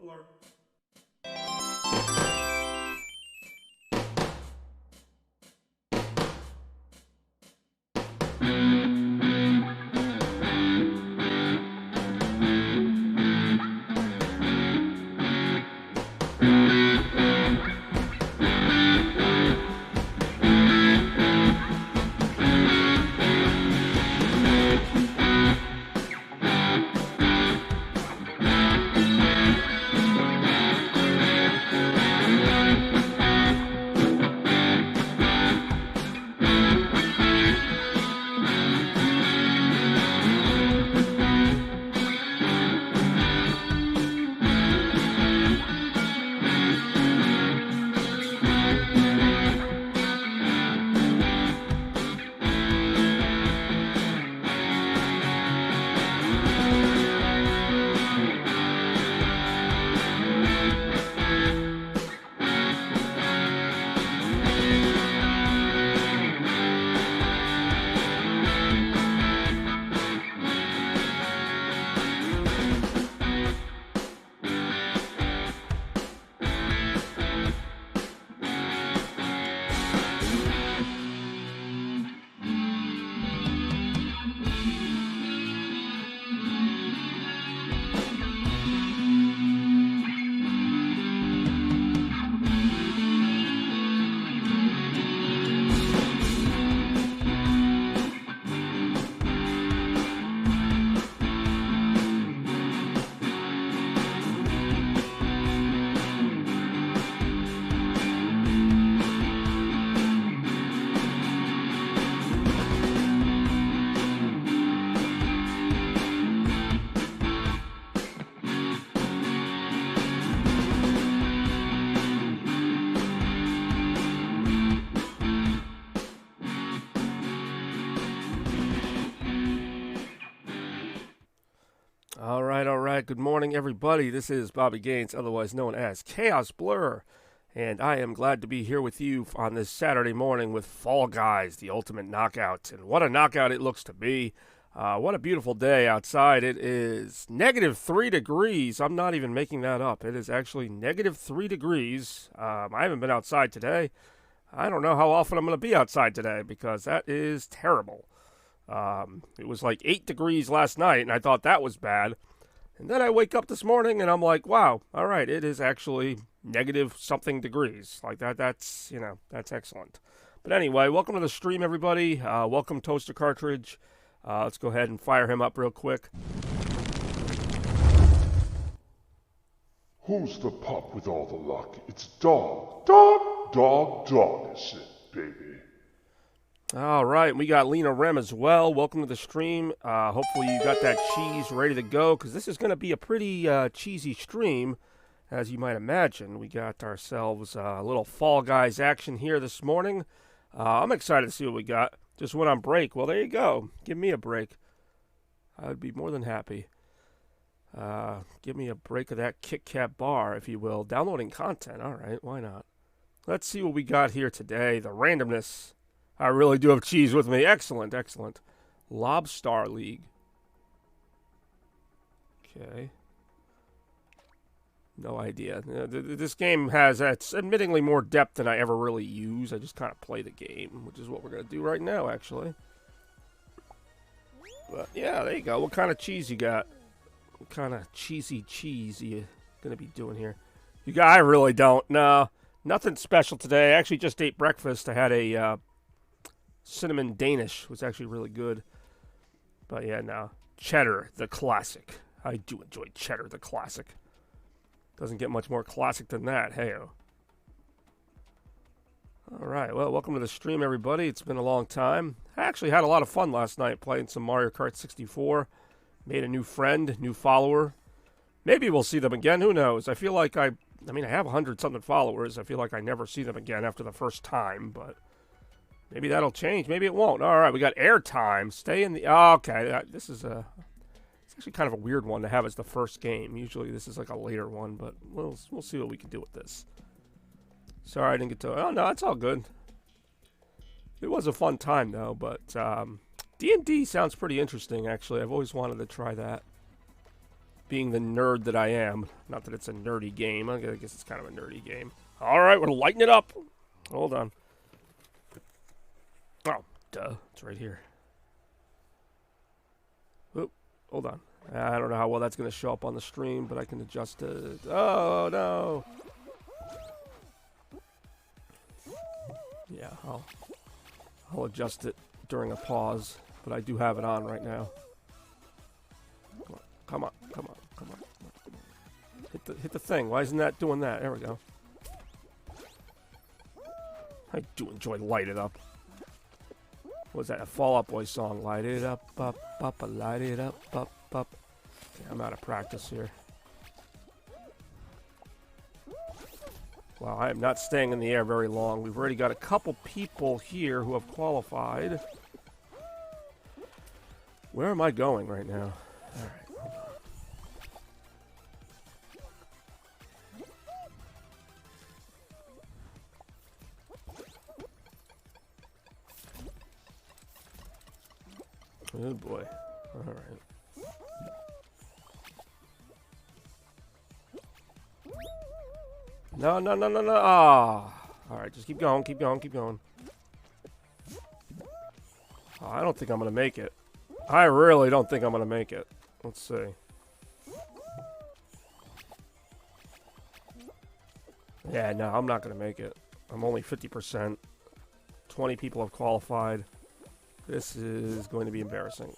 blur. All right. Good morning, everybody. This is Bobby Gaines, otherwise known as Chaos Blur, and I am glad to be here with you on this Saturday morning with Fall Guys, the ultimate knockout. And what a knockout it looks to be. What a beautiful day outside. It is -3 degrees. I'm not even making that up. It is actually -3 degrees. I haven't been outside today. I don't know how often I'm going to be outside today because that is terrible. It was like 8 degrees last night, and I thought that was bad. And then I wake up this morning, and I'm like, wow, all right, it is actually negative something degrees. Like that's excellent. But anyway, welcome to the stream, everybody. Welcome, Toaster Cartridge. Let's go ahead and fire him up real quick. Who's the pup with all the luck? It's dog. Dog is it, baby. All right, we got Lena Rem as well. Welcome to the stream. Hopefully you got that cheese ready to go, because this is going to be a pretty cheesy stream, as you might imagine. We got ourselves a little Fall Guys action here this morning. I'm excited to see what we got. Just went on break. Well, there you go. Give me a break. I would be more than happy. Give me a break of that Kit Kat bar, if you will. Downloading content. All right, why not? Let's see what we got here today. The randomness. I really do have cheese with me. Excellent, excellent. Lobstar League. Okay. No idea. This game has, it's admittingly more depth than I ever really use. I just kind of play the game, which is what we're going to do right now, actually. But, yeah, there you go. What kind of cheese you got? What kind of cheesy cheese are you going to be doing here? You got, I really don't. No, nothing special today. I actually just ate breakfast. I had a cinnamon Danish. It was actually really good. But, yeah, no. Cheddar, the classic. I do enjoy cheddar, the classic. Doesn't get much more classic than that, hey-o. All right, well, welcome to the stream, everybody. It's been a long time. I actually had a lot of fun last night playing some Mario Kart 64. Made a new friend, new follower. Maybe we'll see them again. Who knows? I feel like I have 100-something followers. I feel like I never see them again after the first time, but maybe that'll change. Maybe it won't. All right, we got airtime. Stay in the... Oh, okay, this is a... It's actually kind of a weird one to have as the first game. Usually this is like a later one, but we'll see what we can do with this. Sorry I didn't get to... Oh, no, it's all good. It was a fun time, though, but D&D sounds pretty interesting, actually. I've always wanted to try that. being the nerd that I am. Not that it's a nerdy game. I guess it's kind of a nerdy game. All right, we're lighting it up. Hold on. Oh, duh. It's right here. Oop, hold on. I don't know how well that's going to show up on the stream, but I can adjust it. Oh, no. Yeah, I'll adjust it during a pause, but I do have it on right now. Come on. Hit the thing. Why isn't that doing that? There we go. I do enjoy Light It Up. What was that? A Fall Out Boy song. Light it up, light it up, up. Okay, I'm out of practice here. Wow, I am not staying in the air very long. We've already got a couple people here who have qualified. Where am I going right now? All right. Oh boy. All right. No. Ah. All right, just keep going. Oh, I don't think I'm going to make it. I really don't think I'm going to make it. Let's see. Yeah, no, I'm not going to make it. I'm only 50%. 20 people have qualified. This is going to be embarrassing.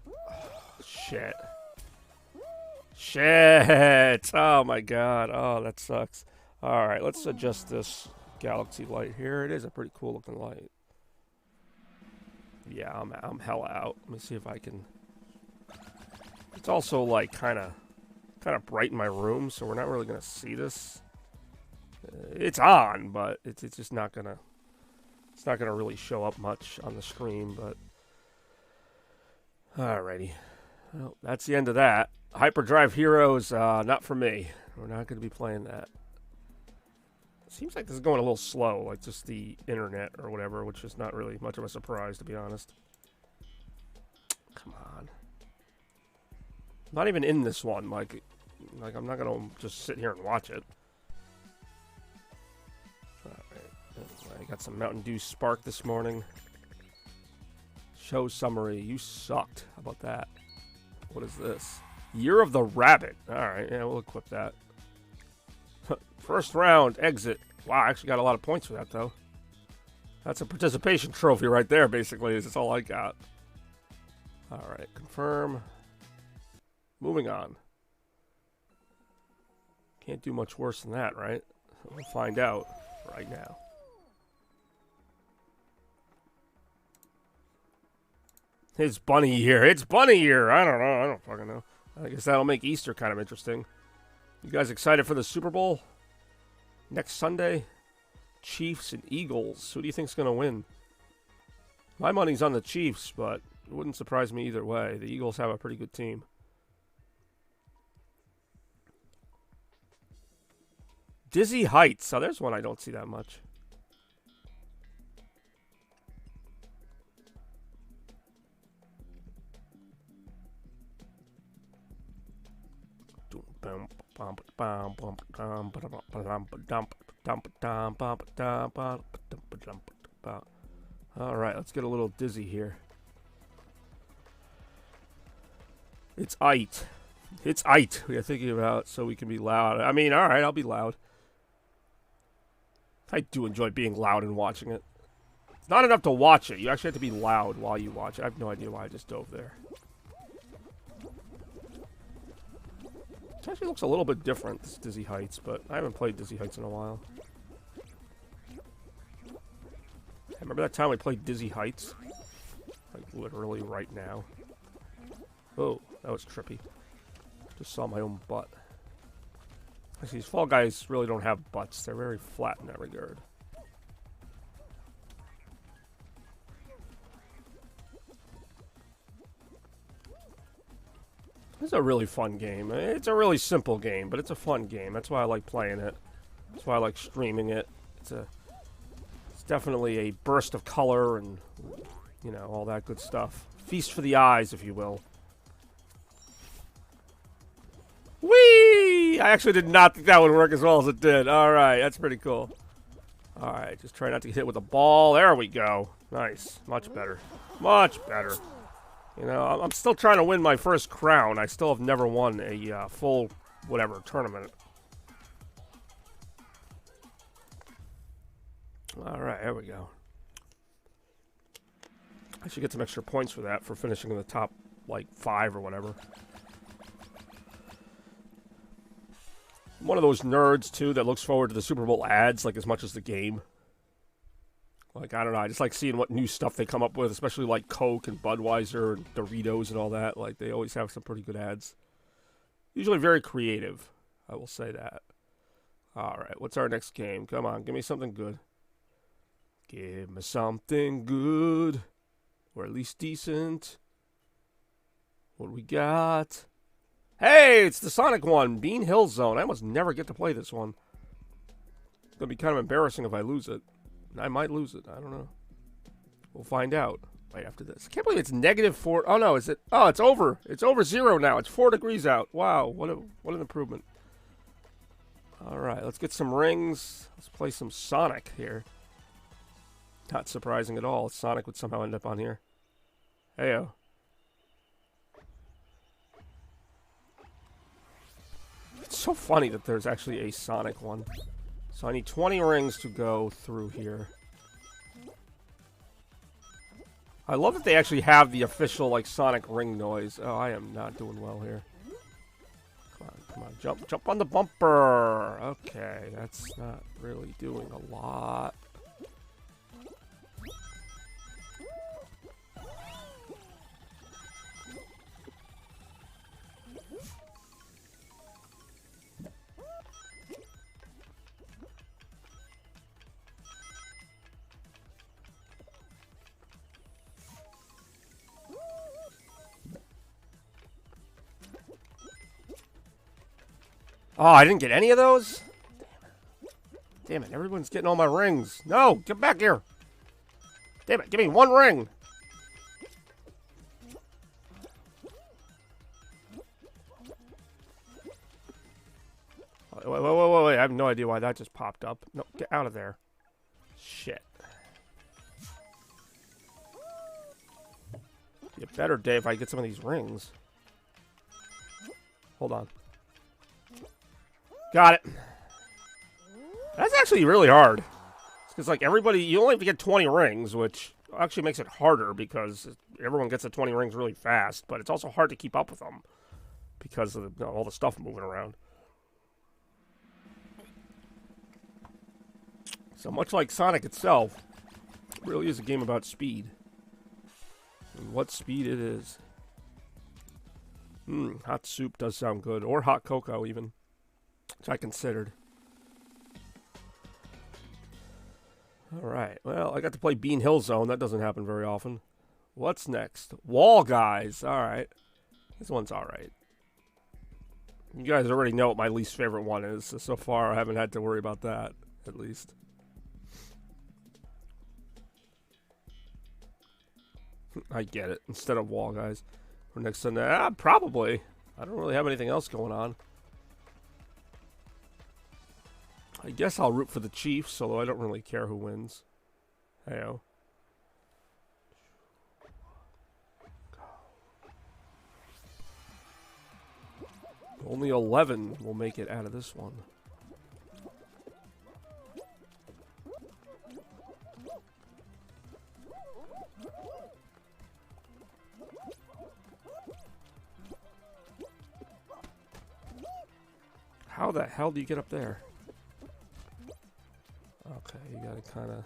Oh, shit. Oh, my God. Oh, that sucks. All right, let's adjust this galaxy light here. It is a pretty cool looking light. Yeah, I'm hella out. Let me see if I can. It's also like kind of bright in my room, so we're not really gonna see this. It's on, but it's just not gonna. It's not gonna really show up much on the screen. But alrighty, well, that's the end of that. Hyperdrive Heroes, not for me. We're not gonna be playing that. Seems like this is going a little slow, like just the internet or whatever, which is not really much of a surprise, to be honest. Come on. I'm not even in this one, like I'm not gonna just sit here and watch it. Alright. I got some Mountain Dew Spark this morning. Show summary. You sucked. How about that? What is this? Year of the Rabbit. Alright, yeah, we'll equip that. First round, exit. Wow, I actually got a lot of points for that, though. That's a participation trophy right there, basically. That's all I got. Alright, confirm. Moving on. Can't do much worse than that, right? We'll find out right now. It's bunny year. It's bunny year. I don't know. I don't fucking know. I guess that'll make Easter kind of interesting. You guys excited for the Super Bowl? Next Sunday? Chiefs and Eagles. Who do you think's going to win? My money's on the Chiefs, but it wouldn't surprise me either way. The Eagles have a pretty good team. Dizzy Heights. Oh, there's one I don't see that much. Alright, let's get a little dizzy here. It's it. It's it we are thinking about, so we can be loud. I mean, alright, I'll be loud. I do enjoy being loud and watching it. It's not enough to watch it. You actually have to be loud while you watch it. I have no idea why I just dove there. It actually looks a little bit different, this Dizzy Heights, but I haven't played Dizzy Heights in a while. I remember that time we played Dizzy Heights? Like, literally right now. Oh, that was trippy. Just saw my own butt. Actually, these Fall Guys really don't have butts. They're very flat in that regard. It's a really fun game. It's a really simple game, but it's a fun game. That's why I like playing it. That's why I like streaming it. It's definitely a burst of color and you know, all that good stuff. Feast for the eyes, if you will. Whee! I actually did not think that would work as well as it did. All right, that's pretty cool. All right, just try not to get hit with a ball. There we go. Nice. Much better. Much better. You know, I'm still trying to win my first crown. I still have never won a full, whatever, tournament. All right, there we go. I should get some extra points for that, for finishing in the top, like, 5 or whatever. I'm one of those nerds, too, that looks forward to the Super Bowl ads, like, as much as the game. Like, I don't know, I just like seeing what new stuff they come up with, especially like Coke and Budweiser and Doritos and all that. Like, they always have some pretty good ads. Usually very creative, I will say that. Alright, what's our next game? Come on, give me something good. Give me something good. Or at least decent. What do we got? Hey, it's the Sonic one, Bean Hill Zone. I almost never get to play this one. It's going to be kind of embarrassing if I lose it. I might lose it. I don't know. We'll find out right after this. I can't believe it's -4. Oh, no. Is it? Oh, it's over. It's over 0 now. It's 4 degrees out. Wow. What an improvement. All right. Let's get some rings. Let's play some Sonic here. Not surprising at all. Sonic would somehow end up on here. Heyo. It's so funny that there's actually a Sonic one. So I need 20 rings to go through here. I love that they actually have the official, like, Sonic ring noise. Oh, I am not doing well here. Come on, jump on the bumper. Okay, that's not really doing a lot. Oh, I didn't get any of those? Damn it, everyone's getting all my rings. No, get back here. Damn it, give me 1 ring. Wait, I have no idea why that just popped up. No, get out of there. Shit. Get better, Dave, if I get some of these rings. Hold on. Got it. That's actually really hard. Because, like, everybody, you only have to get 20 rings, which actually makes it harder because everyone gets the 20 rings really fast, but it's also hard to keep up with them because of all the stuff moving around. So much like Sonic itself, it really is a game about speed. And what speed it is. Hot soup does sound good. Or hot cocoa, even. Which I considered. Alright, well, I got to play Bean Hill Zone. That doesn't happen very often. What's next? Wall Guys. Alright. This one's alright. You guys already know what my least favorite one is. So far, I haven't had to worry about that, at least. I get it. Instead of Wall Guys. For next Sunday, probably. I don't really have anything else going on. I guess I'll root for the Chiefs, although I don't really care who wins. Heyo. Only 11 will make it out of this one. How the hell do you get up there? Okay, you gotta kind of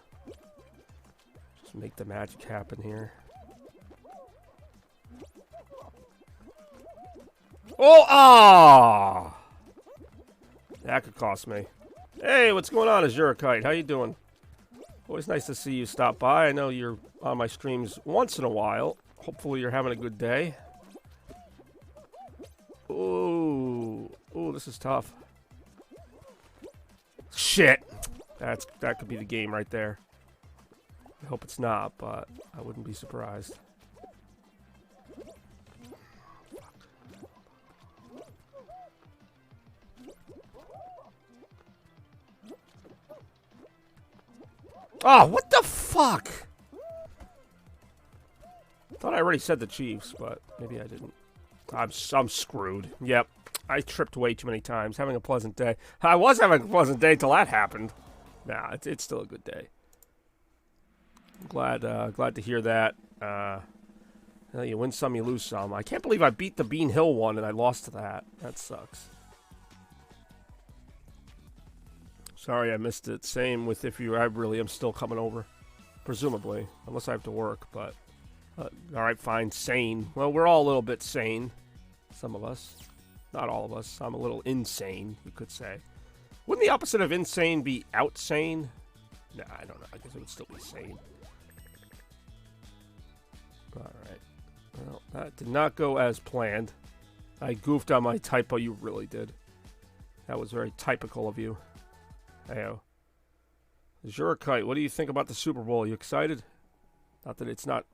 just make the magic happen here. Oh, ah! That could cost me. Hey, what's going on, Azure Kite? How you doing? Always nice to see you stop by. I know you're on my streams once in a while. Hopefully you're having a good day. Ooh, this is tough. Shit. That could be the game right there. I hope it's not, but I wouldn't be surprised. Oh, what the fuck? Thought I already said the Chiefs, but maybe I didn't. I'm screwed. Yep. I tripped way too many times. Having a pleasant day. I was having a pleasant day till that happened. Nah, it's still a good day. I'm glad to hear that. You win some, you lose some. I can't believe I beat the Bean Hill one and I lost to that. That sucks. Sorry I missed it. Same with if you. I really am still coming over. Presumably. Unless I have to work, but... alright, fine. Sane. Well, we're all a little bit sane. Some of us. Not all of us. I'm a little insane, you could say. Wouldn't the opposite of insane be outsane? Nah, I don't know. I guess it would still be sane. Alright. Well, that did not go as planned. I goofed on my typo. You really did. That was very typical of you. Heyo. Kite, what do you think about the Super Bowl? You excited? Not that it's not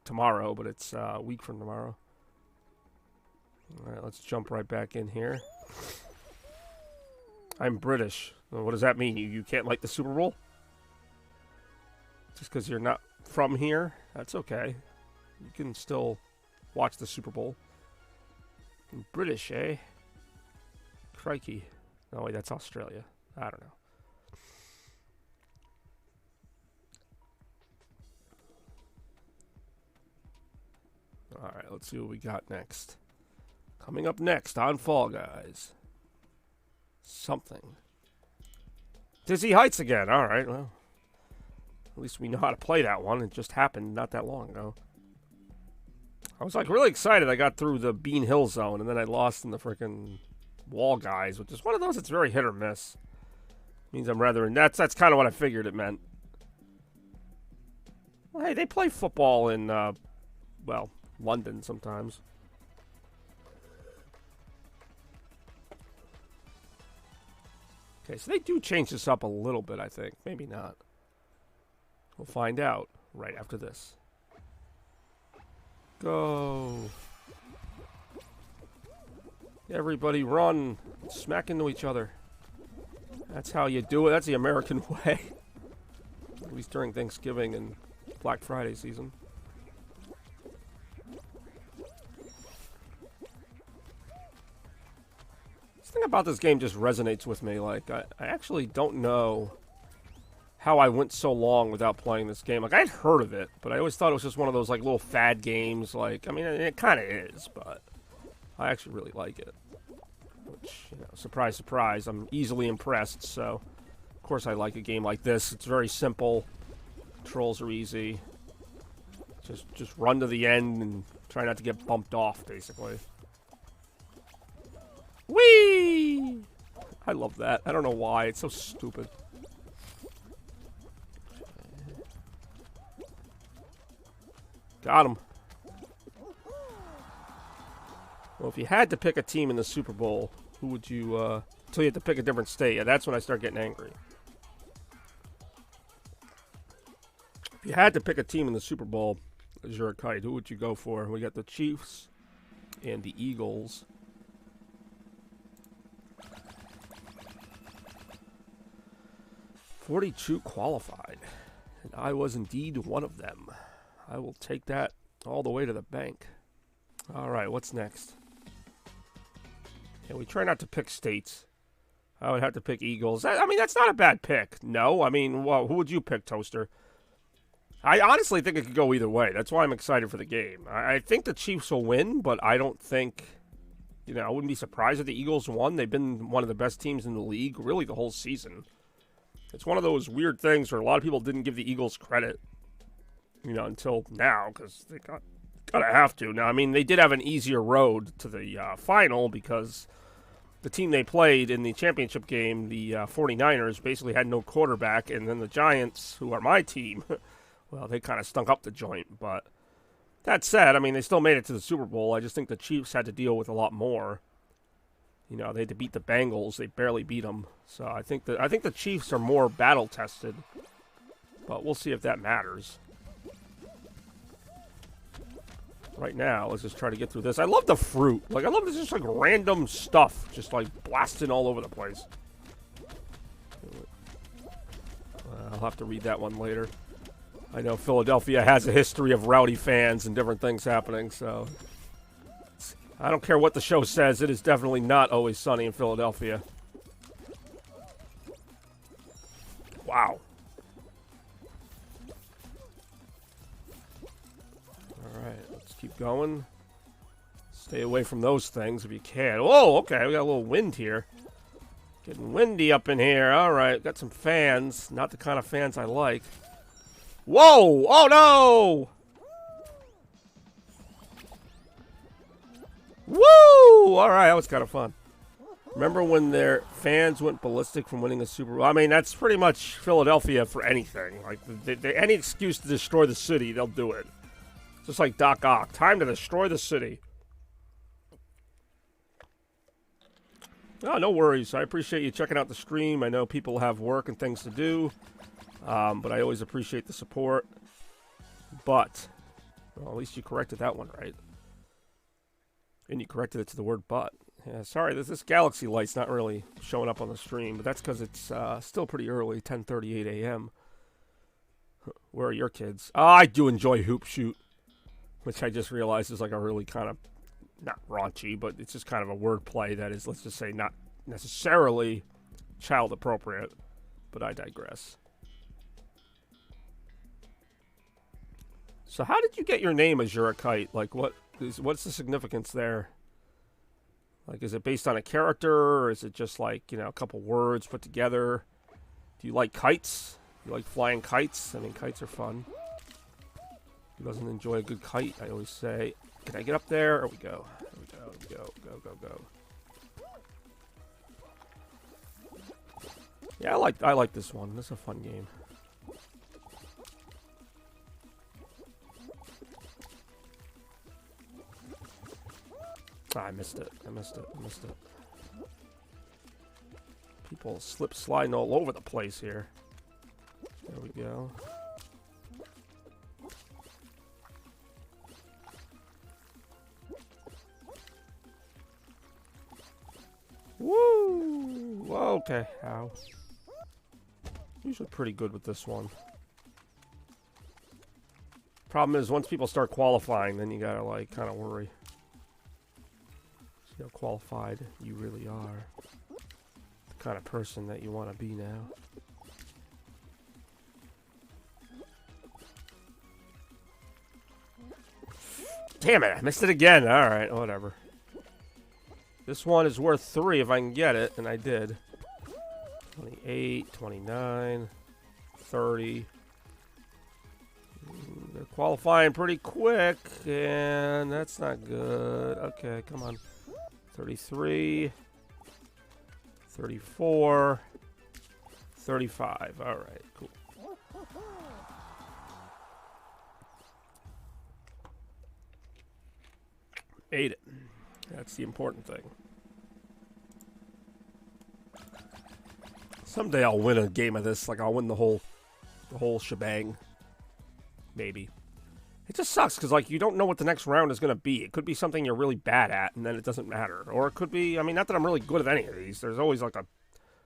tomorrow, but it's a week from tomorrow. Alright, let's jump right back in here. I'm British. Well, what does that mean? You can't like the Super Bowl? Just because you're not from here? That's okay. You can still watch the Super Bowl. I'm British, eh? Crikey. No, wait, that's Australia. I don't know. Alright, let's see what we got next. Coming up next on Fall Guys. Something. Dizzy Heights again. Alright, well. At least we know how to play that one. It just happened not that long ago. I was like really excited. I got through the Bean Hill zone and then I lost in the frickin' Wall Guys, which is one of those that's very hit or miss. Means I'm rather in. That's kind of what I figured it meant. Well, hey, they play football in, well, London sometimes. Okay, so they do change this up a little bit, I think. Maybe not. We'll find out right after this. Go. Everybody run. Smack into each other. That's how you do it. That's the American way. At least during Thanksgiving and Black Friday season. Thing about this game just resonates with me. Like, I actually don't know how I went so long without playing this game. Like, I had heard of it, but I always thought it was just one of those, like, little fad games. Like, I mean, it kind of is, but I actually really like it. Which, you know, surprise, surprise, I'm easily impressed, so of course I like a game like this. It's very simple. Controls are easy. Just run to the end and try not to get bumped off, basically. Whee! I love that. I don't know why. It's so stupid. Got him. Well, if you had to pick a team in the Super Bowl, who would you, until you had to pick a different state, yeah, that's when I start getting angry. If you had to pick a team in the Super Bowl, Kite, who would you go for? We got the Chiefs and the Eagles. 42 qualified, and I was indeed one of them. I will take that all the way to the bank. Alright, what's next? Yeah, we try not to pick states. I would have to pick Eagles. I mean, that's not a bad pick. No, I mean, well, who would you pick, Toaster? I honestly think it could go either way. That's why I'm excited for the game. I think the Chiefs will win, but I don't think... You know, I wouldn't be surprised if the Eagles won. They've been one of the best teams in the league, really, the whole season. It's one of those weird things where a lot of people didn't give the Eagles credit, you know, until now, because they gotta have to. Now, I mean, they did have an easier road to the final because the team they played in the championship game, the 49ers, basically had no quarterback, and then the Giants, who are my team, well, they kind of stunk up the joint. But that said, I mean, they still made it to the Super Bowl. I just think the Chiefs had to deal with a lot more. You know, they had to beat the Bengals. They barely beat them. So I think the Chiefs are more battle-tested. But we'll see if that matters. Right now, let's just try to get through this. I love the fruit. Like, I love this just, like, random stuff. Just, like, blasting all over the place. I'll have to read that one later. I know Philadelphia has a history of rowdy fans and different things happening, so... I don't care what the show says. It is definitely not always sunny in Philadelphia. Wow. Alright, let's keep going. Stay away from those things if you can. Oh, okay, we got a little wind here. Getting windy up in here. Alright, got some fans. Not the kind of fans I like. Whoa! Oh no! Woo! Alright, that was kind of fun. Remember when their fans went ballistic from winning a Super Bowl? I mean, that's pretty much Philadelphia for anything. Like, any excuse to destroy the city, they'll do it. Just like Doc Ock. Time to destroy the city. Oh, no worries. I appreciate you checking out the stream. I know people have work and things to do. But I always appreciate the support. But, well, at least you corrected that one right. And you corrected it to the word but. Yeah, sorry, this galaxy light's not really showing up on the stream, but that's because it's still pretty early, 10:38 a.m. Where are your kids? Oh, I do enjoy Hoop Shoot, which I just realized is like a really kind of, not raunchy, but it's just kind of a wordplay that is, let's just say, not necessarily child appropriate, but I digress. So how did you get your name as Kite? Like, what's the significance there? Like, is it based on a character, or is it just like, you know, a couple words put together? Do you like kites? Do you like flying kites? I mean, kites are fun. Who doesn't enjoy a good kite? I always say. Can I get up there? There we go. There we go. Go. Yeah, I like this one. This is a fun game. Ah, I missed it. People slip sliding all over the place here. There we go. Woo! Okay. Ow. Usually pretty good with this one. Problem is, once people start qualifying, then you gotta, like, kind of worry. See how qualified you really are. The kind of person that you want to be now. Damn it, I missed it again. Alright, whatever. This one is worth 3 if I can get it, and I did. 28, 29, 30. They're qualifying pretty quick, and that's not good. Okay, come on. 33, 34, 35. All right, cool. Ate it. That's the important thing. Someday I'll win a game of this. Like, I'll win the whole shebang. Maybe. It just sucks because, like, you don't know what the next round is going to be. It could be something you're really bad at, and then it doesn't matter. Or it could be, I mean, not that I'm really good at any of these. There's always, like, a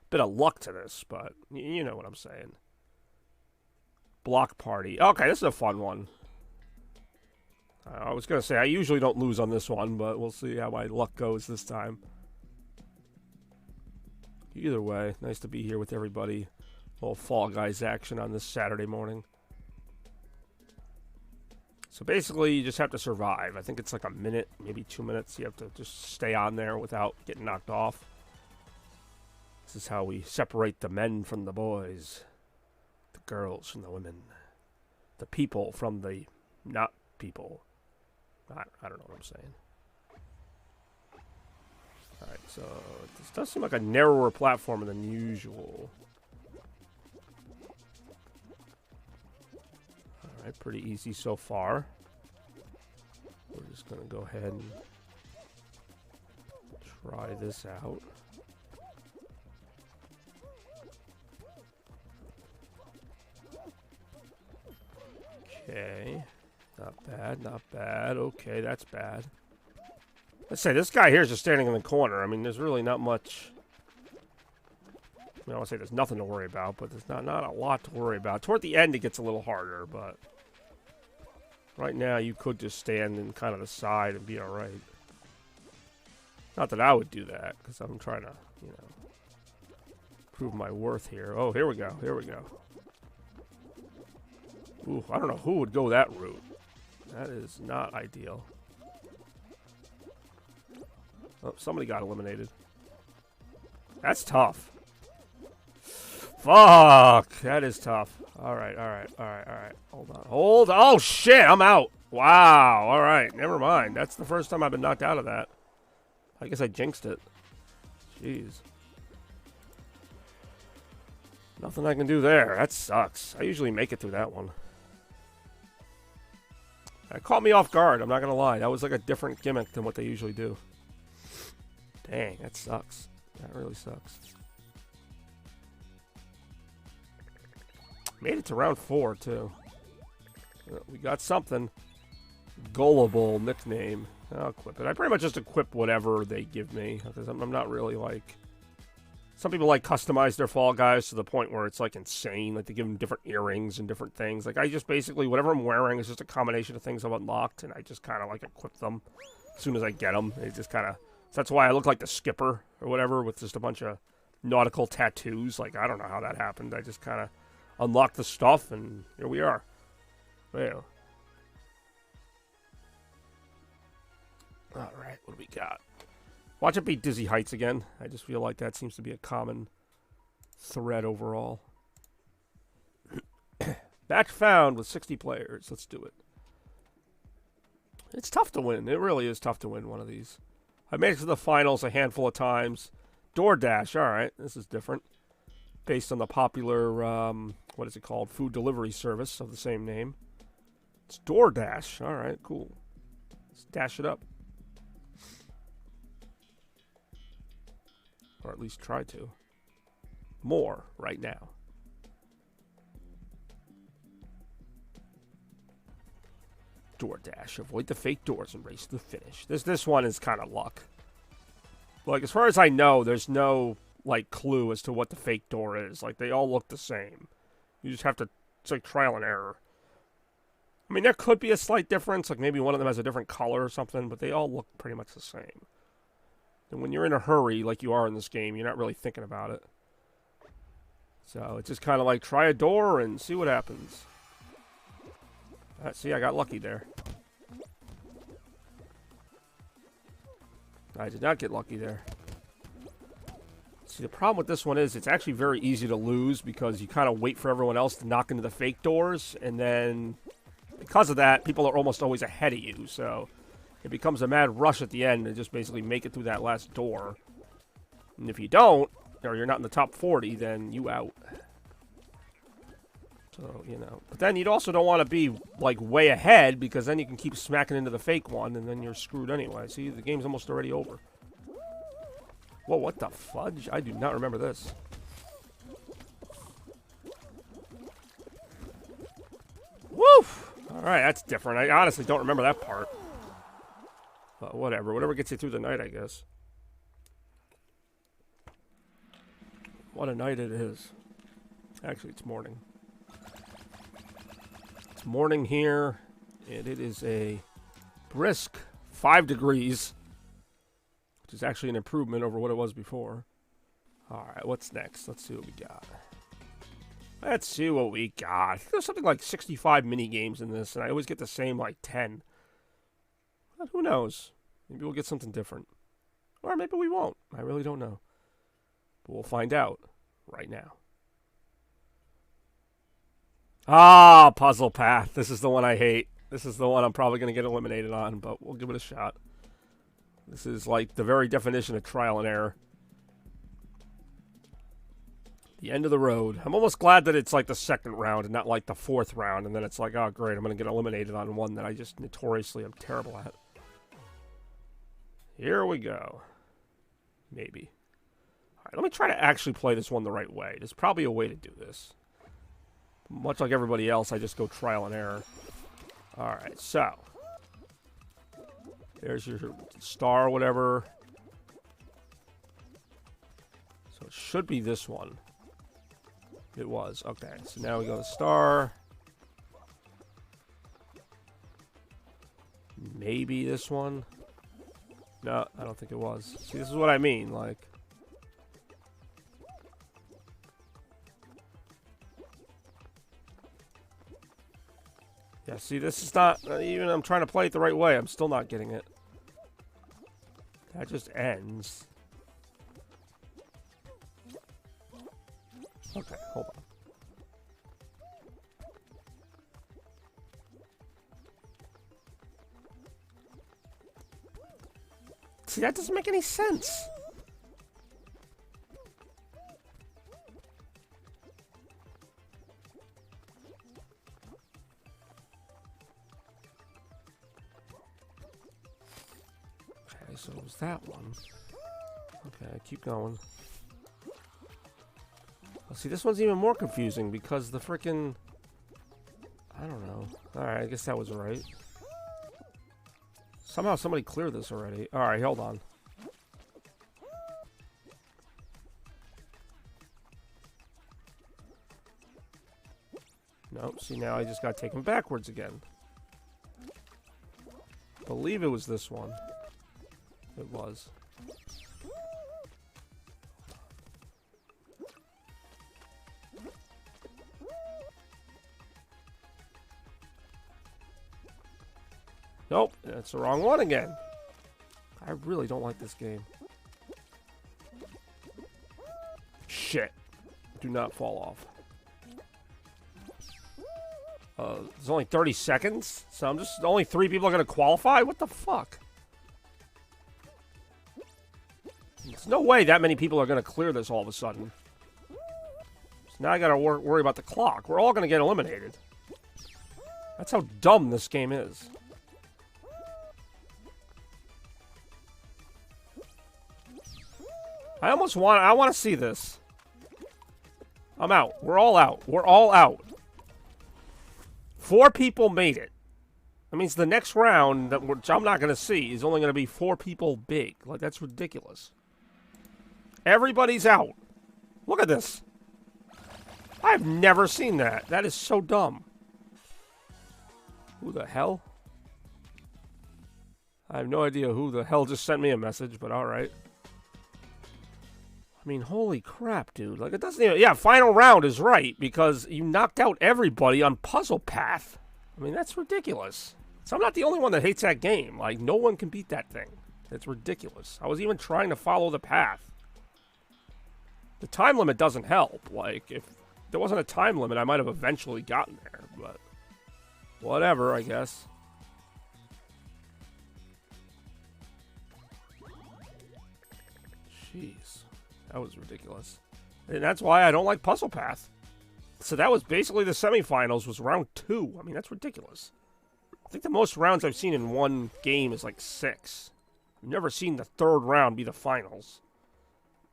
bit of luck to this, but you know what I'm saying. Block party. Okay, this is a fun one. I was going to say, I usually don't lose on this one, but we'll see how my luck goes this time. Either way, nice to be here with everybody. A little Fall Guys action on this Saturday morning. So basically, you just have to survive. I think it's like a minute, maybe 2 minutes. You have to just stay on there without getting knocked off. This is how we separate the men from the boys. The girls from the women. The people from the not people. I don't know what I'm saying. Alright, so this does seem like a narrower platform than usual. Alright, pretty easy so far. We're just going to go ahead and try this out. Okay. Not bad, not bad. Okay, that's bad. Let's say this guy here is just standing in the corner. I mean, there's really not much. I don't want to say there's nothing to worry about, but there's not a lot to worry about. Toward the end, it gets a little harder, but right now, you could just stand in kind of the side and be all right. Not that I would do that, because I'm trying to, you know, prove my worth here. Oh, here we go. Here we go. Ooh, I don't know who would go that route. That is not ideal. Oh, somebody got eliminated. That's tough. Fuck! That is tough. Alright, alright, alright, alright. Hold on. Hold on. Oh, shit! I'm out! Wow! Alright, never mind. That's the first time I've been knocked out of that. I guess I jinxed it. Jeez. Nothing I can do there. That sucks. I usually make it through that one. That caught me off guard, I'm not gonna lie. That was like a different gimmick than what they usually do. Dang, that sucks. That really sucks. Made it to round 4, too. We got something. Gullible nickname. I'll equip it. I pretty much just equip whatever they give me. Because I'm not really like... Some people like customize their Fall Guys to the point where it's like insane. Like they give them different earrings and different things. Like I just basically, whatever I'm wearing is just a combination of things I've unlocked. And I just kind of like equip them as soon as I get them. It just kind of... So that's why I look like the skipper or whatever with just a bunch of nautical tattoos. Like I don't know how that happened. I just kind of unlocked the stuff and here we are. Well. Alright, what do we got? Watch it beat Dizzy Heights again. I just feel like that seems to be a common thread overall. Match found with 60 players. Let's do it. It's tough to win. It really is tough to win one of these. I made it to the finals a handful of times. DoorDash, alright. This is different. Based on the popular, what is it called? Food delivery service of the same name. It's DoorDash. Alright, cool. Let's dash it up. Or at least try to. More right now. DoorDash. Avoid the fake doors and race to the finish. This one is kind of luck. Like, as far as I know, there's no, like, clue as to what the fake door is. Like, they all look the same. You just have to, it's like trial and error. I mean, there could be a slight difference. Like, maybe one of them has a different color or something, but they all look pretty much the same. And when you're in a hurry, like you are in this game, you're not really thinking about it. So, it's just kind of like, try a door and see what happens. See, I got lucky there. I did not get lucky there. See, the problem with this one is it's actually very easy to lose because you kind of wait for everyone else to knock into the fake doors, and then because of that, people are almost always ahead of you, so it becomes a mad rush at the end to just basically make it through that last door. And if you don't, or you're not in the top 40, then you out. So, you know. But then you also don't want to be, like, way ahead, because then you can keep smacking into the fake one, and then you're screwed anyway. See, the game's almost already over. Whoa, what the fudge? I do not remember this. Woof! Alright, that's different. I honestly don't remember that part. But whatever. Whatever gets you through the night, I guess. What a night it is. Actually, it's morning. It's morning here, and it is a brisk 5 degrees, which is actually an improvement over what it was before. Alright, what's next? Let's see what we got. Let's see what we got. There's something like 65 mini games in this, and I always get the same, like, 10. But who knows? Maybe we'll get something different. Or maybe we won't. I really don't know. But we'll find out right now. Ah, Puzzle Path. This is the one I hate. This is the one I'm probably going to get eliminated on, but we'll give it a shot. This is like the very definition of trial and error. The end of the road. I'm almost glad that it's like the second round and not like the 4th round, and then it's like, oh great, I'm going to get eliminated on one that I just notoriously am terrible at. Here we go. Maybe. Alright, let me try to actually play this one the right way. There's probably a way to do this. Much like everybody else, I just go trial and error. Alright, so. There's your star, whatever. So it should be this one. It was. Okay, so now we go to star. Maybe this one. No, I don't think it was. See, this is what I mean, like. Yeah, see, this is not, even I'm trying to play it the right way, I'm still not getting it. That just ends. Okay, hold on. See, that doesn't make any sense. Okay, so it was that one. Okay, keep going. Well, see, this one's even more confusing because the frickin'... I don't know. Alright, I guess that was right. Somehow somebody cleared this already. Alright, hold on. Nope, see, now I just got taken backwards again. I believe it was this one. It was. Nope, that's the wrong one again. I really don't like this game. Shit. Do not fall off. There's only 30 seconds? So I'm just... Only 3 people are going to qualify? What the fuck? There's no way that many people are going to clear this all of a sudden. So now I got to worry about the clock. We're all going to get eliminated. That's how dumb this game is. I want to see this. I'm out. We're all out. We're all out. 4 people made it. That means the next round, which I'm not going to see, is only going to be 4 people big. Like, that's ridiculous. Everybody's out. Look at this. I've never seen that. That is so dumb. Who the hell? I have no idea who the hell just sent me a message, but alright. I mean, holy crap, dude. Like, it doesn't even... Yeah, final round is right, because you knocked out everybody on Puzzle Path. I mean, that's ridiculous. So I'm not the only one that hates that game. Like, no one can beat that thing. It's ridiculous. I was even trying to follow the path. The time limit doesn't help. Like, if there wasn't a time limit, I might have eventually gotten there, but... Whatever, I guess. Jeez. That was ridiculous. And that's why I don't like Puzzle Path. So that was basically the semifinals, was round 2. I mean, that's ridiculous. I think the most rounds I've seen in one game is like 6. I've never seen the 3rd round be the finals.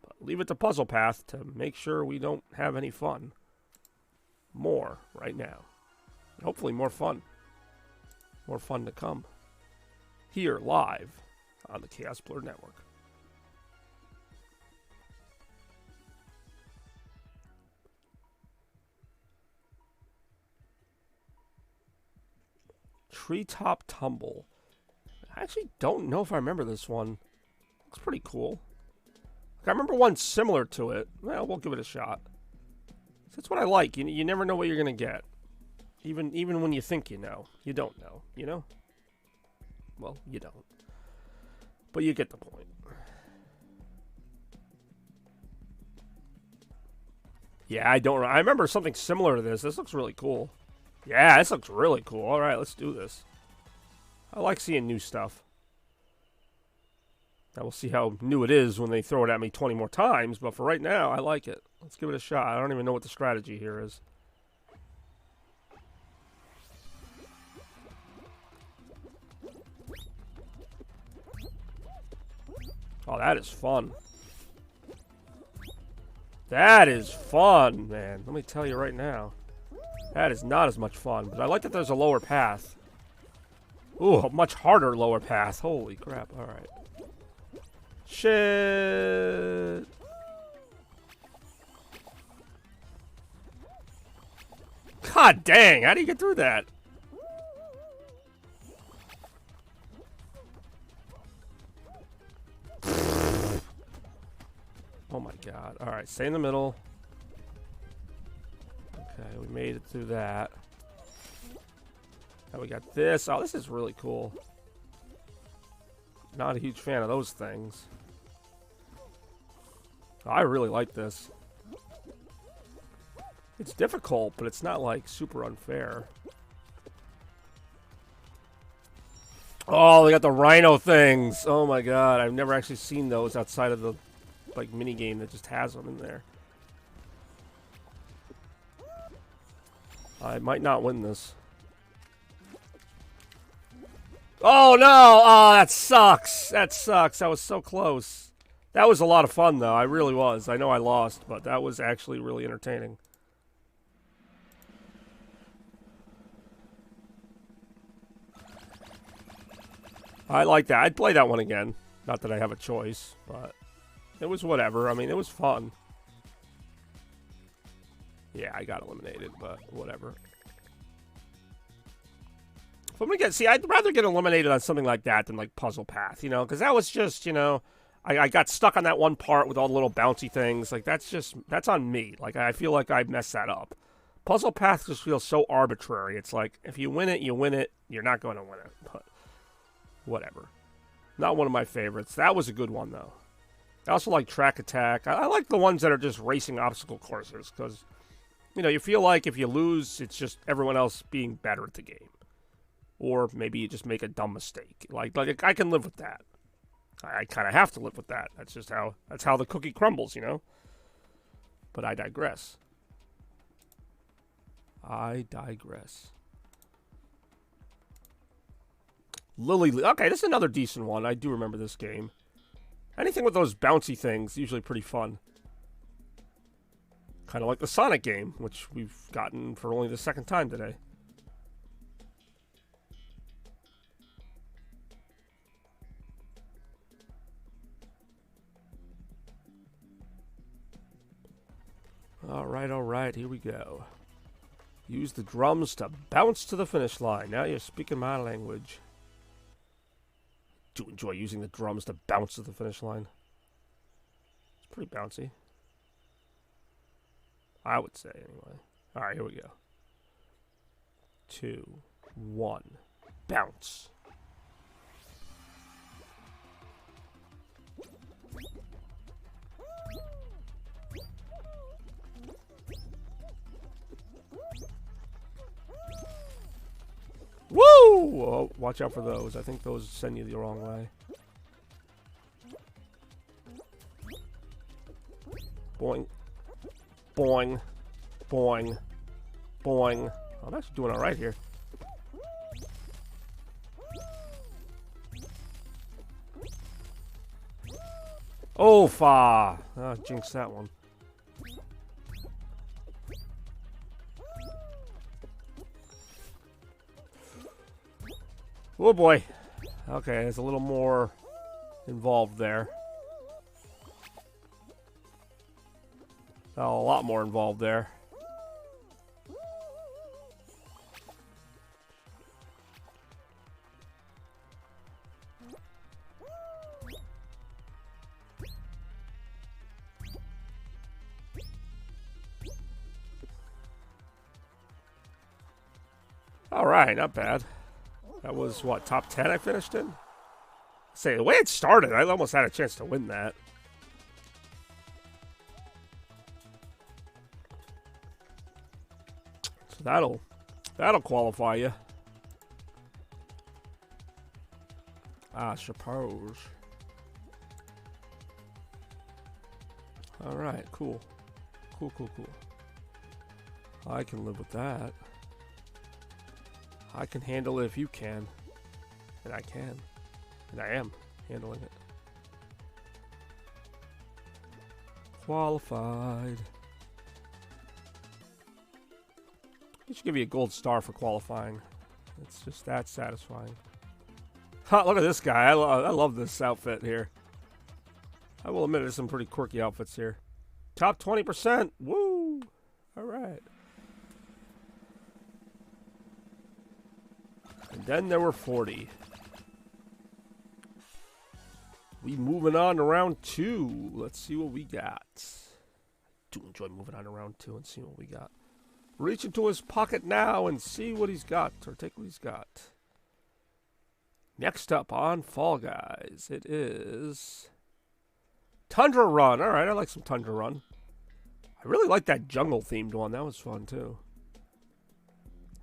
But leave it to Puzzle Path to make sure we don't have any fun. More right now. And hopefully more fun. More fun to come. Here, live, on the Chaos Blur Network. Treetop Tumble. I actually don't know if I remember this one. Looks pretty cool. I remember one similar to it. Well, we'll give it a shot. That's what I like. You never know what you're going to get. Even when you think you know. You don't know, you know? Well, you don't. But you get the point. Yeah, I don't... I remember something similar to this. This looks really cool. Yeah, this looks really cool. All right, let's do this. I like seeing new stuff. Now we'll see how new it is when they throw it at me 20 more times, but for right now, I like it. Let's give it a shot. I don't even know what the strategy here is. Oh, that is fun. That is fun, man. Let me tell you right now. That is not as much fun, but I like that there's a lower path. Ooh, a much harder lower path. Holy crap. Alright. Shit. God dang, how do you get through that? Oh my god. Alright, stay in the middle. Okay, we made it through that. Now we got this. Oh, this is really cool. Not a huge fan of those things. I really like this. It's difficult, but it's not like super unfair. Oh, they got the rhino things. Oh my god, I've never actually seen those outside of the like mini game that just has them in there. I might not win this. Oh no! Oh, that sucks. That sucks. I was so close. That was a lot of fun though. I really was. I know I lost, but that was actually really entertaining. I like that. I'd play that one again. Not that I have a choice, but it was whatever. I mean, it was fun. Yeah, I got eliminated, but whatever. If I'm gonna get, see, I'd rather get eliminated on something like that than like Puzzle Path, you know, because that was just, you know, I got stuck on that one part with all the little bouncy things. Like that's on me. Like I feel like I messed that up. Puzzle Path just feels so arbitrary. It's like if you win it, you win it. You're not going to win it, but whatever. Not one of my favorites. That was a good one though. I also like Track Attack. I like the ones that are just racing obstacle courses because, you know, you feel like if you lose, it's just everyone else being better at the game. Or maybe you just make a dumb mistake. Like I can live with that. I kind of have to live with that. That's just that's how the cookie crumbles, you know? But I digress. I digress. Lily. Okay, this is another decent one. I do remember this game. Anything with those bouncy things, usually pretty fun. Kind of like the Sonic game, which we've gotten for only the second time today. Alright, here we go. Use the drums to bounce to the finish line. Now you're speaking my language. Do enjoy using the drums to bounce to the finish line. It's pretty bouncy. I would say, anyway. Alright, here we go. 2, 1, bounce. Woo! Oh, watch out for those. I think those send you the wrong way. Boing. Boing. Boing. Boing. I'm actually doing alright here. Oh, fa! Ah, jinxed that one. Oh boy. Okay, there's a little more involved there. Oh, a lot more involved there. Alright, not bad. That was, what, top 10 I finished in? Say, the way it started, I almost had a chance to win that. So that'll qualify you. I suppose. Alright, cool. Cool. I can live with that. I can handle it if you can. And I can. And I am handling it. Qualified. I should give you a gold star for qualifying. It's just that satisfying. Ha, look at this guy. I love this outfit here. I will admit there's some pretty quirky outfits here. Top 20%. Woo! All right. And then there were 40. We moving on to round 2. Let's see what we got. I do enjoy moving on to round 2 and seeing what we got. Reach into his pocket now and see what he's got, or take what he's got. Next up on Fall Guys, it is Tundra Run. All right, I like some Tundra Run. I really like that jungle-themed one. That was fun, too.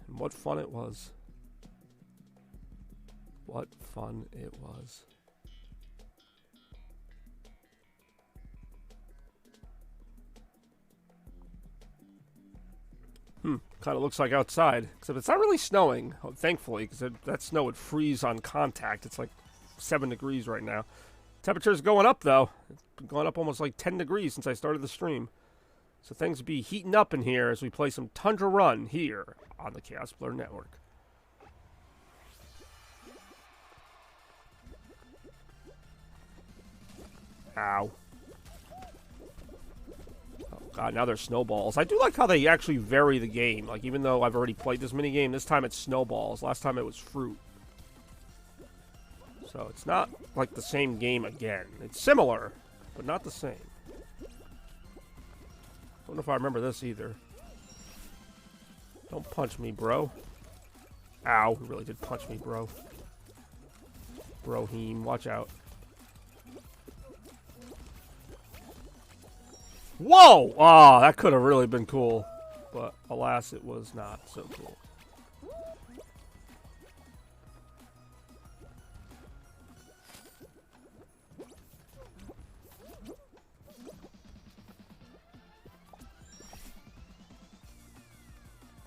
And what fun it was. What fun it was. Kind of looks like outside, except it's not really snowing, thankfully, because that snow would freeze on contact. It's like 7 degrees right now. Temperature's going up, though. It's been going up almost like 10 degrees since I started the stream. So things will be heating up in here as we play some Tundra Run here on the Chaos Blur Network. Ow. God, now there's snowballs. I do like how they actually vary the game. Like, even though I've already played this minigame, this time it's snowballs. Last time it was fruit. So it's not like the same game again. It's similar, but not the same. Don't know if I remember this either. Don't punch me, bro. Ow, he really did punch me, bro. Broheem, watch out. Whoa! Oh, that could have really been cool. But alas, it was not so cool.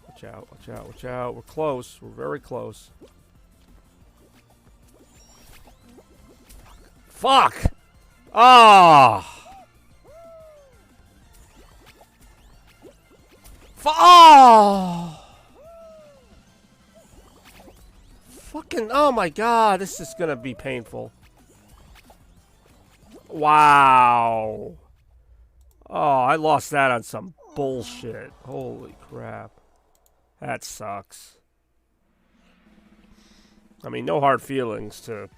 Watch out, watch out, watch out. We're close. We're very close. Fuck! Ah! Oh! Fucking, oh my god, this is gonna be painful. Wow. Oh, I lost that on some bullshit. Holy crap. That sucks. I mean, no hard feelings to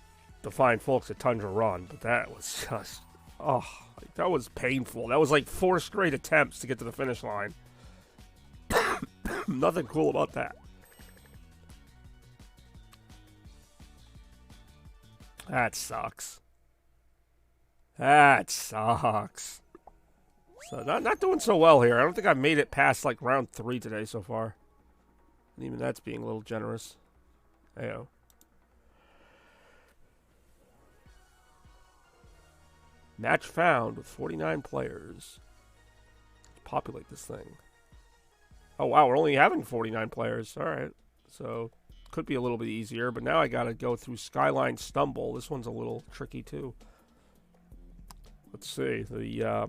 the fine folks at Tundra Run, but that was just, oh, that was painful. That was like 4 straight attempts to get to the finish line. Nothing cool about that. That sucks. That sucks. So not doing so well here. I don't think I've made it past like round 3 today so far. And even that's being a little generous. Ayo. Match found with 49 players. Let's populate this thing. Oh, wow, we're only having 49 players. All right. So, could be a little bit easier, but now I got to go through Skyline Stumble. This one's a little tricky, too. Let's see. The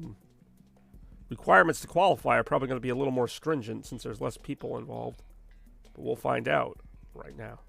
requirements to qualify are probably going to be a little more stringent since there's less people involved. But we'll find out right now.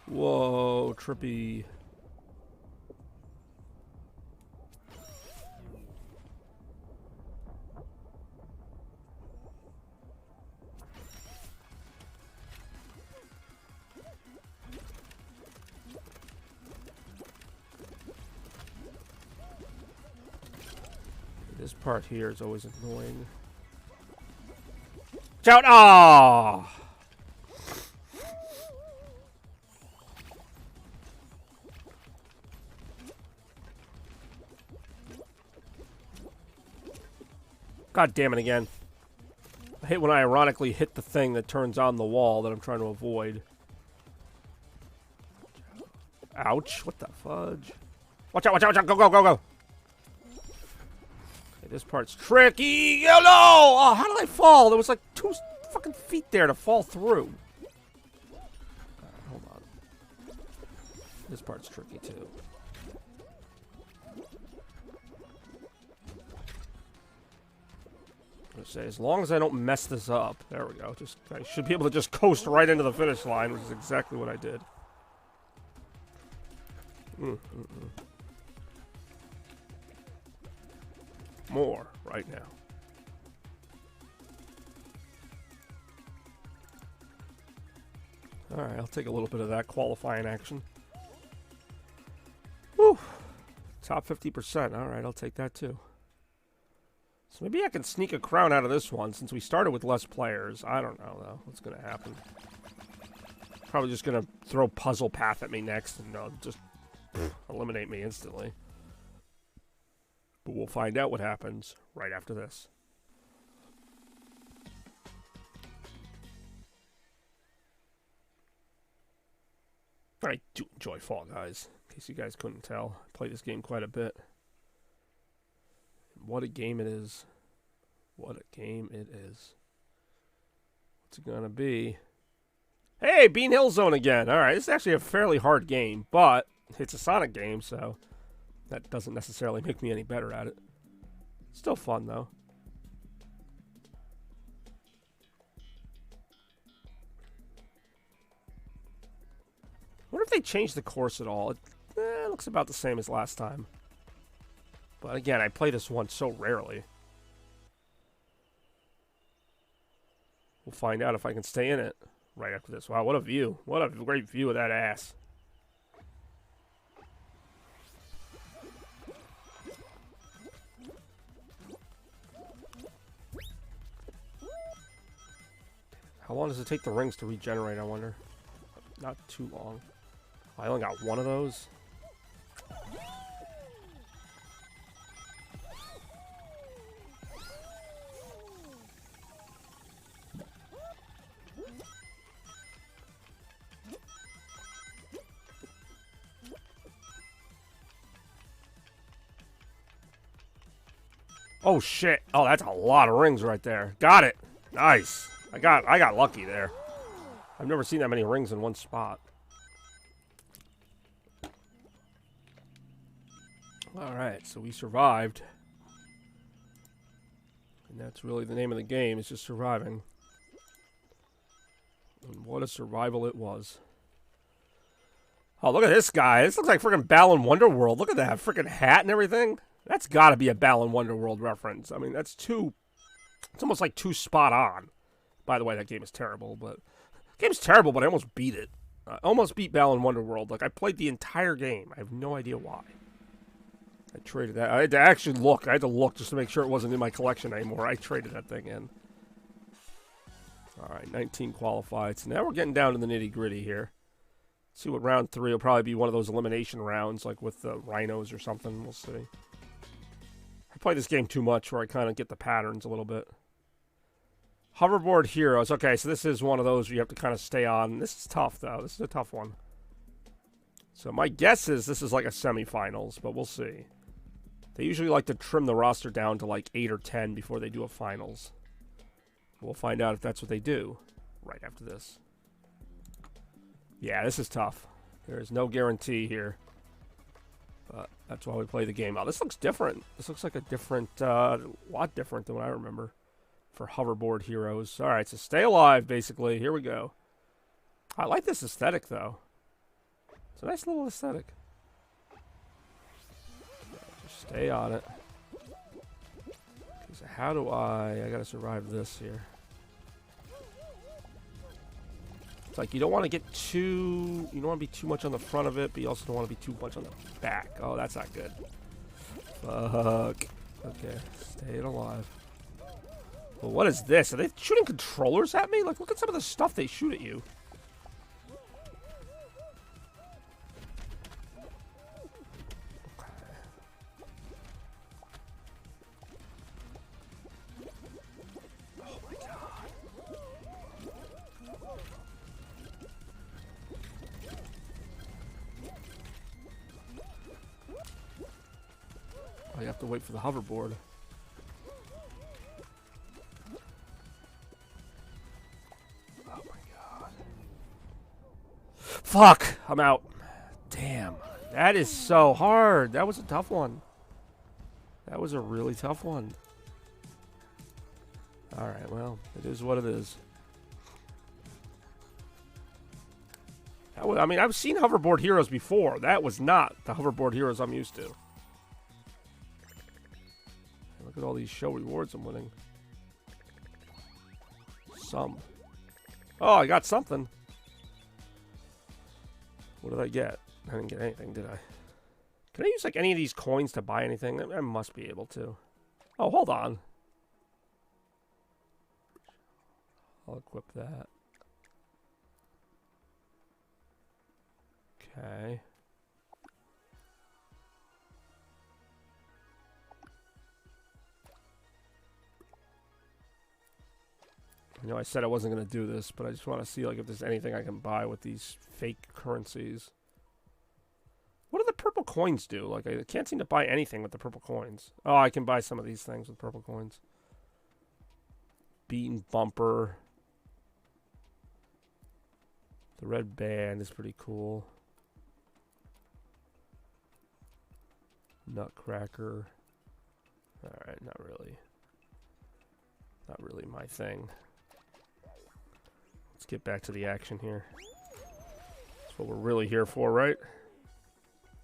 Whoa, trippy. This part here is always annoying. Watch out! Ah! God damn it again. I hate when I ironically hit the thing that turns on the wall that I'm trying to avoid. Ouch. What the fudge? Watch out, watch out, watch out. Go, go, go, go. Okay, this part's tricky. Oh, no! Oh, how did I fall? There was like 2 fucking feet there to fall through. Hold on. This part's tricky, too. I'm gonna say, as long as I don't mess this up. There we go. I should be able to just coast right into the finish line, which is exactly what I did. More right now. Alright, I'll take a little bit of that qualifying action. Whew. Top 50%. Alright, I'll take that too. So maybe I can sneak a crown out of this one since we started with less players. I don't know, though, what's going to happen. Probably just going to throw Puzzle Path at me next and just eliminate me instantly. But we'll find out what happens right after this. I do enjoy Fall Guys, in case you guys couldn't tell. I play this game quite a bit. What a game it is. What a game it is. What's it gonna be? Hey, Bean Hill Zone again. Alright, it's actually a fairly hard game, but it's a Sonic game, so that doesn't necessarily make me any better at it. Still fun, though. I wonder if they changed the course at all. It looks about the same as last time. But again, I play this one so rarely. We'll find out if I can stay in it right after this. Wow, what a view. What a great view of that ass. How long does it take the rings to regenerate, I wonder? Not too long. I only got one of those. Oh shit. Oh, that's a lot of rings right there. Got it. Nice. I got lucky there. I've never seen that many rings in one spot. Alright, so we survived. And that's really the name of the game, is just surviving. And what a survival it was. Oh, look at this guy. This looks like freaking Balan Wonderworld. Look at that freaking hat and everything. That's got to be a Balan Wonderworld reference. I mean, that's too... It's almost like too spot on. By the way, that game is terrible, but... The game's terrible, but I almost beat it. I almost beat Balan Wonderworld. Like, I played the entire game. I have no idea why. I traded that. I had to actually look. I had to look just to make sure it wasn't in my collection anymore. I traded that thing in. Alright, 19 qualified. So now we're getting down to the nitty-gritty here. Let's see what round 3 will probably be one of those elimination rounds, like with the rhinos or something. We'll see. I play this game too much where I kind of get the patterns a little bit. Hoverboard Heroes. Okay, so this is one of those where you have to kind of stay on. This is tough, though. This is a tough one. So my guess is this is like a semifinals, but we'll see. They usually like to trim the roster down to like 8 or 10 before they do a finals. We'll find out if that's what they do right after this. Yeah, this is tough. There's no guarantee here. But that's why we play the game. Oh, this looks different. This looks like a different, lot different than what I remember for Hoverboard Heroes. Alright, so stay alive, basically. Here we go. I like this aesthetic, though. It's a nice little aesthetic. Just stay on it. Okay, so how do I gotta survive this here. It's like you don't want to get too... You don't want to be too much on the front of it, but you also don't want to be too much on the back. Oh, that's not good. Fuck. Okay, stay alive. Well, what is this? Are they shooting controllers at me? Like, look at some of the stuff they shoot at you. Oh my god. Oh, you have to wait for the hoverboard. Oh my god. Fuck! I'm out. Damn. That is so hard. That was a tough one. That was a really tough one. Alright, well, it is what it is. I mean, I've seen hoverboard heroes before. That was not the hoverboard heroes I'm used to. Look at all these show rewards I'm winning. Some. Oh, I got something. What did I get? I didn't get anything, did I? Can I use like any of these coins to buy anything? I must be able to. Oh, hold on. I'll equip that. Okay. You know, I said I wasn't going to do this, but I just want to see like if there's anything I can buy with these fake currencies. What do the purple coins do? Like, I can't seem to buy anything with the purple coins. Oh, I can buy some of these things with purple coins. Beaten bumper. The red band is pretty cool. Nutcracker. Alright, not really. Not really my thing. Let's get back to the action here. That's what we're really here for, right?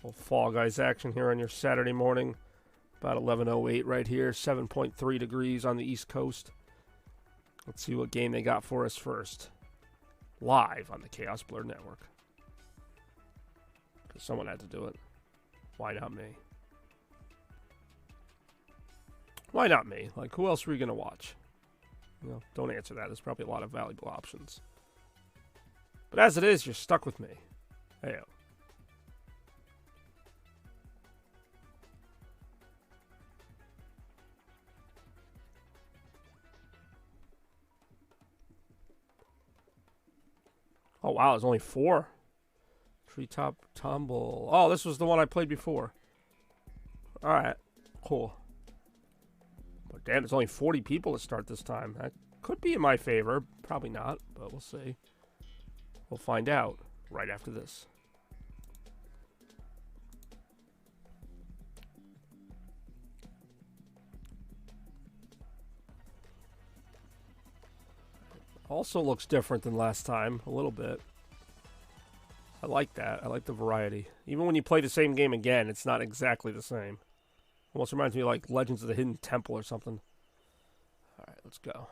Little Fall Guys action here on your Saturday morning. About 11:08 right here. 7.3 degrees on the East Coast. Let's see what game they got for us first. Live on the Chaos Blur Network. Because someone had to do it. Why not me? Why not me? Like, who else were you going to watch? You know, don't answer that. There's probably a lot of valuable options. But as it is, you're stuck with me. Heyo. Oh, wow. There's only 4. Treetop Tumble. Oh, this was the one I played before. Alright. Cool. But damn, there's only 40 people to start this time. That could be in my favor. Probably not, but we'll see. We'll find out right after this. Also looks different than last time, a little bit. I like that. I like the variety. Even when you play the same game again, it's not exactly the same. Almost reminds me of like Legends of the Hidden Temple or something. Alright, let's go.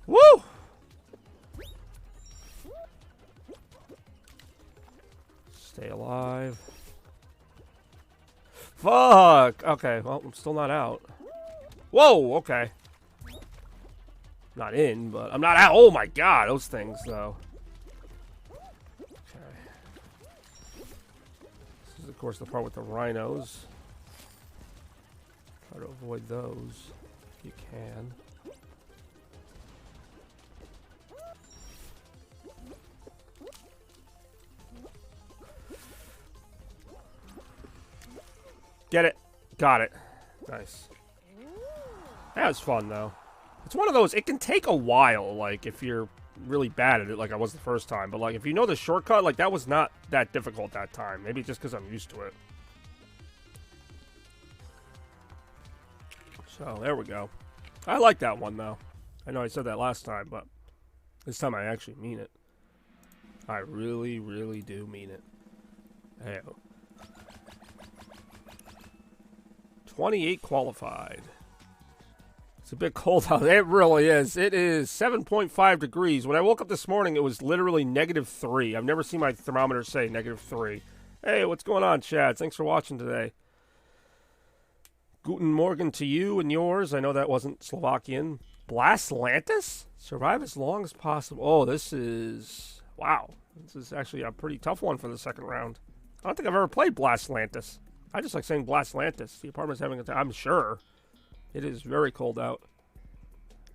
Woo! Stay alive. Fuck! Okay, well, I'm still not out. Whoa, okay. Not in, but I'm not out. Oh my god, those things, though. Okay. This is, of course, the part with the rhinos. Try to avoid those if you can. Get it. Got it. Nice. That was fun, though. It's one of those, it can take a while, like, if you're really bad at it, like I was the first time. But, like, if you know the shortcut, like, that was not that difficult that time. Maybe just because I'm used to it. So, there we go. I like that one, though. I know I said that last time, but this time I actually mean it. I really, really do mean it. Hey. 28 qualified. It's a bit cold out there. It really is. It is 7.5 degrees. When I woke up this morning, it was literally -3. I've never seen my thermometer say -3. Hey, what's going on, Chad? Thanks for watching today. Guten Morgen to you and yours. I know that wasn't Slovakian. Blastlantis? Survive as long as possible. Oh, this is... Wow. This is actually a pretty tough one for the second round. I don't think I've ever played Blastlantis. I just like saying Blastlantis. The apartment's having a time. I'm sure. It is very cold out.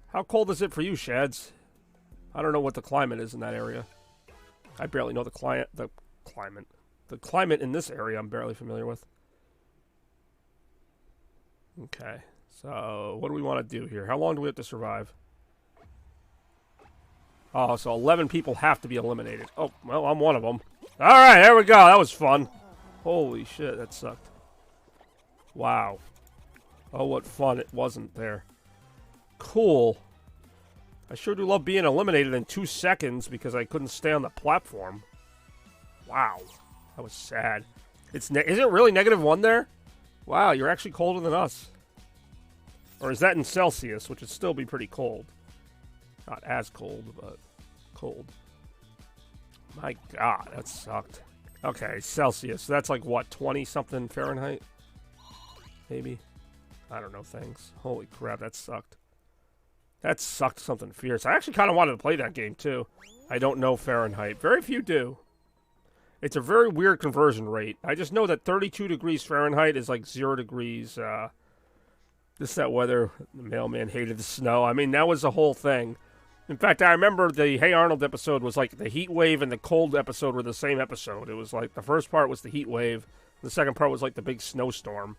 How cold is it for you, Shads? I don't know what the climate is in that area. I barely know the climate. The climate in this area I'm barely familiar with. Okay. So, what do we want to do here? How long do we have to survive? Oh, so 11 people have to be eliminated. Oh, well, I'm one of them. All right, there we go. That was fun. Holy shit, that sucked. Wow. Oh, what fun it wasn't there. Cool. I sure do love being eliminated in 2 seconds because I couldn't stay on the platform. Wow. That was sad. Is it really -1 there? Wow, you're actually colder than us. Or is that in Celsius, which would still be pretty cold. Not as cold, but cold. My God, that sucked. Okay, Celsius. That's like, what, 20-something Fahrenheit? Maybe? I don't know things. Holy crap, that sucked. That sucked something fierce. I actually kind of wanted to play that game, too. I don't know Fahrenheit. Very few do. It's a very weird conversion rate. I just know that 32 degrees Fahrenheit is like 0 degrees. That weather. The mailman hated the snow. I mean, that was the whole thing. In fact, I remember the Hey Arnold episode was like the heat wave and the cold episode were the same episode. It was like the first part was the heat wave. The second part was like the big snowstorm.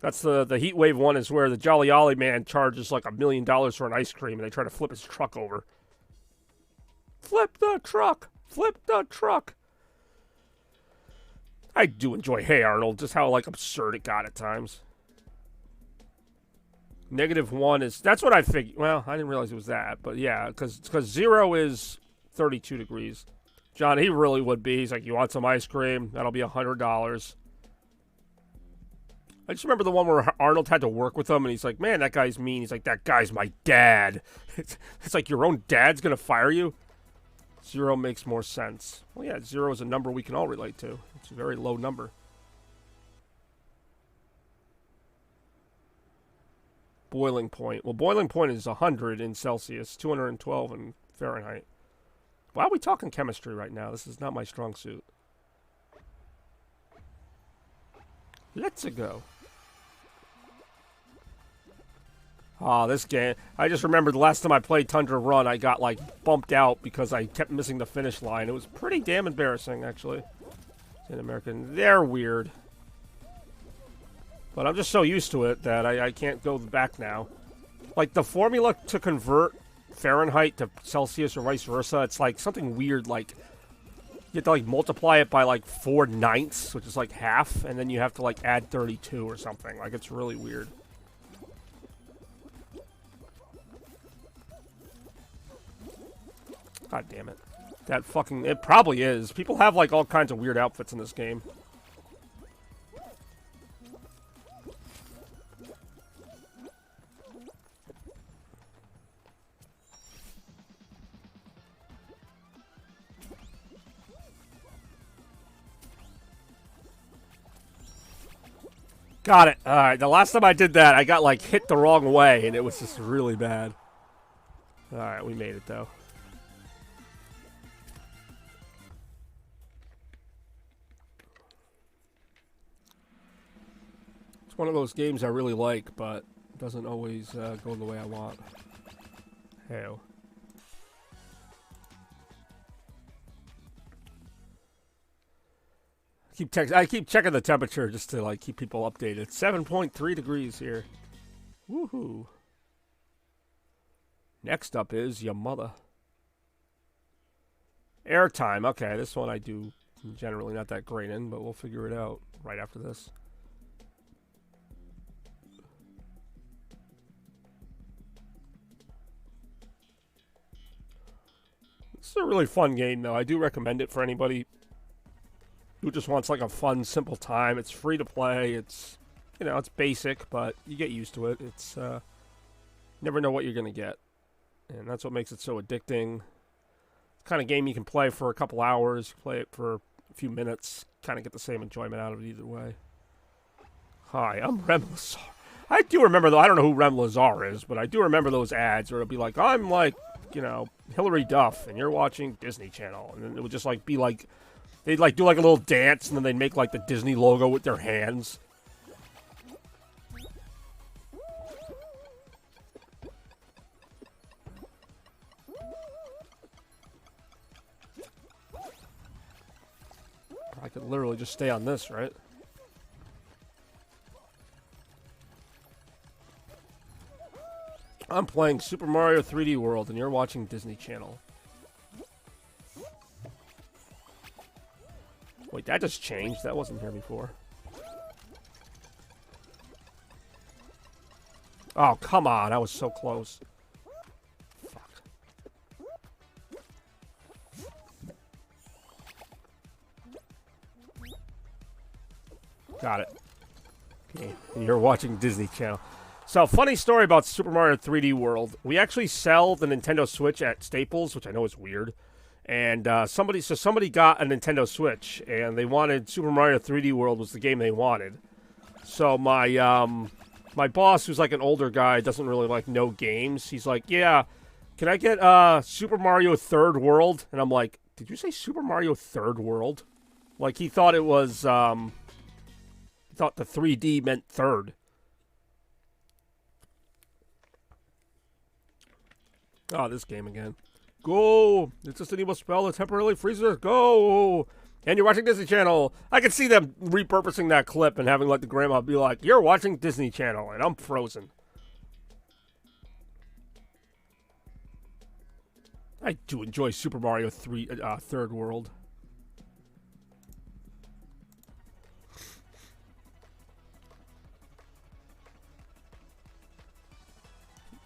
That's the heat wave one is where the Jolly Ollie man charges like $1 million for an ice cream and they try to flip his truck over. Flip the truck! Flip the truck! I do enjoy Hey Arnold, just how like absurd it got at times. -1 is, that's what I figured. Well, I didn't realize it was that, but yeah, because 0 is 32 degrees. John, he really would be. He's like, you want some ice cream? That'll be $100. I just remember the one where Arnold had to work with him, and he's like, man, that guy's mean. He's like, that guy's my dad. It's like, your own dad's going to fire you? 0 makes more sense. Well, yeah, 0 is a number we can all relate to. It's a very low number. Boiling point. Well, boiling point is 100 in Celsius, 212 in Fahrenheit. Why are we talking chemistry right now? This is not my strong suit. Let's go. Ah, this game. I just remember the last time I played Tundra Run, I got, like, bumped out because I kept missing the finish line. It was pretty damn embarrassing, actually. In American. They're weird. But I'm just so used to it that I can't go back now. Like, the formula to convert Fahrenheit to Celsius or vice versa, it's like something weird, like, you have to, like, multiply it by, like, 4/9, which is, like, half, and then you have to, like, add 32 or something. Like, it's really weird. God damn it. That fucking... It probably is. People have, like, all kinds of weird outfits in this game. Got it. Alright, the last time I did that, I got, like, hit the wrong way, and it was just really bad. Alright, we made it, though. It's one of those games I really like, but it doesn't always go the way I want. Hell. I keep checking the temperature just to, like, keep people updated. 7.3 degrees here. Woohoo. Next up is your mother. Airtime. Okay, this one I do generally not that great in, but we'll figure it out right after this. This is a really fun game, though. I do recommend it for anybody who just wants, like, a fun, simple time. It's free to play. It's, you know, it's basic, but you get used to it. It's, never know what you're going to get. And that's what makes it so addicting. It's the kind of game you can play for a couple hours, play it for a few minutes, kind of get the same enjoyment out of it either way. Hi, I'm Rem Lazar. I do remember, though, I don't know who Rem Lazar is, but I do remember those ads where it'll be like, I'm like, you know, Hillary Duff, and you're watching Disney Channel. And then it would just, like, be like They'd like do like a little dance, and then they'd make like the Disney logo with their hands. I could literally just stay on this, right? I'm playing Super Mario 3D World, and you're watching Disney Channel. Wait, that just changed. That wasn't here before. Oh, come on. That was so close. Fuck. Got it. Okay, and you're watching Disney Channel. So, funny story about Super Mario 3D World. We actually sell the Nintendo Switch at Staples, which I know is weird. And somebody got a Nintendo Switch, and they wanted Super Mario 3D World was the game they wanted. So my boss, who's like an older guy, doesn't really like know games. He's like, "Yeah, can I get Super Mario 3rd World?" And I'm like, "Did you say Super Mario 3rd World?" Like he thought it was he thought the 3D meant third. Oh, this game again. Go! It's just an evil spell that temporarily freezes us. Go! And you're watching Disney Channel. I can see them repurposing that clip and having like the grandma be like, "You're watching Disney Channel," and I'm frozen. I do enjoy Super Mario 3rd World.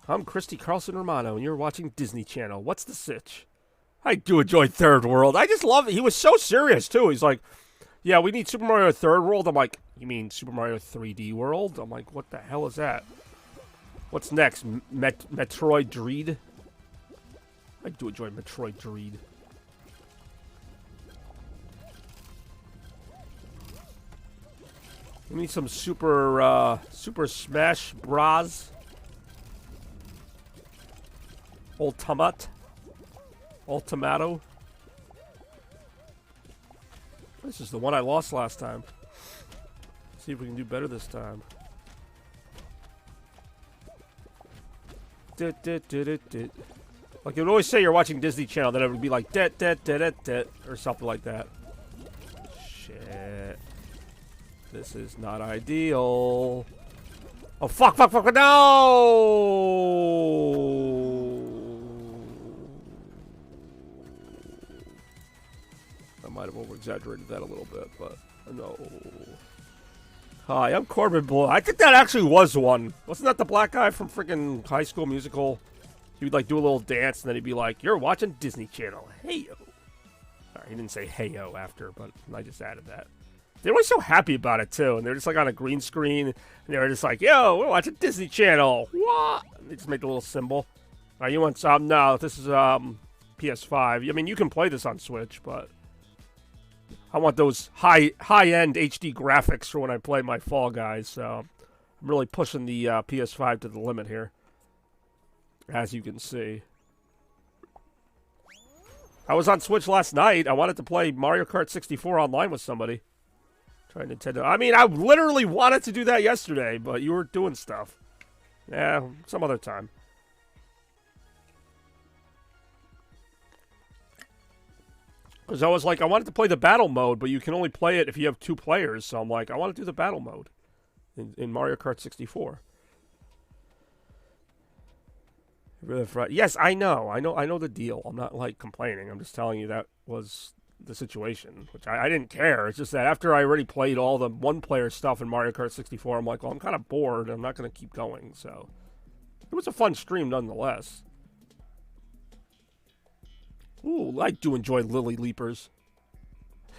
I'm Christy Carlson Romano, and you're watching Disney Channel. What's the sitch? I do enjoy 3rd World. I just love it. He was so serious, too. He's like, "Yeah, we need Super Mario 3rd World." I'm like, "You mean Super Mario 3D World?" I'm like, "What the hell is that?" What's next? Metroid Dread? I do enjoy Metroid Dread. We need some Super Smash Bros. Ultimato. This is the one I lost last time. See if we can do better this time. Like it would always say you're watching Disney Channel, then it would be like det or something like that. Shit. This is not ideal. Oh fuck, no! I might have over-exaggerated that a little bit, but no. Hi, I'm Corbin Blue. I think that actually was one. Wasn't that the black guy from freaking High School Musical? He would like do a little dance, and then he'd be like, "You're watching Disney Channel. Hey-yo." Right, he didn't say hey-yo after, but I just added that. They were so happy about it, too, and they're just like on a green screen, and they were just like, "Yo, we're watching Disney Channel." What? And they just make a little symbol. All right, you want some? No, this is PS5. I mean, you can play this on Switch, but I want those high-end HD graphics for when I play my Fall Guys, so I'm really pushing the PS5 to the limit here, as you can see. I was on Switch last night. I wanted to play Mario Kart 64 online with somebody. Try Nintendo. I mean, I literally wanted to do that yesterday, but you were doing stuff. Yeah, some other time. Because I was like, I wanted to play the battle mode, but you can only play it if you have 2 players. So I'm like, I want to do the battle mode in Mario Kart 64. Yes, I know the deal. I'm not like complaining. I'm just telling you that was the situation, which I didn't care. It's just that after I already played all the one-player stuff in Mario Kart 64, I'm like, well, I'm kind of bored. I'm not going to keep going. So it was a fun stream nonetheless. Ooh, I do enjoy Lily Leapers.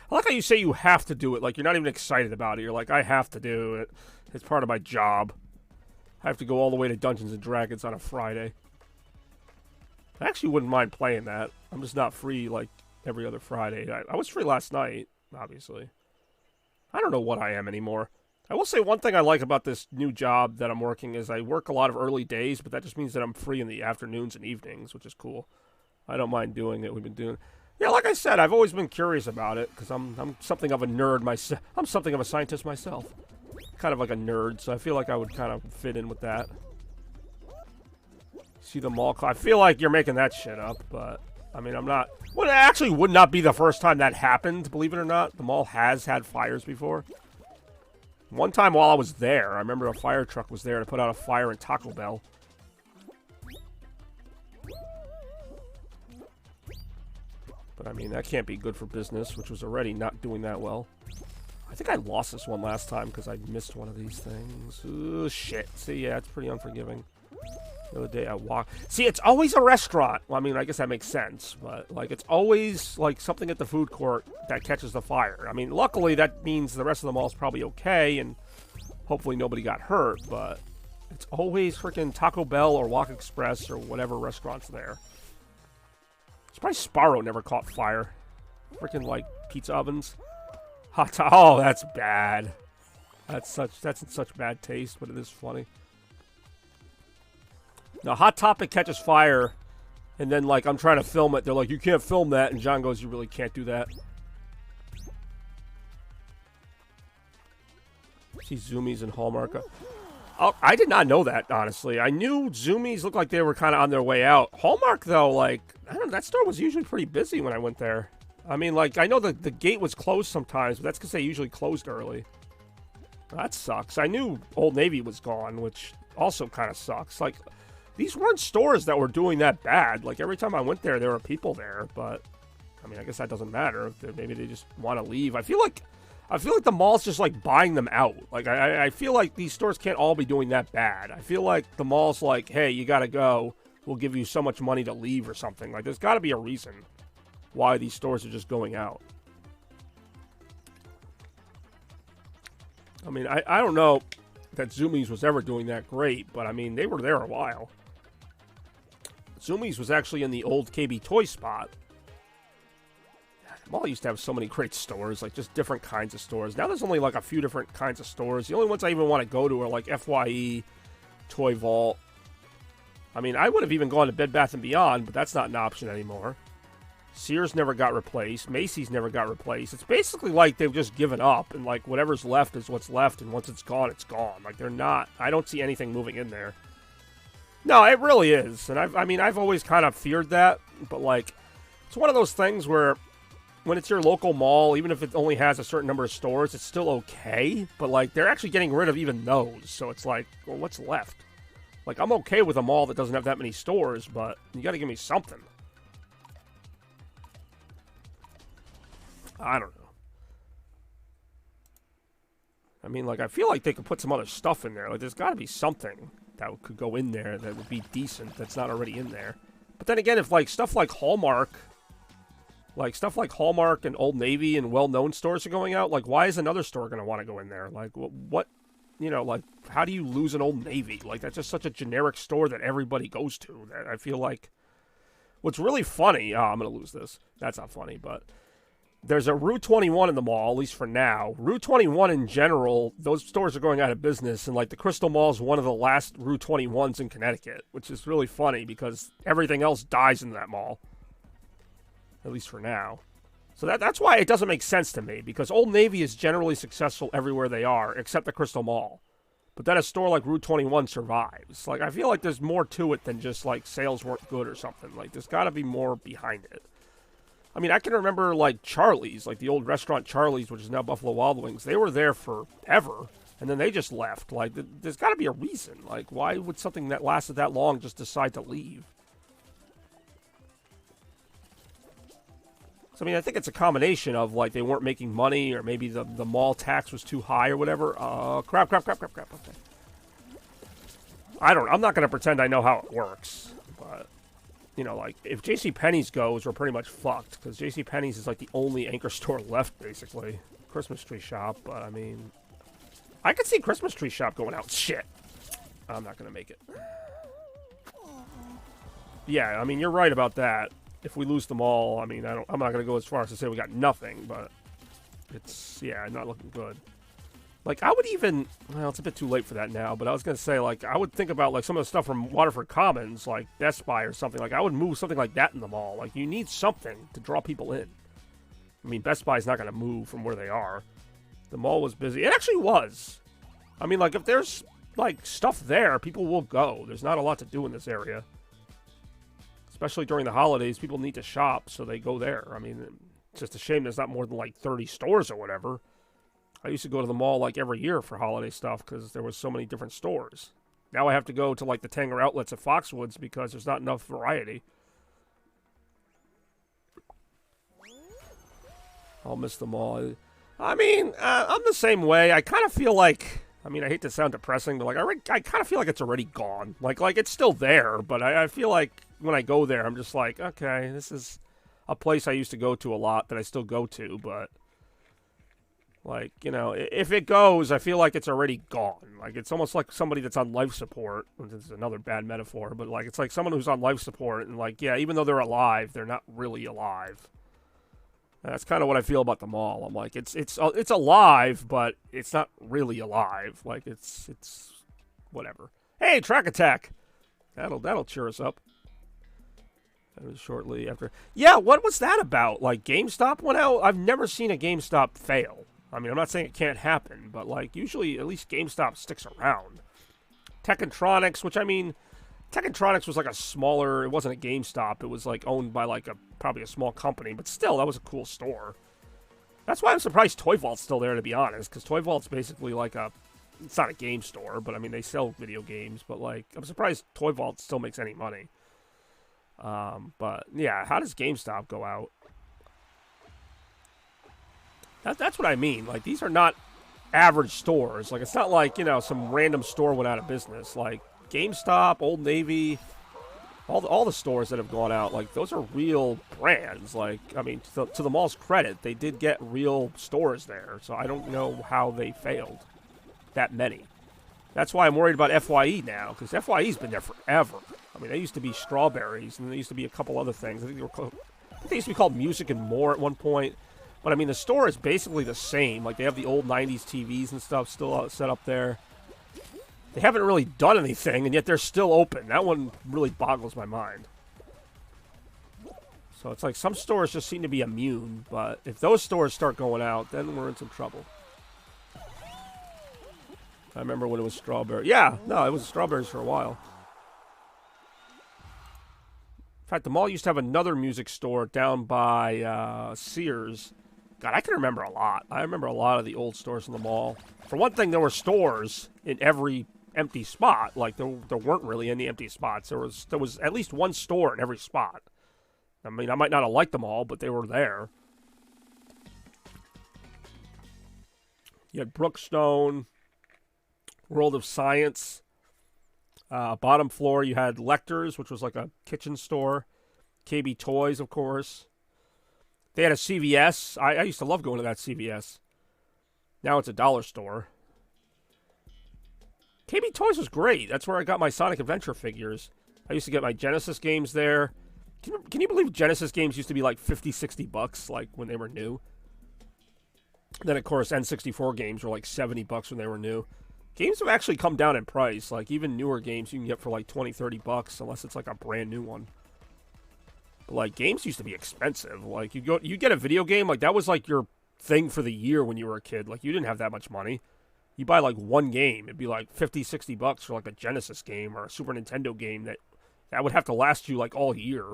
I like how you say you have to do it. Like, you're not even excited about it. You're like, I have to do it. It's part of my job. I have to go all the way to Dungeons & Dragons on a Friday. I actually wouldn't mind playing that. I'm just not free, like, every other Friday. I was free last night, obviously. I don't know what I am anymore. I will say one thing I like about this new job that I'm working is I work a lot of early days, but that just means that I'm free in the afternoons and evenings, which is cool. I don't mind doing it. We've been doing. Yeah, like I said, I've always been curious about it because I'm something of a nerd myself. I'm something of a scientist myself. Kind of like a nerd, so I feel like I would kind of fit in with that. See the mall? I feel like you're making that shit up, but I mean, I'm not. Well, it actually would not be the first time that happened, believe it or not. The mall has had fires before. One time while I was there, I remember a fire truck was there to put out a fire in Taco Bell. But I mean, that can't be good for business, which was already not doing that well. I think I lost this one last time because I missed one of these things. Oh, shit. See, yeah, it's pretty unforgiving. The other day I walked. See, it's always a restaurant. Well, I mean, I guess that makes sense. But, like, it's always, like, something at the food court that catches the fire. I mean, luckily, that means the rest of the mall's probably okay. And hopefully nobody got hurt. But it's always freaking Taco Bell or Walk Express or whatever restaurant's there. It's probably Sparrow never caught fire. Freaking, like, pizza ovens. Oh, that's bad. That's in such bad taste, but it is funny. Now, Hot Topic catches fire, and then, like, I'm trying to film it. They're like, you can't film that, and John goes, you really can't do that. See Zoomies and Hallmark. Oh, I did not know that, honestly. I knew Zoomies looked like they were kind of on their way out. Hallmark, though, like, I don't know, that store was usually pretty busy when I went there. I mean, like, I know the gate was closed sometimes, but that's because they usually closed early. That sucks. I knew Old Navy was gone, which also kind of sucks. Like, these weren't stores that were doing that bad. Like, every time I went there were people there, but, I mean, I guess that doesn't matter. Maybe they just want to leave. I feel like the mall's just, like, buying them out. Like, I feel like these stores can't all be doing that bad. I feel like the mall's like, hey, you gotta go. We'll give you so much money to leave or something. Like, there's gotta be a reason why these stores are just going out. I mean, I don't know that Zoomies was ever doing that great, but I mean, they were there a while. Zoomies was actually in the old KB Toy spot. The mall used to have so many great stores, like just different kinds of stores. Now there's only like a few different kinds of stores. The only ones I even want to go to are like FYE, Toy Vault. I mean, I would have even gone to Bed Bath & Beyond, but that's not an option anymore. Sears never got replaced. Macy's never got replaced. It's basically like they've just given up, and like whatever's left is what's left, and once it's gone, it's gone. Like they're not. I don't see anything moving in there. No, it really is, and I've always kind of feared that, but like, it's one of those things where when it's your local mall, even if it only has a certain number of stores, it's still okay. But like, they're actually getting rid of even those, so it's like, well, what's left? Like, I'm okay with a mall that doesn't have that many stores, but you got to give me something. I don't know. I mean, like, I feel like they could put some other stuff in there. Like, there's got to be something that could go in there that would be decent that's not already in there. But then again, if, like, stuff like Hallmark and Old Navy and well-known stores are going out, like, why is another store going to want to go in there? Like, what, you know, like, how do you lose an Old Navy? Like, that's just such a generic store that everybody goes to. That I feel like, what's really funny, I'm going to lose this. That's not funny, but there's a Rue 21 in the mall, at least for now. Rue 21 in general, those stores are going out of business, and like the Crystal Mall is one of the last Rue 21s in Connecticut, which is really funny because everything else dies in that mall, at least for now. So that's why it doesn't make sense to me, because Old Navy is generally successful everywhere they are, except the Crystal Mall. But then a store like Rue 21 survives. Like, I feel like there's more to it than just like sales weren't good or something. Like, there's got to be more behind it. I mean, I can remember, like, Charlie's, like the old restaurant Charlie's, which is now Buffalo Wild Wings. They were there forever, and then they just left. Like, there's got to be a reason. Like, why would something that lasted that long just decide to leave? So, I mean, I think it's a combination of, like, they weren't making money, or maybe the mall tax was too high or whatever. Crap. Okay. I'm not going to pretend I know how it works, but you know, like, if JCPenney's goes, we're pretty much fucked, because JCPenney's is, like, the only anchor store left, basically. Christmas tree shop, but, I mean, I could see Christmas tree shop going out. Shit. I'm not going to make it. Yeah, I mean, you're right about that. If we lose them all, I mean, I'm not going to go as far as to say we got nothing, but it's, yeah, not looking good. Like, I would even, well, it's a bit too late for that now, but I was going to say, like, I would think about, like, some of the stuff from Waterford Commons, like Best Buy or something. Like, I would move something like that in the mall. Like, you need something to draw people in. I mean, Best Buy's not going to move from where they are. The mall was busy. It actually was. I mean, like, if there's, like, stuff there, people will go. There's not a lot to do in this area. Especially during the holidays, people need to shop, so they go there. I mean, it's just a shame there's not more than, like, 30 stores or whatever. I used to go to the mall like every year for holiday stuff because there was so many different stores. Now I have to go to like the Tanger outlets at Foxwoods because there's not enough variety. I'll miss the mall. I mean, I'm the same way. I kind of feel like, I mean, I hate to sound depressing, but like I kind of feel like it's already gone. Like it's still there, but I feel like when I go there, I'm just like, okay, this is a place I used to go to a lot that I still go to, but like, you know, if it goes, I feel like it's already gone. Like, it's almost like somebody that's on life support. This is another bad metaphor, but, like, it's like someone who's on life support, and, like, yeah, even though they're alive, they're not really alive. And that's kind of what I feel about the mall. I'm like, it's alive, but it's not really alive. Like, it's whatever. Hey, Track Attack! That'll cheer us up. That was shortly after. Yeah, what was that about? Like, GameStop went out? I've never seen a GameStop fail. I mean, I'm not saying it can't happen, but, like, usually at least GameStop sticks around. Techatronics, which, I mean, Techatronics was like a smaller, it wasn't a GameStop. It was, like, owned by, like, probably a small company, but still, that was a cool store. That's why I'm surprised Toy Vault's still there, to be honest, because Toy Vault's basically like it's not a game store, but, I mean, they sell video games, but, like, I'm surprised Toy Vault still makes any money. But, yeah, how does GameStop go out? That's what I mean. Like, these are not average stores. Like, it's not like, you know, some random store went out of business. Like, GameStop, Old Navy, all the stores that have gone out, like, those are real brands. Like, I mean, to the mall's credit, they did get real stores there. So I don't know how they failed that many. That's why I'm worried about FYE now, because FYE's been there forever. I mean, they used to be Strawberries, and there used to be a couple other things. I think they used to be called Music and More at one point. But, I mean, the store is basically the same. Like, they have the old 90s TVs and stuff still set up there. They haven't really done anything, and yet they're still open. That one really boggles my mind. So it's like some stores just seem to be immune. But if those stores start going out, then we're in some trouble. I remember when it was Strawberry. Yeah, no, it was Strawberries for a while. In fact, the mall used to have another music store down by Sears. God, I can remember a lot. I remember a lot of the old stores in the mall. For one thing, there were stores in every empty spot. Like, there weren't really any empty spots. There was at least one store in every spot. I mean, I might not have liked them all, but they were there. You had Brookstone, World of Science. Bottom floor, you had Lecter's, which was like a kitchen store. KB Toys, of course. They had a CVS. I used to love going to that CVS. Now it's a dollar store. KB Toys was great. That's where I got my Sonic Adventure figures. I used to get my Genesis games there. Can you believe Genesis games used to be like 50, 60 bucks, like when they were new? Then, of course, N64 games were like 70 bucks when they were new. Games have actually come down in price. Like, even newer games you can get for like 20, 30 bucks, unless it's like a brand new one. But, like, games used to be expensive. Like, you get a video game, like, that was like your thing for the year when you were a kid. Like, you didn't have that much money. You buy like one game, it'd be like 50, 60 bucks for like a Genesis game or a Super Nintendo game that would have to last you like all year.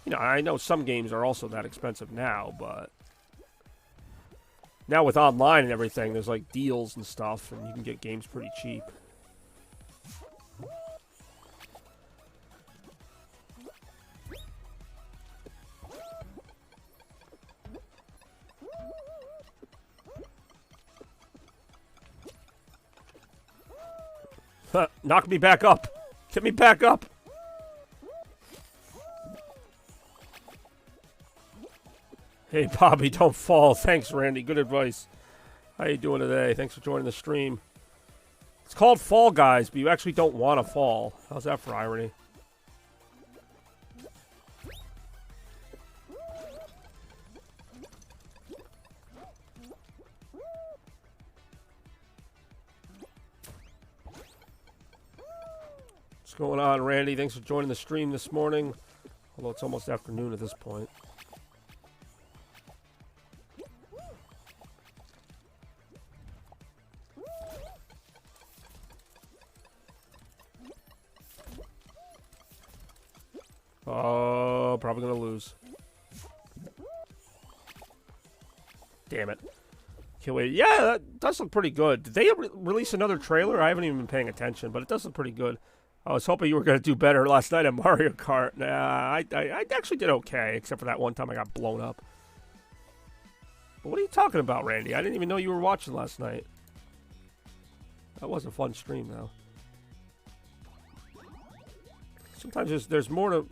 You know, I know some games are also that expensive now, but now with online and everything, there's like deals and stuff, and you can get games pretty cheap. Knock me back up. Get me back up. Hey, Bobby, don't fall. Thanks, Randy. Good advice. How you doing today? Thanks for joining the stream. It's called Fall Guys, but you actually don't want to fall. How's that for irony? What's going on, Randy? Thanks for joining the stream this morning. Although it's almost afternoon at this point. Oh, probably gonna lose. Damn it. Can't wait. Yeah, that does look pretty good. Did they release another trailer? I haven't even been paying attention, but it does look pretty good. I was hoping you were going to do better last night at Mario Kart. Nah, I actually did okay, except for that one time I got blown up. But what are you talking about, Randy? I didn't even know you were watching last night. That was a fun stream, though. Sometimes there's more to...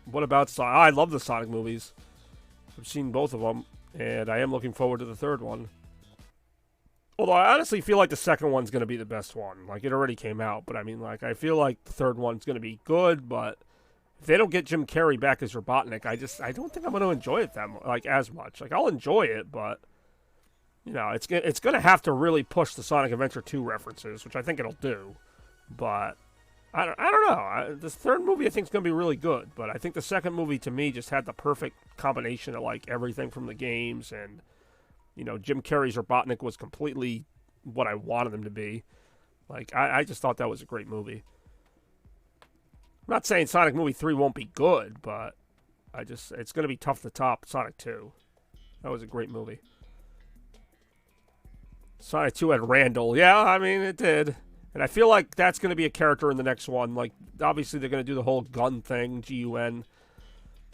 What about Sonic? I love the Sonic movies. I've seen both of them, and I am looking forward to the third one. Although I honestly feel like the second one's going to be the best one. Like, it already came out, but I mean, like, I feel like the third one's going to be good, but if they don't get Jim Carrey back as Robotnik, I don't think I'm going to enjoy it as much. Like, I'll enjoy it, but, you know, it's going to have to really push the Sonic Adventure 2 references, which I think it'll do. But I don't know. This third movie I think is going to be really good, but I think the second movie to me just had the perfect combination of, like, everything from the games, and you know, Jim Carrey's Robotnik was completely what I wanted him to be. Like, I just thought that was a great movie. I'm not saying Sonic Movie 3 won't be good, but it's going to be tough to top Sonic 2. That was a great movie. Sonic 2 had Randall. Yeah, I mean, it did. And I feel like that's going to be a character in the next one. Like, obviously they're going to do the whole gun thing, G-U-N.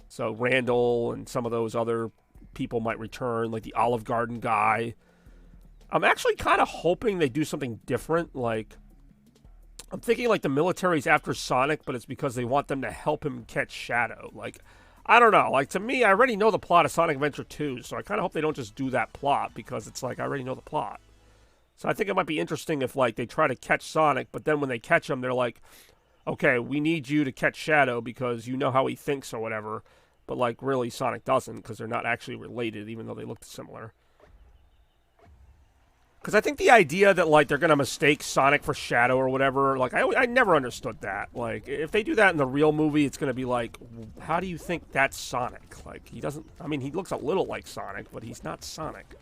So Randall and some of those other people might return, like the Olive Garden guy. I'm actually kind of hoping they do something different. Like, I'm thinking like the military's after Sonic, but it's because they want them to help him catch Shadow. Like, I don't know. Like, to me, I already know the plot of Sonic Adventure 2, so I kind of hope they don't just do that plot, because it's like, I already know the plot. So I think it might be interesting if, like, they try to catch Sonic, but then when they catch him, they're like, okay, we need you to catch Shadow because you know how he thinks or whatever. But, like, really, Sonic doesn't, because they're not actually related, even though they look similar. Because I think the idea that, like, they're going to mistake Sonic for Shadow or whatever, like, I never understood that. Like, if they do that in the real movie, it's going to be like, how do you think that's Sonic? Like, he doesn't... I mean, he looks a little like Sonic, but he's not Sonic.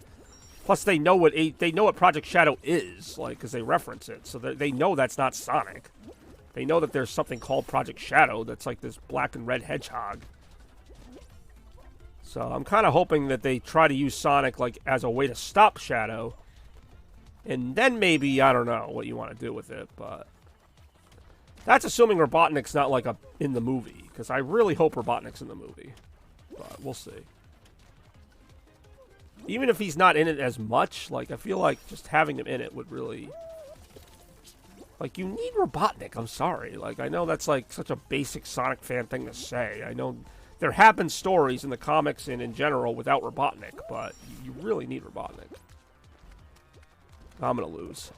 Plus, they know what Project Shadow is, like, because they reference it. So they know that's not Sonic. They know that there's something called Project Shadow that's like this black and red hedgehog. So I'm kind of hoping that they try to use Sonic, like, as a way to stop Shadow. And then maybe, I don't know what you want to do with it, but... That's assuming Robotnik's not, like, in the movie. Because I really hope Robotnik's in the movie. But we'll see. Even if he's not in it as much, like, I feel like just having him in it would really... Like, you need Robotnik, I'm sorry. Like, I know that's, like, such a basic Sonic fan thing to say. I know... There have been stories in the comics and in general without Robotnik, but you really need Robotnik. I'm going to lose.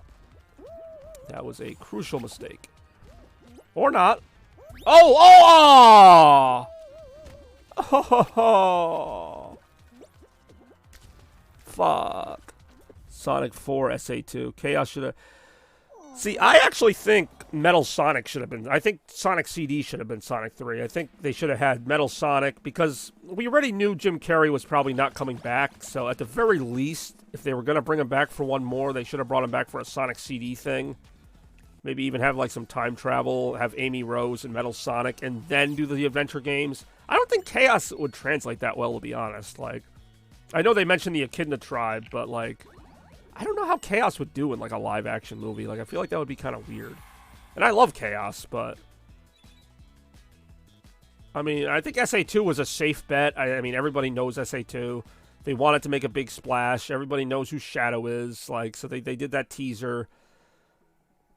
That was a crucial mistake. Or not. Oh! Oh! Fuck. Sonic 4 SA2. Chaos should have... See, I actually think Metal Sonic should have been... I think Sonic CD should have been Sonic 3. I think they should have had Metal Sonic, because we already knew Jim Carrey was probably not coming back. So at the very least, if they were going to bring him back for one more, they should have brought him back for a Sonic CD thing. Maybe even have, like, some time travel, have Amy Rose and Metal Sonic, and then do the adventure games. I don't think Chaos would translate that well, to be honest. Like, I know they mentioned the Echidna Tribe, but, like... I don't know how Chaos would do in, like, a live-action movie. Like, I feel like that would be kind of weird. And I love Chaos, but... I mean, I think SA2 was a safe bet. I mean, everybody knows SA2. They wanted to make a big splash. Everybody knows who Shadow is. Like, so they did that teaser.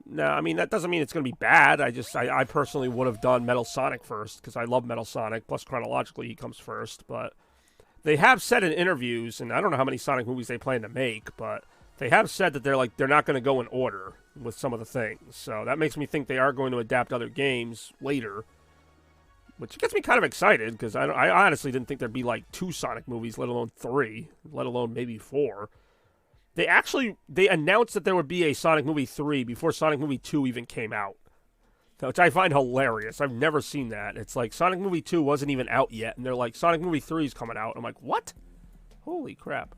No, I mean, that doesn't mean it's going to be bad. I personally would have done Metal Sonic first, because I love Metal Sonic. Plus, chronologically, he comes first. But they have said in interviews, and I don't know how many Sonic movies they plan to make, but... They have said that they're not going to go in order with some of the things. So that makes me think they are going to adapt other games later. Which gets me kind of excited, because I honestly didn't think there'd be like 2 Sonic movies, let alone 3, let alone maybe 4. They announced that there would be a Sonic movie 3 before Sonic movie 2 even came out. which I find hilarious. I've never seen that. It's like Sonic Movie 2 wasn't even out yet, and they're like, Sonic Movie 3 is coming out. I'm like, what? Holy crap.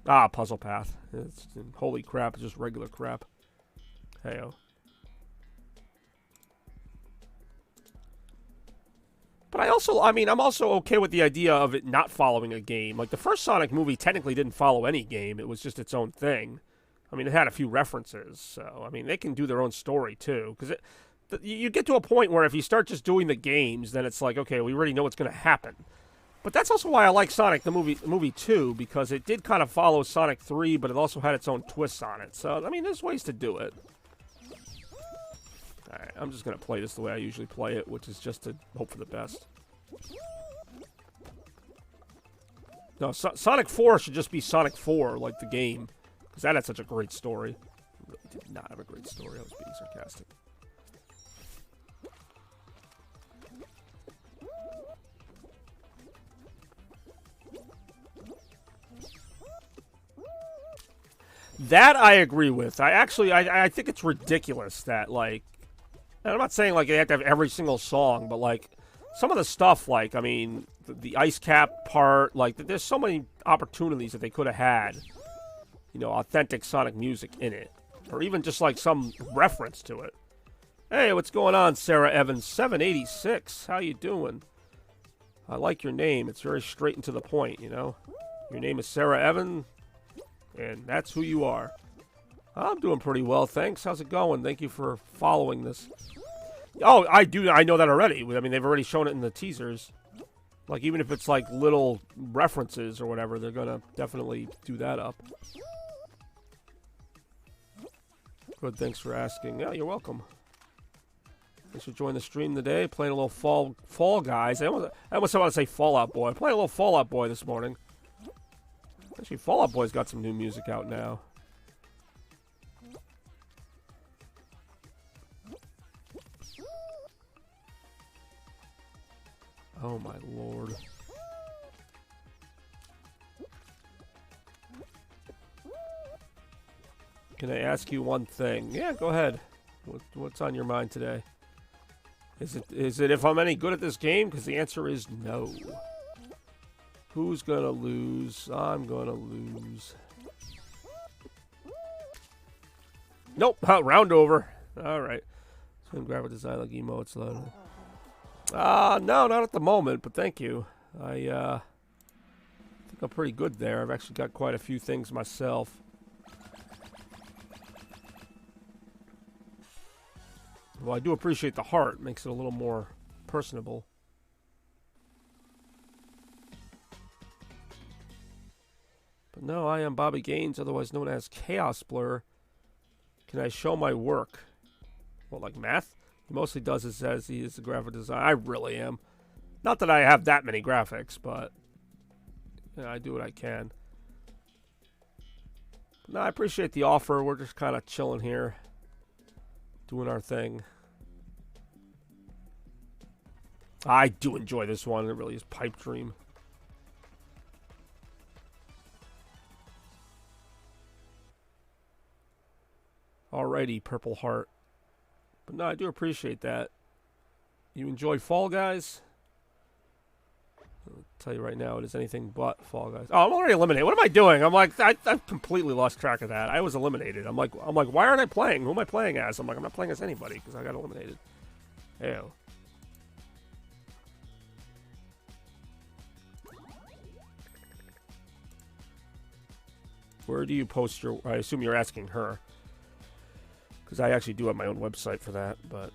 Ah, Puzzle Path. Holy crap, it's just regular crap. Hey-oh. But I'm also okay with the idea of it not following a game. Like, the first Sonic movie technically didn't follow any game. It was just its own thing. I mean, it had a few references. So, I mean, they can do their own story, too. Because you get to a point where if you start just doing the games, then it's like, okay, we already know what's going to happen. But that's also why I like Sonic the movie 2, because it did kind of follow Sonic 3, but it also had its own twists on it. So, I mean, there's ways to do it. Alright, I'm just going to play this the way I usually play it, which is just to hope for the best. No, Sonic 4 should just be Sonic 4, like the game. Because that had such a great story. It really did not have a great story. I was being sarcastic. That I agree with. I think it's ridiculous that, like, and I'm not saying, like, they have to have every single song, but, like, some of the stuff, like, I mean, the ice cap part, like, there's so many opportunities that they could have had, you know, authentic Sonic music in it. Or even just, like, some reference to it. Hey, what's going on, Sarah Evans? 786. How you doing? I like your name. It's very straight and to the point, you know? Your name is Sarah Evans, and that's who you are. I'm doing pretty well, thanks. How's it going? Thank you for following this. Oh, I know that already. I mean, they've already shown it in the teasers. Like, even if it's, like, little references or whatever, they're gonna definitely do that up. Good, thanks for asking. Yeah, you're welcome. Thanks for joining the stream today. Playing a little Fall Guys. I almost want to say Fallout Boy. Playing a little Fallout Boy this morning. Actually, Fallout Boy's got some new music out now. Oh my lord. Can I ask you one thing? Yeah, go ahead. What's on your mind today? Is it if I'm any good at this game? Because the answer is no. Who's gonna lose? I'm gonna lose. Nope. Round over. Alright. Swim graphic design like emotes loaded. No, not at the moment, but thank you. I think I'm pretty good there. I've actually got quite a few things myself. Well, I do appreciate the heart. It makes it a little more personable. But no, I am Bobby Gaines, otherwise known as Chaos Blur. Can I show my work? What, like math? He mostly does it, says he is the graphic designer. I really am. Not that I have that many graphics, but yeah, I do what I can. No, I appreciate the offer. We're just kind of chilling here, doing our thing. I do enjoy this one. It really is Pipe Dream. Alrighty, Purple Heart. But no, I do appreciate that. You enjoy Fall Guys? I'll tell you right now, it is anything but Fall Guys. Oh, I'm already eliminated. What am I doing? I'm like, I've completely lost track of that. I was eliminated. I'm like, why aren't I playing? Who am I playing as? I'm like, I'm not playing as anybody because I got eliminated. Ew. Where do you post your... I assume you're asking her. Because I actually do have my own website for that, but...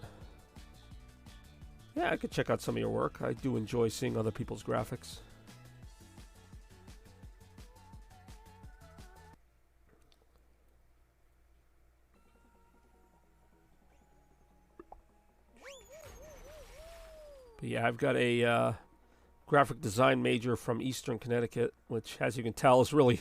yeah, I could check out some of your work. I do enjoy seeing other people's graphics. But yeah, I've got a graphic design major from Eastern Connecticut, which, as you can tell, has really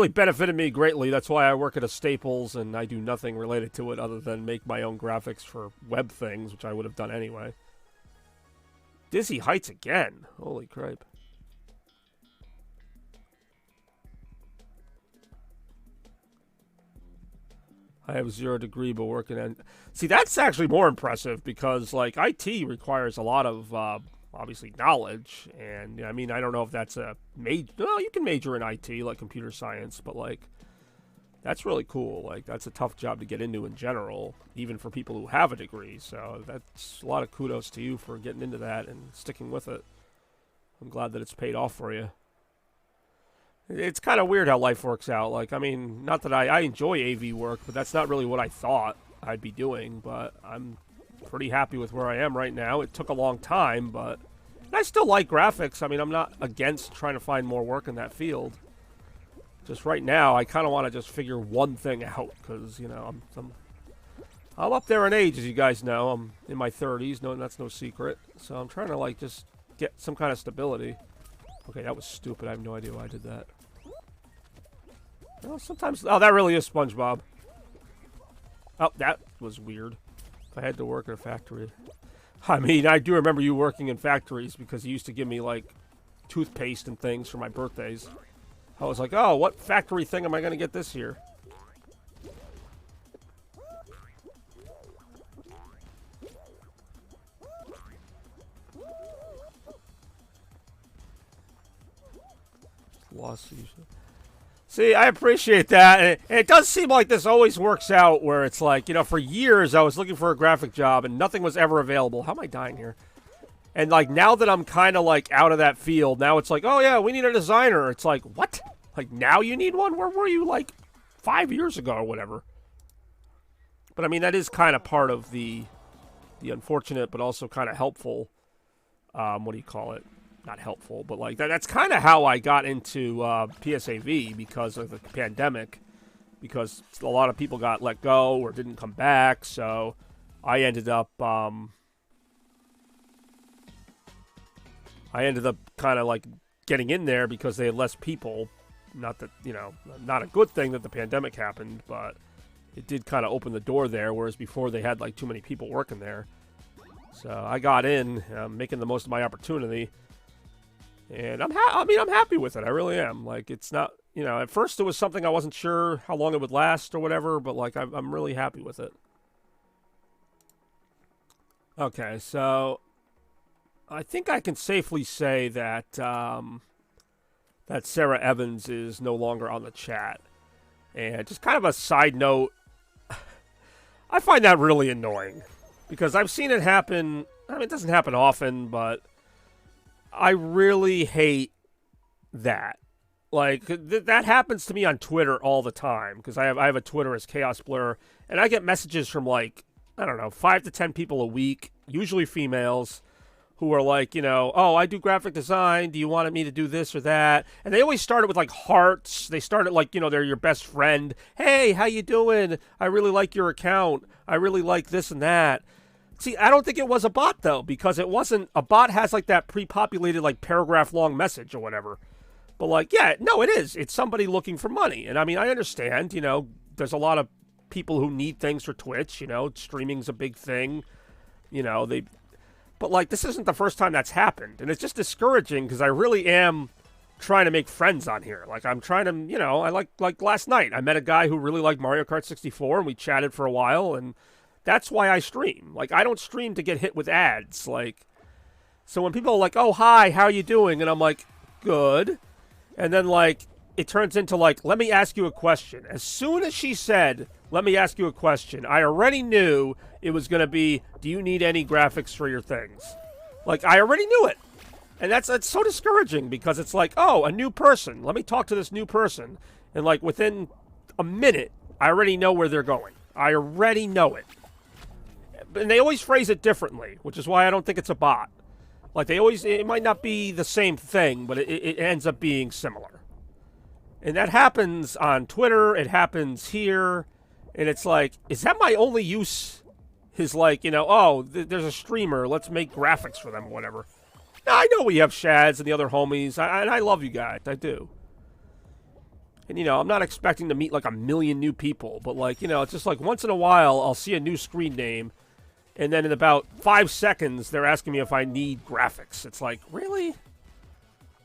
benefited me greatly. That's why I work at a Staples, and I do nothing related to it other than make my own graphics for web things, which I would have done anyway. Dizzy Heights again. Holy crap. I have 0 degree, but working in. See, that's actually more impressive because, like, IT requires a lot of, obviously, knowledge. And, I mean, I don't know if that's a major. No, you can major in IT, like computer science, but, like, that's really cool. Like, that's a tough job to get into in general, even for people who have a degree. So, that's a lot of kudos to you for getting into that and sticking with it. I'm glad that it's paid off for you. It's kind of weird how life works out. Like, I mean, not that I enjoy AV work, but that's not really what I thought I'd be doing. But I'm pretty happy with where I am right now. It took a long time, but I still like graphics. I mean, I'm not against trying to find more work in that field. Just right now, I kind of want to just figure one thing out because, you know, I'm up there in age, as you guys know. I'm in my 30s. No, that's no secret. So I'm trying to, like, just get some kind of stability. Okay, that was stupid. I have no idea why I did that. Well, sometimes... Oh, that really is SpongeBob. Oh, that was weird. If I had to work at a factory. I mean, I do remember you working in factories because you used to give me, like, toothpaste and things for my birthdays. I was like, oh, what factory thing am I going to get this year? Lost. See, I appreciate that. And it does seem like this always works out where it's like, you know, for years I was looking for a graphic job and nothing was ever available. How am I dying here? And, like, now that I'm kind of, like, out of that field, now it's like, oh, yeah, we need a designer. It's like, what? Like, now you need one? Where were you, like, 5 years ago or whatever? But, I mean, that is kind of part of the unfortunate but also kind of helpful, what do you call it? Not helpful, but like that's kind of how I got into PSAV because of the pandemic, because a lot of people got let go or didn't come back. So I ended up kind of like getting in there because they had less people. Not that, you know, not a good thing that the pandemic happened, but it did kind of open the door there. Whereas before they had like too many people working there. So I got in, making the most of my opportunity. And I'm happy with it. I really am. Like, it's not, you know, at first it was something I wasn't sure how long it would last or whatever, but, like, I'm really happy with it. Okay, so I think I can safely say that that Sarah Evans is no longer on the chat. And just kind of a side note, I find that really annoying because I've seen it happen. I mean, it doesn't happen often, but I really hate that. Like, that happens to me on Twitter all the time, because I have a Twitter as Chaos Blur, and I get messages from, like, I don't know, 5 to 10 people a week, usually females, who are like, you know, oh, I do graphic design, do you want me to do this or that? And they always start it with, like, hearts. They start it like, you know, they're your best friend. Hey, how you doing? I really like your account. I really like this and that. See, I don't think it was a bot, though, because it wasn't... A bot has, like, that pre-populated, like, paragraph-long message or whatever. But, like, yeah, no, it is. It's somebody looking for money. And, I mean, I understand, you know, there's a lot of people who need things for Twitch, you know. Streaming's a big thing. You know, they... But, like, this isn't the first time that's happened. And it's just discouraging because I really am trying to make friends on here. Like, I'm trying to, you know, I like last night, I met a guy who really liked Mario Kart 64, and we chatted for a while, and... That's why I stream. Like, I don't stream to get hit with ads. Like, so when people are like, oh, hi, how you doing? And I'm like, good. And then, like, it turns into, like, let me ask you a question. As soon as she said, let me ask you a question, I already knew it was going to be, do you need any graphics for your things? Like, I already knew it. And that's so discouraging because it's like, oh, a new person. Let me talk to this new person. And, like, within a minute, I already know where they're going. I already know it. And they always phrase it differently, which is why I don't think it's a bot. Like, they always, it might not be the same thing, but it ends up being similar. And that happens on Twitter, it happens here, and it's like, is that my only use? Is like, you know, oh, there's a streamer, let's make graphics for them or whatever. Now, I know we have Shads and the other homies, and I love you guys, I do. And, you know, I'm not expecting to meet, like, a million new people, but, like, you know, it's just like once in a while, I'll see a new screen name, and then in about 5 seconds, they're asking me if I need graphics. It's like, really?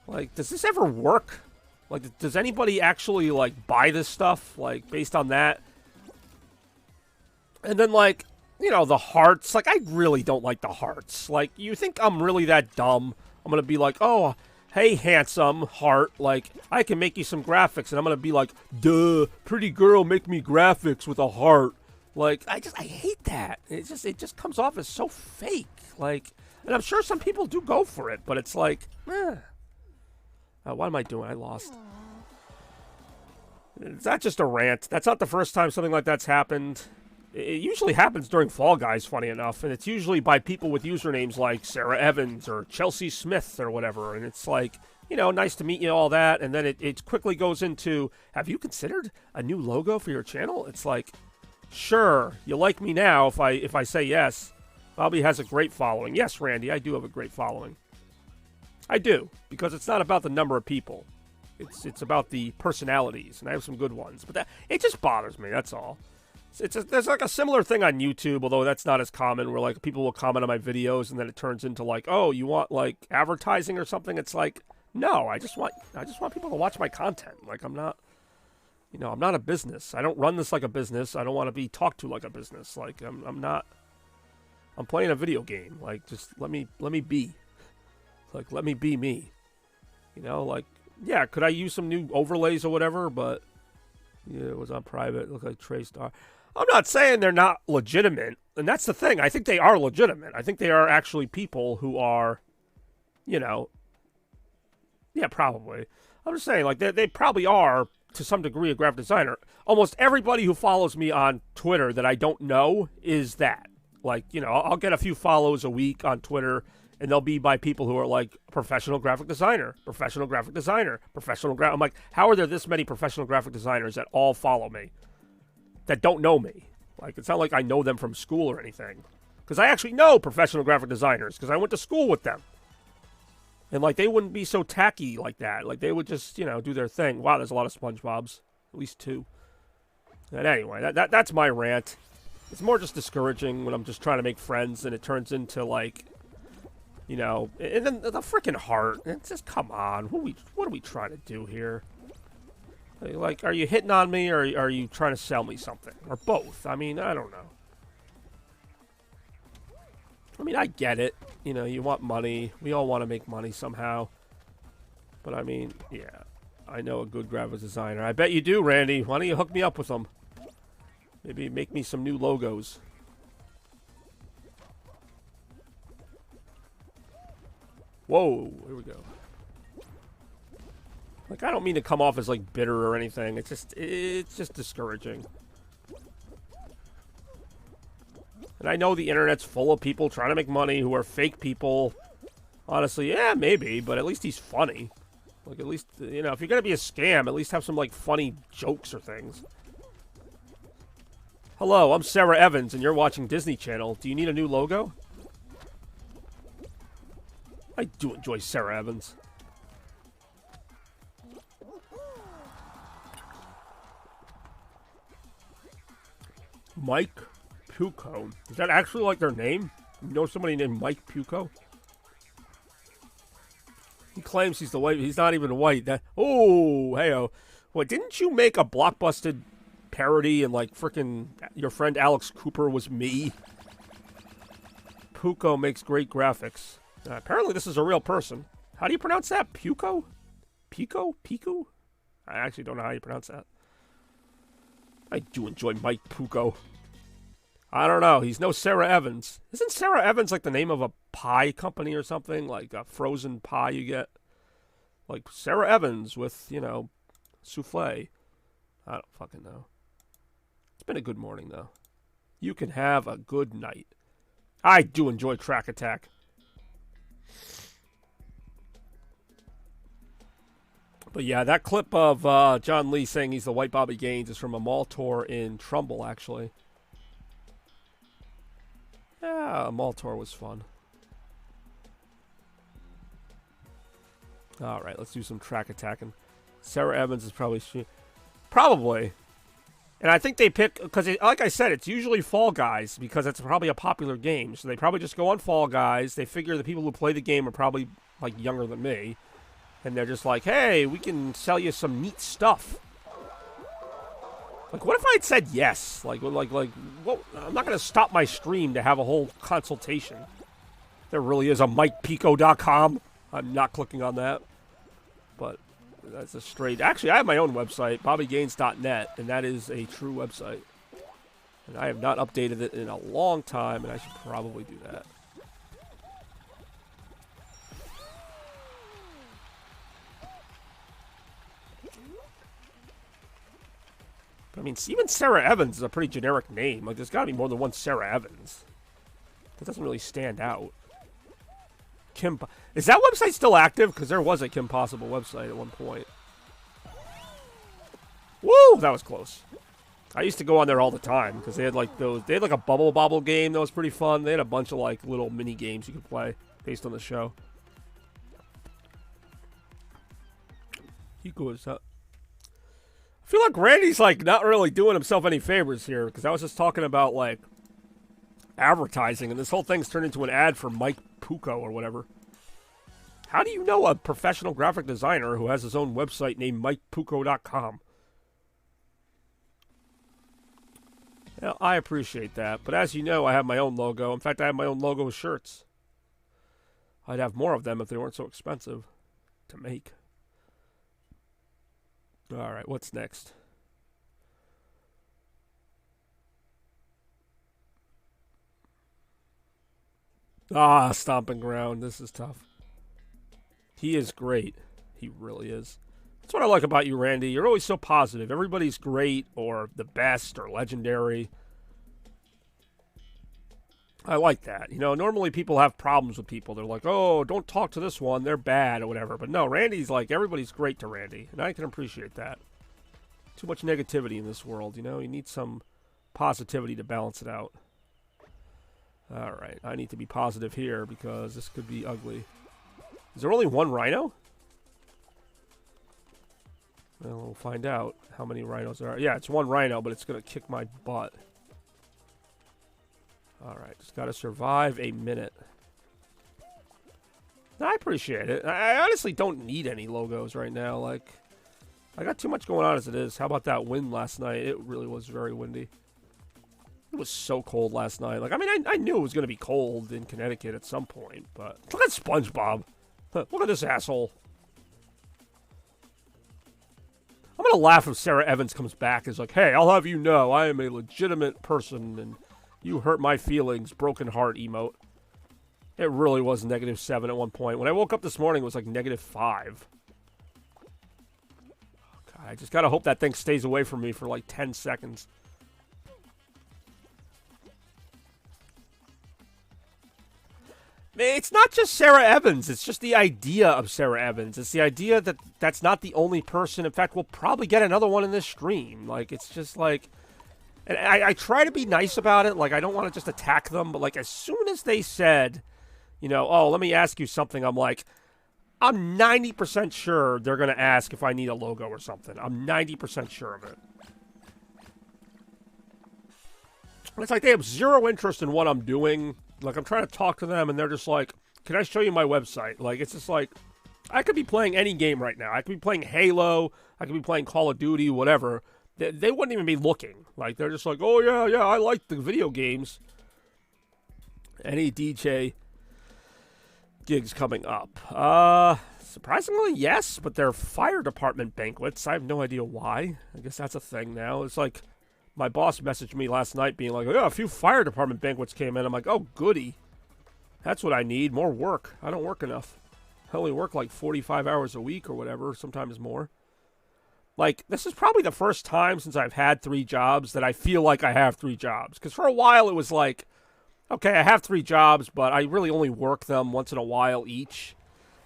Like, does this ever work? Like, does anybody actually, like, buy this stuff, like, based on that? And then, like, you know, the hearts. Like, I really don't like the hearts. Like, you think I'm really that dumb? I'm going to be like, oh, hey, handsome heart. Like, I can make you some graphics. And I'm going to be like, duh, pretty girl, make me graphics with a heart. Like, I hate that. It just comes off as so fake. Like, and I'm sure some people do go for it, but it's like, what am I doing? I lost. It's not just a rant. That's not the first time something like that's happened. It usually happens during Fall Guys, funny enough, and it's usually by people with usernames like Sarah Evans or Chelsea Smith or whatever, and it's like, you know, nice to meet you, all that, and then it quickly goes into, have you considered a new logo for your channel? It's like, sure, you like me now if I say yes. Bobby has a great following. Yes, Randy, I do have a great following. I do, because it's not about the number of people. It's about the personalities, and I have some good ones. But it just bothers me, that's all. There's like a similar thing on YouTube, although that's not as common, where like people will comment on my videos, and then it turns into like, oh, you want like advertising or something? It's like, no, I just want people to watch my content. Like, I'm not a business. I don't run this like a business. I don't want to be talked to like a business. Like, I'm not. I'm playing a video game. Like, just let me be. Like, let me be me. You know, like, yeah, could I use some new overlays or whatever? But yeah, it was on private. It looked like Trey Star. I'm not saying they're not legitimate, and that's the thing. I think they are legitimate. I think they are actually people who are, you know, yeah, probably. I'm just saying, like, they probably are, to some degree, a graphic designer. Almost everybody who follows me on Twitter that I don't know is that. Like, you know, I'll get a few follows a week on Twitter, and they'll be by people who are like, professional graphic designer, professional graphic designer, I'm like, how are there this many professional graphic designers that all follow me, that don't know me? Like, it's not like I know them from school or anything. Because I actually know professional graphic designers, because I went to school with them. And, like, they wouldn't be so tacky like that. Like, they would just, you know, do their thing. Wow, there's a lot of SpongeBobs. At least 2. And anyway, that's my rant. It's more just discouraging when I'm just trying to make friends, and it turns into, like, you know, and then the freaking heart. It's just, come on. What are we trying to do here? Like, are you hitting on me, or are you trying to sell me something? Or both? I mean, I don't know. I mean, I get it. You know, you want money. We all want to make money somehow. But, I mean, yeah. I know a good graphic designer. I bet you do, Randy. Why don't you hook me up with them? Maybe make me some new logos. Whoa, here we go. Like, I don't mean to come off as, like, bitter or anything. It's just discouraging. And I know the internet's full of people trying to make money who are fake people. Honestly, yeah, maybe, but at least he's funny. Like, at least, you know, if you're gonna be a scam, at least have some, like, funny jokes or things. Hello, I'm Sarah Evans, and you're watching Disney Channel. Do you need a new logo? I do enjoy Sarah Evans. Mike Puco. Is that actually like their name? You know somebody named Mike Puco? He claims he's the white. He's not even white. Oh, heyo. What, didn't you make a Blockbusted parody and like frickin' your friend Alex Cooper was me? Puco makes great graphics. Apparently this is a real person. How do you pronounce that? Puco? Pico? Pico? I actually don't know how you pronounce that. I do enjoy Mike Puco. I don't know. He's no Sarah Evans. Isn't Sarah Evans like the name of a pie company or something? Like a frozen pie you get? Like Sarah Evans with, you know, souffle. I don't fucking know. It's been a good morning, though. You can have a good night. I do enjoy Track Attack. But yeah, that clip of John Lee saying he's the white Bobby Gaines is from a mall tour in Trumbull, actually. Yeah, a mall tour was fun. Alright, let's do some track attacking. Sarah Evans is probably... Probably. And I think they pick... Because, like I said, it's usually Fall Guys, because it's probably a popular game. So they probably just go on Fall Guys. They figure the people who play the game are probably, like, younger than me. And they're just like, hey, we can sell you some neat stuff. Like, what if I had said yes? Like, well, I'm not going to stop my stream to have a whole consultation. There really is a MikePico.com. I'm not clicking on that. But that's a straight... Actually, I have my own website, BobbyGaines.net, and that is a true website. And I have not updated it in a long time, and I should probably do that. But, I mean, even Sarah Evans is a pretty generic name. Like, there's got to be more than one Sarah Evans. That doesn't really stand out. Kim... Is that website still active? Because there was a Kim Possible website at one point. Woo! That was close. I used to go on there all the time because they had like those. They had like a Bubble Bobble game that was pretty fun. They had a bunch of like little mini games you could play based on the show. He goes up. I feel like Randy's like not really doing himself any favors here because I was just talking about like advertising and this whole thing's turned into an ad for Mike Pucco or whatever. How do you know a professional graphic designer who has his own website named MikePucco.com? Well, I appreciate that, but as you know, I have my own logo. In fact, I have my own logo shirts. I'd have more of them if they weren't so expensive to make. All right, what's next? Ah, Stomping Ground. This is tough. He is great. He really is. That's what I like about you, Randy. You're always so positive. Everybody's great or the best or legendary. I like that. You know, normally people have problems with people. They're like, oh, don't talk to this one. They're bad or whatever. But no, Randy's like, everybody's great to Randy. And I can appreciate that. Too much negativity in this world, you know? You need some positivity to balance it out. All right. I need to be positive here because this could be ugly. Is there only one rhino? Well, we'll find out how many rhinos there are. Yeah, it's one rhino, but it's going to kick my butt. All right, just got to survive a minute. No, I appreciate it. I honestly don't need any logos right now. Like, I got too much going on as it is. How about that wind last night? It really was very windy. It was so cold last night. Like, I mean, I knew it was going to be cold in Connecticut at some point, but look at SpongeBob. Look at this asshole. I'm going to laugh if Sarah Evans comes back as like, hey, I'll have you know, I am a legitimate person, and you hurt my feelings, broken heart emote. It really was -7 at one point. When I woke up this morning, it was like -5. Oh, God, I just got to hope that thing stays away from me for like 10 seconds. It's not just Sarah Evans. It's just the idea of Sarah Evans. It's the idea that that's not the only person. In fact, we'll probably get another one in this stream. Like, it's just like... And I try to be nice about it. Like, I don't want to just attack them. But, like, as soon as they said, you know, oh, let me ask you something, I'm like, I'm 90% sure they're going to ask if I need a logo or something. I'm 90% sure of it. It's like they have zero interest in what I'm doing. Like, I'm trying to talk to them, and they're just like, can I show you my website? Like, it's just like, I could be playing any game right now. I could be playing Halo. I could be playing Call of Duty, whatever. They wouldn't even be looking. Like, they're just like, oh, yeah, I like the video games. Any DJ gigs coming up? Surprisingly, yes, but they're fire department banquets. I have no idea why. I guess that's a thing now. It's like... My boss messaged me last night being like, oh, yeah, a few fire department banquets came in. I'm like, oh, goody. That's what I need, more work. I don't work enough. I only work like 45 hours a week or whatever, sometimes more. Like, this is probably the first time since I've had 3 jobs that I feel like I have 3 jobs. Because for a while it was like, okay, I have 3 jobs, but I really only work them once in a while each.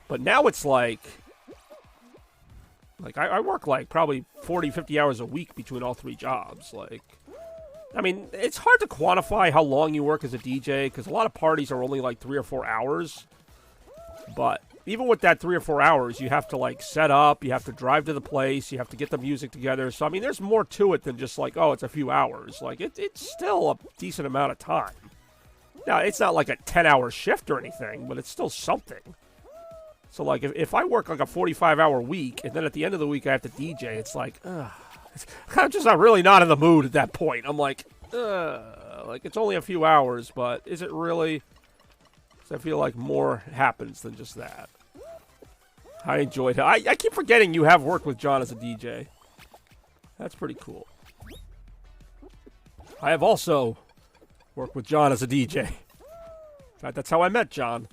But now it's like I work like probably 40, 50 hours a week between all 3 jobs. Like, I mean, it's hard to quantify how long you work as a DJ because a lot of parties are only like 3 or 4 hours. But even with that 3 or 4 hours, you have to like set up, you have to drive to the place, you have to get the music together. So, I mean, there's more to it than just like, oh, it's a few hours. Like, it's still a decent amount of time. Now, it's not like a 10-hour shift or anything, but it's still something. So, like, if I work like a 45-hour week, and then at the end of the week I have to DJ, it's like, ugh. I'm just not really not in the mood at that point. I'm like it's only a few hours, but is it really? Because I feel like more happens than just that. I enjoyed it. I keep forgetting you have worked with John as a DJ. That's pretty cool. I have also worked with John as a DJ. In fact, that's how I met John.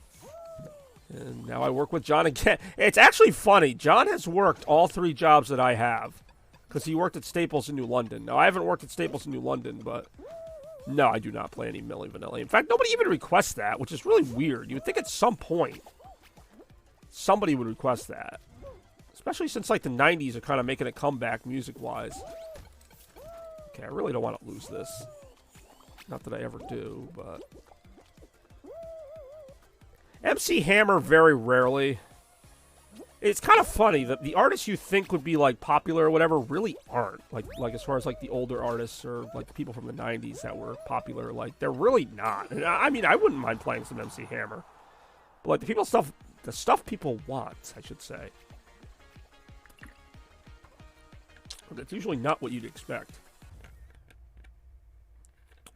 And now I work with John again. It's actually funny. John has worked all 3 jobs that I have. Because he worked at Staples in New London. Now, I haven't worked at Staples in New London, but... No, I do not play any Milli Vanilli. In fact, nobody even requests that, which is really weird. You would think at some point, somebody would request that. Especially since, like, the 90s are kind of making a comeback music-wise. Okay, I really don't want to lose this. Not that I ever do, but... MC Hammer, very rarely. It's kind of funny that the artists you think would be, like, popular or whatever really aren't. Like as far as, like, the older artists or, like, the people from the 90s that were popular. Like, they're really not. And I mean, I wouldn't mind playing some MC Hammer. But, like, the stuff people want, I should say. It's usually not what you'd expect.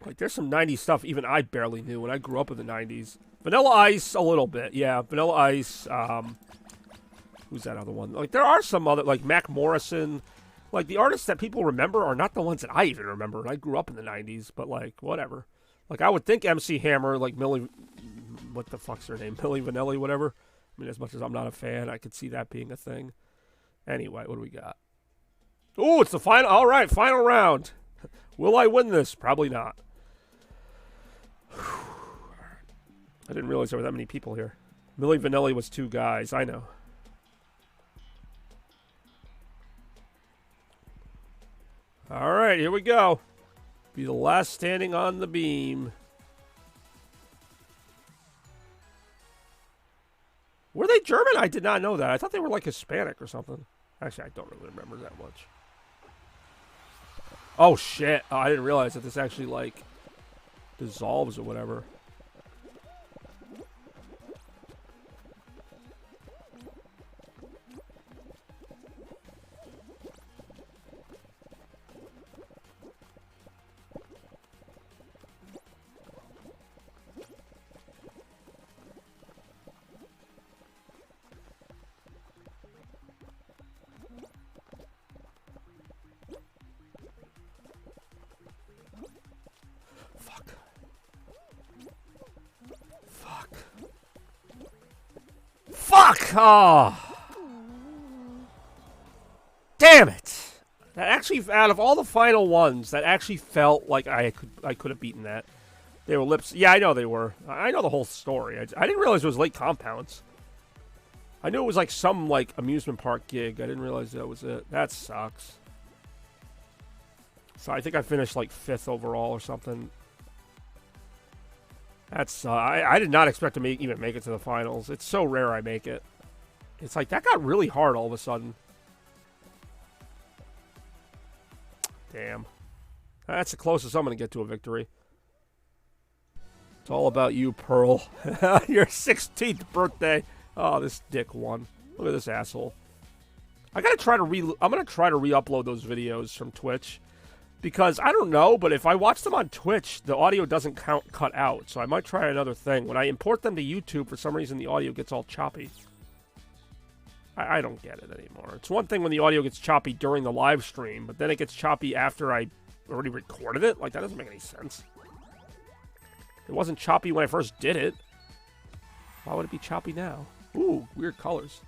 Like, there's some 90s stuff even I barely knew when I grew up in the 90s. Vanilla Ice, a little bit. Yeah, Vanilla Ice. Who's that other one? Like, there are some other, like, Mac Morrison. Like, the artists that people remember are not the ones that I even remember. And I grew up in the 90s, but, like, whatever. Like, I would think MC Hammer, like, Milli... What the fuck's her name? Milli Vanilli, whatever. I mean, as much as I'm not a fan, I could see that being a thing. Anyway, what do we got? Ooh, it's the final... All right, final round. Will I win this? Probably not. I didn't realize there were that many people here. Milli Vanilli was 2 guys. I know. All right, here we go. Be the last standing on the beam. Were they German? I did not know that. I thought they were like Hispanic or something. Actually, I don't really remember that much. Oh, shit. Oh, I didn't realize that this actually, like, dissolves or whatever. Fuck! Oh. Damn it! That actually, out of all the final ones, that actually felt like I could have beaten that. They were lips. Yeah, I know they were. I know the whole story. I didn't realize it was Lake Compounds. I knew it was like some like amusement park gig. I didn't realize that was it. That sucks. So I think I finished like 5th overall or something. That's I did not expect to even make it to the finals. It's so rare I make it. It's like that got really hard all of a sudden. Damn. That's the closest I'm going to get to a victory. It's all about you, Pearl. Your 16th birthday. Oh, this dick won. Look at this asshole. I'm going to try to re-upload those videos from Twitch. Because, I don't know, but if I watch them on Twitch, the audio doesn't cut out. So I might try another thing. When I import them to YouTube, for some reason, the audio gets all choppy. I don't get it anymore. It's one thing when the audio gets choppy during the live stream, but then it gets choppy after I already recorded it? Like, that doesn't make any sense. It wasn't choppy when I first did it. Why would it be choppy now? Ooh, weird colors.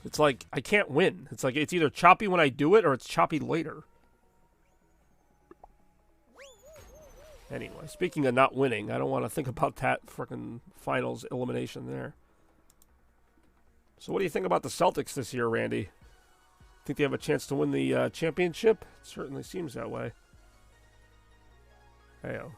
It's like, I can't win. It's like, it's either choppy when I do it, or it's choppy later. Anyway, speaking of not winning, I don't want to think about that frickin' finals elimination there. So what do you think about the Celtics this year, Randy? Think they have a chance to win the championship? It certainly seems that way. Hey-o.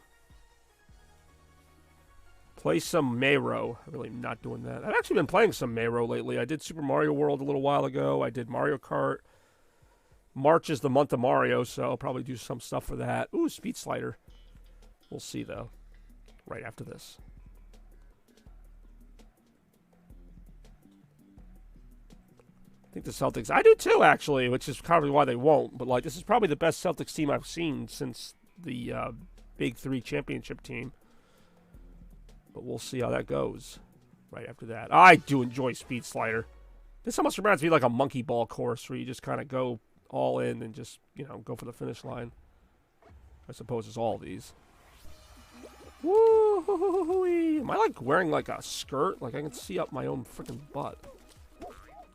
Play some Mayro. I'm really not doing that. I've actually been playing some Mayro lately. I did Super Mario World a little while ago. I did Mario Kart. March is the month of Mario, so I'll probably do some stuff for that. Ooh, Speed Slider. We'll see, though. Right after this. I think the Celtics... I do too, actually, which is probably why they won't. But, like, this is probably the best Celtics team I've seen since the Big Three championship team. But we'll see how that goes right after that. I do enjoy Speed Slider. This almost reminds me of like a monkey ball course where you just kind of go all in and just, you know, go for the finish line. I suppose it's all these. Woo-hoo-hoo-hoo-hoo-hoo. Am I like wearing like a skirt? Like I can see up my own freaking butt.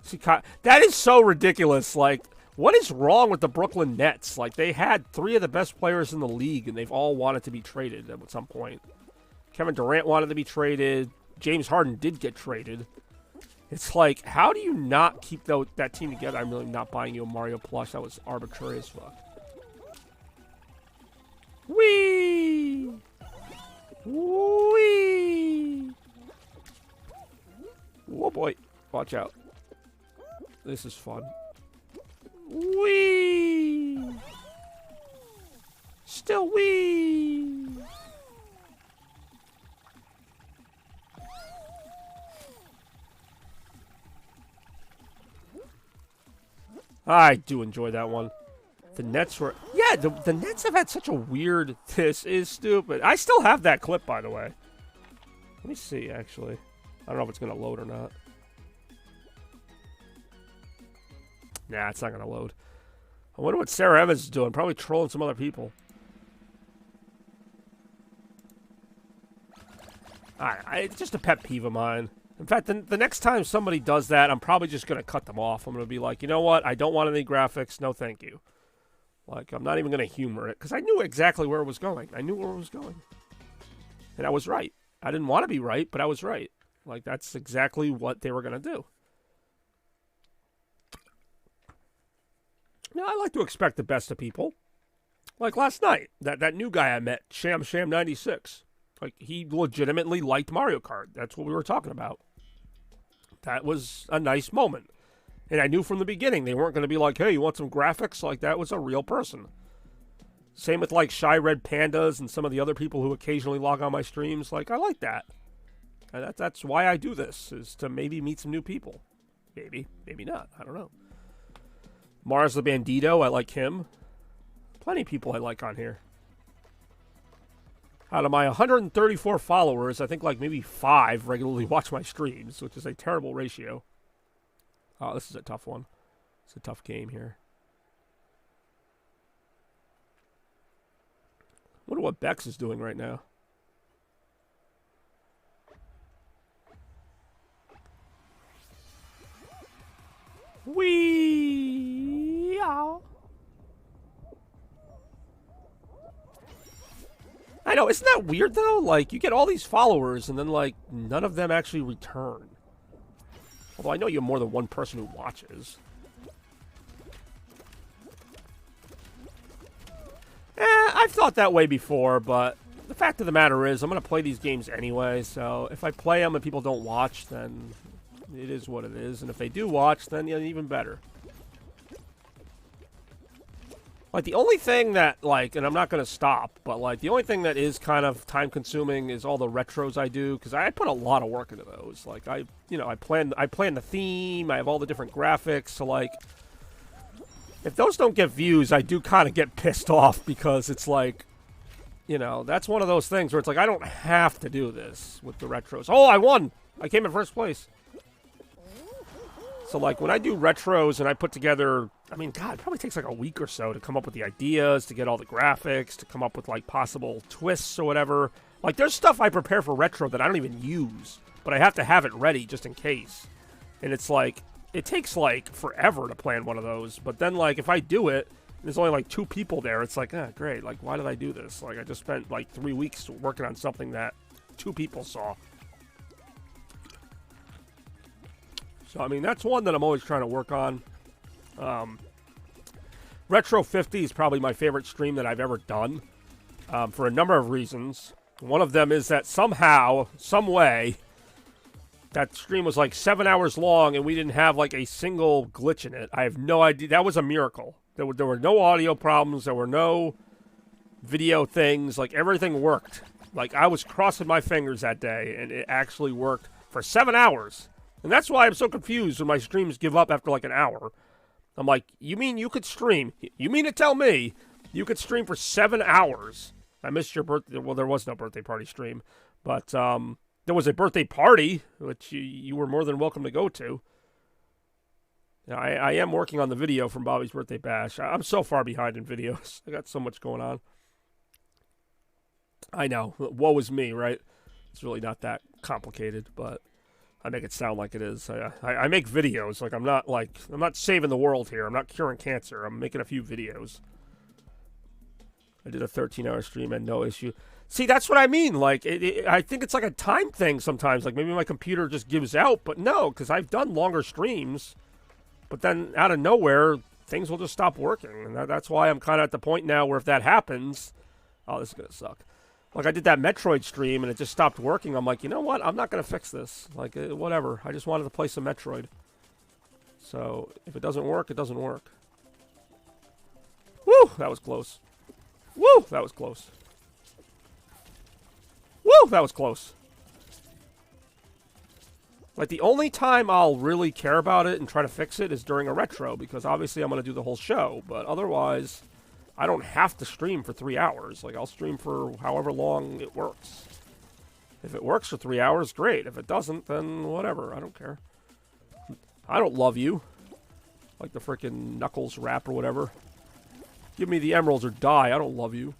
See, that is so ridiculous. Like, what is wrong with the Brooklyn Nets? Like, they had 3 of the best players in the league, and they've all wanted to be traded at some point. Kevin Durant wanted to be traded. James Harden did get traded. It's like, how do you not keep that team together? I'm really not buying you a Mario plush. That was arbitrary as fuck. Whee! Whee! Oh boy. Watch out. This is fun. Whee! Still whee! I do enjoy that one. The Nets were... Yeah, the Nets have had such a weird... This is stupid. I still have that clip, by the way. Let me see, actually. I don't know if it's going to load or not. Nah, it's not going to load. I wonder what Sarah Evans is doing. Probably trolling some other people. It's just a pet peeve of mine. In fact, the next time somebody does that, I'm probably just going to cut them off. I'm going to be like, you know what? I don't want any graphics. No, thank you. Like, I'm not even going to humor it. Because I knew exactly where it was going. I knew where it was going. And I was right. I didn't want to be right, but I was right. Like, that's exactly what they were going to do. Now, I like to expect the best of people. Like last night, that new guy I met, Sham96. Like, he legitimately liked Mario Kart. That's what we were talking about. That was a nice moment. And I knew from the beginning they weren't going to be like, hey, you want some graphics? Like, that was a real person. Same with, like, Shy Red Pandas and some of the other people who occasionally log on my streams. Like, I like that. And that's why I do this, is to maybe meet some new people. Maybe. Maybe not. I don't know. Mars the Bandito, I like him. Plenty of people I like on here. Out of my 134 followers, I think like maybe 5 regularly watch my streams, which is a terrible ratio. Oh, this is a tough one. It's a tough game here. I wonder what Bex is doing right now. Wee! I know, isn't that weird though? Like, you get all these followers and then like none of them actually return. Although I know you have more than one person who watches. I've thought that way before, but the fact of the matter is I'm going to play these games anyway, so if I play them and people don't watch, then it is what it is. And if they do watch, then yeah, even better. Like, the only thing that, like, and I'm not going to stop, but, like, the only thing that is kind of time-consuming is all the retros I do, because I put a lot of work into those. Like, I plan the theme, I have all the different graphics, so, like, if those don't get views, I do kind of get pissed off, because it's like, you know, that's one of those things where it's like, I don't have to do this with the retros. Oh, I won! I came in first place. So, like, when I do retros and I put together, I mean, God, it probably takes like a week or so to come up with the ideas, to get all the graphics, to come up with, like, possible twists or whatever. Like, there's stuff I prepare for retro that I don't even use, but I have to have it ready just in case. And it's like, it takes, like, forever to plan one of those. But then, like, if I do it, and there's only, like, 2 people there, it's like, ah, great. Like, why did I do this? Like, I just spent, like, 3 weeks working on something that 2 people saw. So, I mean, that's one that I'm always trying to work on. Retro 50 is probably my favorite stream that I've ever done, for a number of reasons. One of them is that somehow, some way, that stream was like 7 hours long and we didn't have like a single glitch in it. I have no idea. That was a miracle. There were no audio problems. There were no video things. Like, everything worked. Like, I was crossing my fingers that day, and it actually worked for 7 hours. And that's why I'm so confused when my streams give up after like an hour. I'm like, you mean you could stream? You mean to tell me you could stream for 7 hours? I missed your birthday. Well, there was no birthday party stream. But there was a birthday party, which you were more than welcome to go to. I am working on the video from Bobby's birthday bash. I'm so far behind in videos. I got so much going on. I know. Woe is me, right? It's really not that complicated, but I make it sound like it is. I make videos. I'm not saving the world here. I'm not curing cancer. I'm making a few videos. I did a 13-hour stream and no issue. See, that's what I mean. I think it's like a time thing sometimes. Like maybe my computer just gives out, but no, because I've done longer streams. But then out of nowhere, things will just stop working. And that's why I'm kind of at the point now where if that happens, oh, this is going to suck. Like I did that Metroid stream and it just stopped working. I'm like, you know what? I'm not going to fix this. Whatever. I just wanted to play some Metroid. So if it doesn't work, it doesn't work. Woo! That was close. Woo! That was close. Woo! That was close. Like, the only time I'll really care about it and try to fix it is during a retro, because obviously I'm going to do the whole show, but otherwise, I don't have to stream for 3 hours. Like, I'll stream for however long it works. If it works for 3 hours, great. If it doesn't, then whatever. I don't care. I don't love you. Like the frickin' Knuckles rap or whatever. Give me the emeralds or die. I don't love you.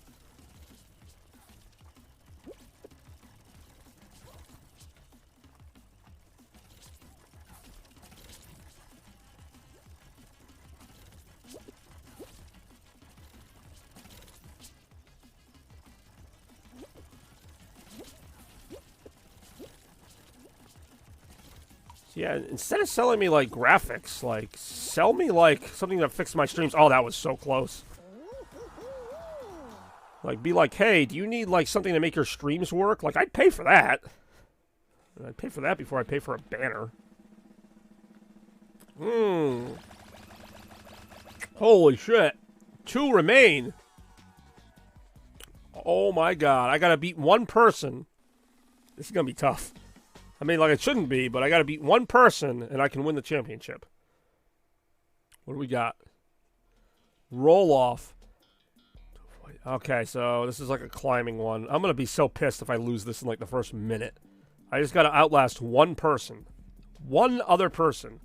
Yeah, instead of selling me, like, graphics, like, sell me, like, something that fixes my streams. Oh, that was so close. Like, be like, hey, do you need, like, something to make your streams work? Like, I'd pay for that. I'd pay for that before I pay for a banner. Holy shit. 2 remain. Oh, my God. I gotta beat 1 person. This is gonna be tough. I mean, like, it shouldn't be, but I got to beat 1 person, and I can win the championship. What do we got? Roll off. Okay, so this is like a climbing one. I'm going to be so pissed if I lose this in, like, the first minute. I just got to outlast 1 person. 1 other person.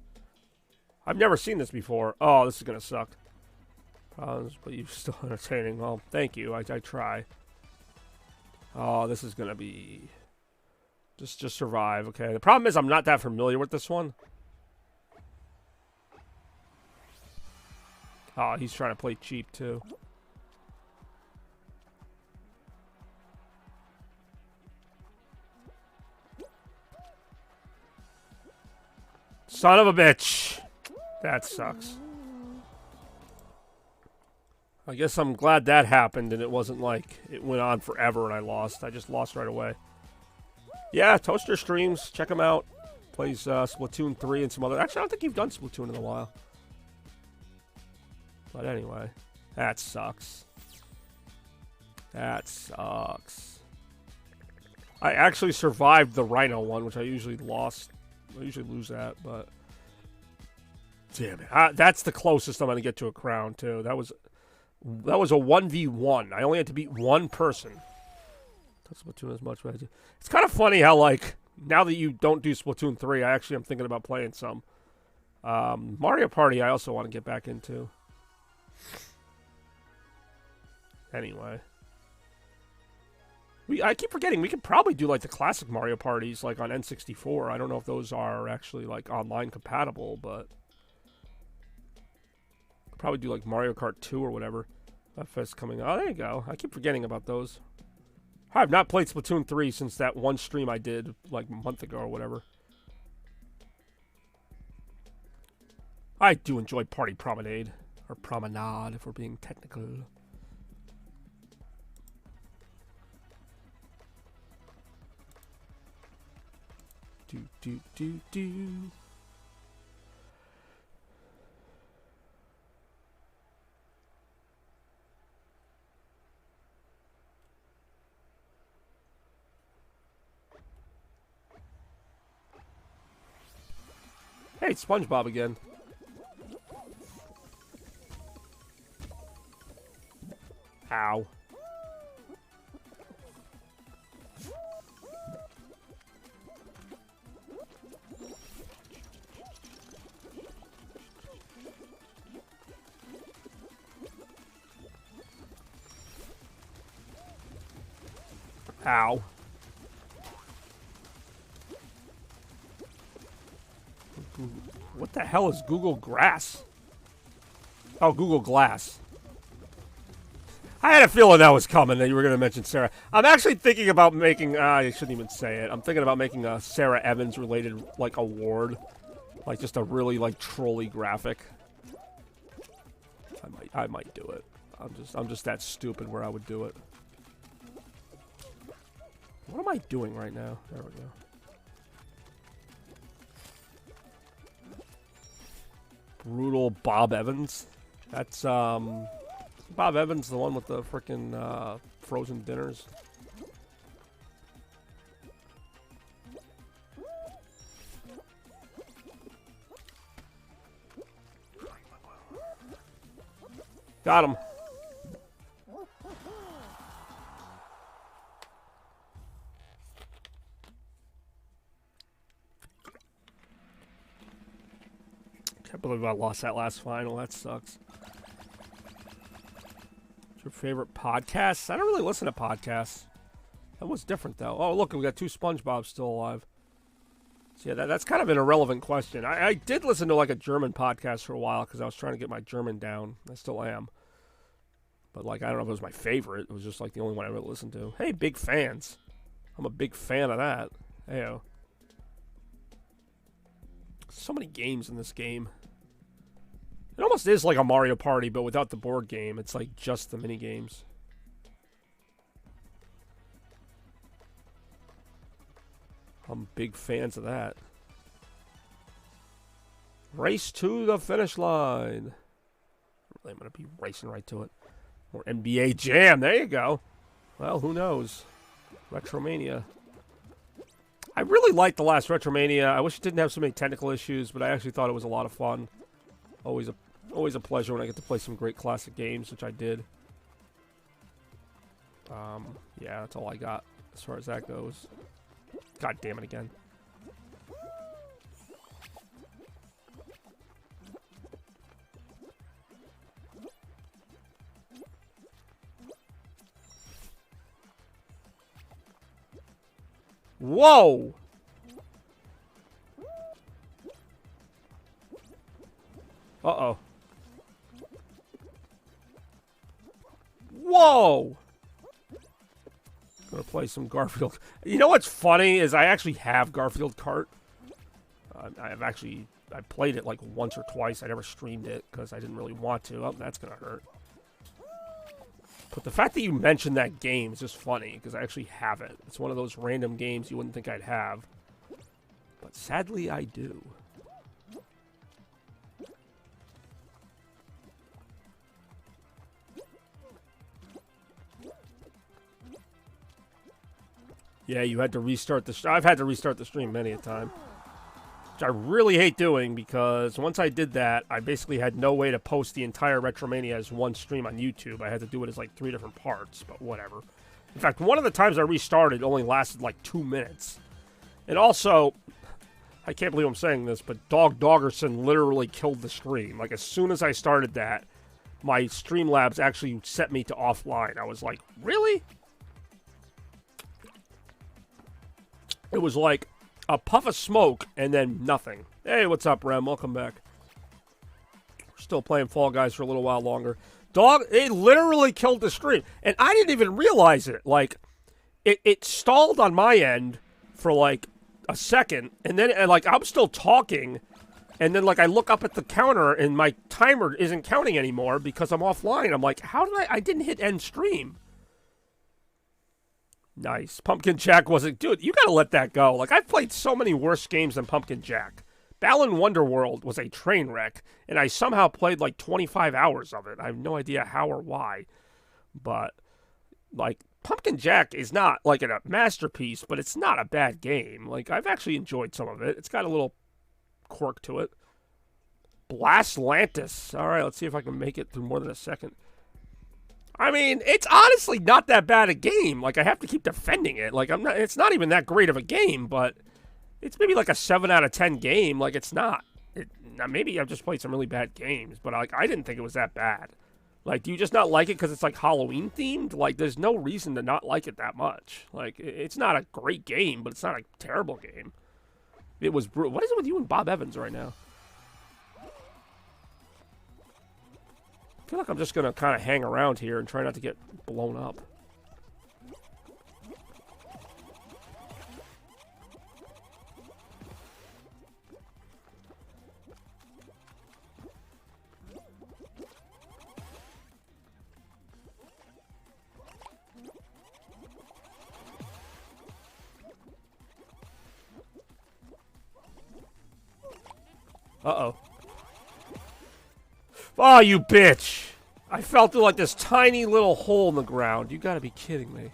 I've never seen this before. Oh, this is going to suck. Problems, but you're still entertaining. Well, thank you. I try. Oh, this is going to be... Just survive, okay. The problem is I'm not that familiar with this one. Oh, he's trying to play cheap, too. Son of a bitch. That sucks. I guess I'm glad that happened and it wasn't like it went on forever and I lost. I just lost right away. Yeah, Toaster streams. Check him out. Plays Splatoon 3 and some other... Actually, I don't think you've done Splatoon in a while. But anyway. That sucks. That sucks. I actually survived the Rhino one, which I usually lost. I usually lose that, but... Damn it. That's the closest I'm going to get to a crown, too. That was a 1v1. I only had to beat 1 person. Splatoon as much, but it's kind of funny how, like, now that you don't do Splatoon 3, I actually am thinking about playing some. Mario Party I also want to get back into. Anyway. I keep forgetting, we could probably do, like, the classic Mario Parties, like, on N64. I don't know if those are actually, like, online compatible, but... Probably do, like, Mario Kart 2 or whatever. That fest coming out. Oh, there you go. I keep forgetting about those. I've not played Splatoon 3 since that one stream I did, like, a month ago or whatever. I do enjoy Party Promenade. Or Promenade, if we're being technical. Do. Hey, it's SpongeBob again. Ow. Ow. What the hell is Google Grass? Oh, Google Glass. I had a feeling that was coming, that you were going to mention Sarah. I'm actually thinking about making, I shouldn't even say it. I'm thinking about making a Sarah Evans related, like, award. Like, just a really, like, trolly graphic. I might do it. I'm just that stupid where I would do it. What am I doing right now? There we go. Brutal Bob Evans. That's, Bob Evans, the one with the frickin' frozen dinners. Got him. Can't believe I lost that last final. That sucks. What's your favorite podcast? I don't really listen to podcasts. That was different, though. Oh, look, we got 2 SpongeBobs still alive. So, yeah, that's kind of an irrelevant question. I did listen to, like, a German podcast for a while because I was trying to get my German down. I still am. But, like, I don't know if it was my favorite. It was just, like, the only one I really listened to. Hey, big fans. I'm a big fan of that. Heyo. So many games in this game. It almost is like a Mario Party, but without the board game. It's like just the mini games. I'm big fans of that. Race to the finish line. I'm going to be racing right to it. Or NBA Jam. There you go. Well, who knows? Retromania. I really liked the last Retromania. I wish it didn't have so many technical issues, but I actually thought it was a lot of fun. Always a pleasure when I get to play some great classic games, which I did. Yeah, that's all I got as far as that goes. God damn it again. Whoa! Uh-oh. Whoa! Gonna play some Garfield. You know what's funny is I actually have Garfield Kart. I played it like once or twice. I never streamed it because I didn't really want to. Oh, that's gonna hurt. But the fact that you mentioned that game is just funny because I actually have it. It's one of those random games you wouldn't think I'd have. But sadly, I do. Yeah, you had to restart the I've had to restart the stream many a time. Which I really hate doing because once I did that, I basically had no way to post the entire Retromania as one stream on YouTube. I had to do it as like 3 different parts, but whatever. In fact, one of the times I restarted only lasted like 2 minutes. And also, I can't believe I'm saying this, but Dog Doggerson literally killed the stream. Like, as soon as I started that, my Streamlabs actually set me to offline. I was like, really? It was like a puff of smoke and then nothing. Hey, what's up, Rem? Welcome back. We're still playing Fall Guys for a little while longer. Dog, it literally killed the stream. And I didn't even realize it. Like, it stalled on my end for like a second. And then, like, I'm still talking. And then, like, I look up at the counter and my timer isn't counting anymore because I'm offline. I'm like, how did I didn't hit end stream. Nice. Pumpkin Jack wasn't... Dude, you gotta let that go. Like, I've played so many worse games than Pumpkin Jack. Balan Wonderworld was a train wreck, and I somehow played like 25 hours of it. I have no idea how or why. But, like, Pumpkin Jack is not, like, a masterpiece, but it's not a bad game. Like, I've actually enjoyed some of it. It's got a little quirk to it. Blastlantis. All right, let's see if I can make it through more than a second. I mean, it's honestly not that bad a game. Like, I have to keep defending it. Like, it's not even that great of a game, but it's maybe like a 7 out of 10 game. Like, it's not. Maybe I've just played some really bad games, but like, I didn't think it was that bad. Like, do you just not like it because it's like Halloween themed? Like, there's no reason to not like it that much. Like, it's not a great game, but it's not a terrible game. It was brutal. What is it with you and Bob Evans right now? I feel like I'm just going to kind of hang around here and try not to get blown up. Uh-oh. Oh, you bitch! I fell through like this tiny little hole in the ground. You gotta be kidding me.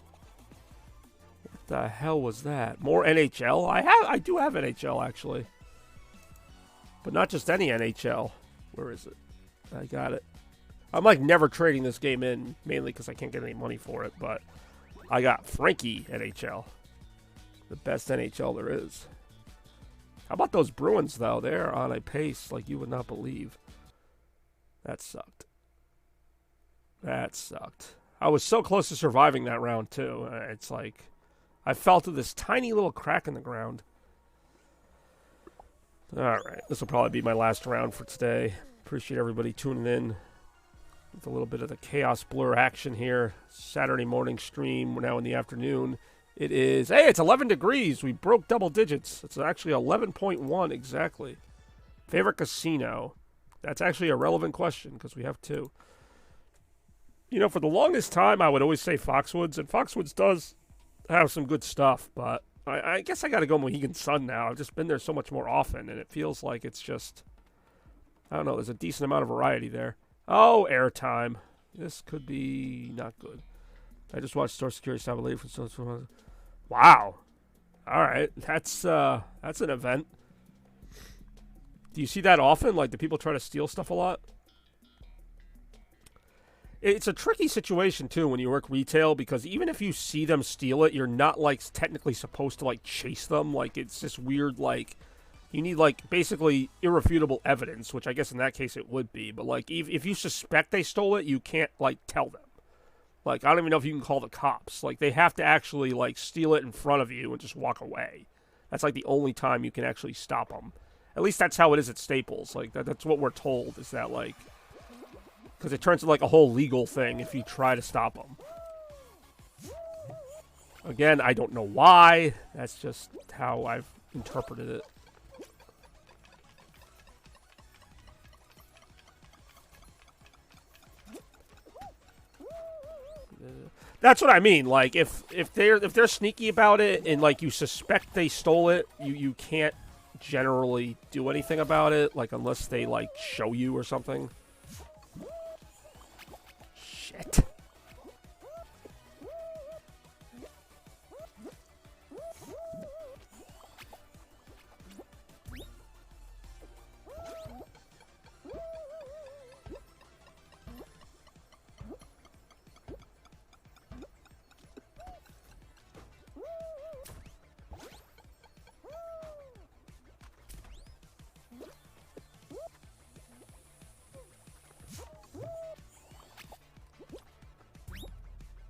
What the hell was that? More NHL? I do have NHL, actually. But not just any NHL. Where is it? I got it. I'm like never trading this game in, mainly because I can't get any money for it, but I got Frankie NHL. The best NHL there is. How about those Bruins, though? They're on a pace like you would not believe. That sucked. That sucked. I was so close to surviving that round, too. It's like I fell through this tiny little crack in the ground. All right. This will probably be my last round for today. Appreciate everybody tuning in with a little bit of the Chaos Blur action here. Saturday morning stream. We're now in the afternoon. It is, hey, it's 11 degrees. We broke double digits. It's actually 11.1 exactly. Favorite casino? That's actually a relevant question because we have two. You know, for the longest time, I would always say Foxwoods, and Foxwoods does have some good stuff, but I guess I got to go Mohegan Sun now. I've just been there so much more often, and it feels like it's just, I don't know, there's a decent amount of variety there. Oh, airtime. This could be not good. I just watched Store Security Stop Late for so. Wow. All right. That's an event. Do you see that often? Like, do people try to steal stuff a lot? It's a tricky situation, too, when you work retail, because even if you see them steal it, you're not, like, technically supposed to, like, chase them. Like, it's this weird, like, you need, like, basically irrefutable evidence, which I guess in that case it would be. But, like, if you suspect they stole it, you can't, like, tell them. Like, I don't even know if you can call the cops. Like, they have to actually, like, steal it in front of you and just walk away. That's, like, the only time you can actually stop them. At least that's how it is at Staples. Like, that's what we're told, is that, like, because it turns into, like, a whole legal thing if you try to stop them. Again, I don't know why. That's just how I've interpreted it. That's what I mean. Like, if they're sneaky about it and, like, you suspect they stole it, you can't generally do anything about it, like, unless they, like, show you or something. Shit.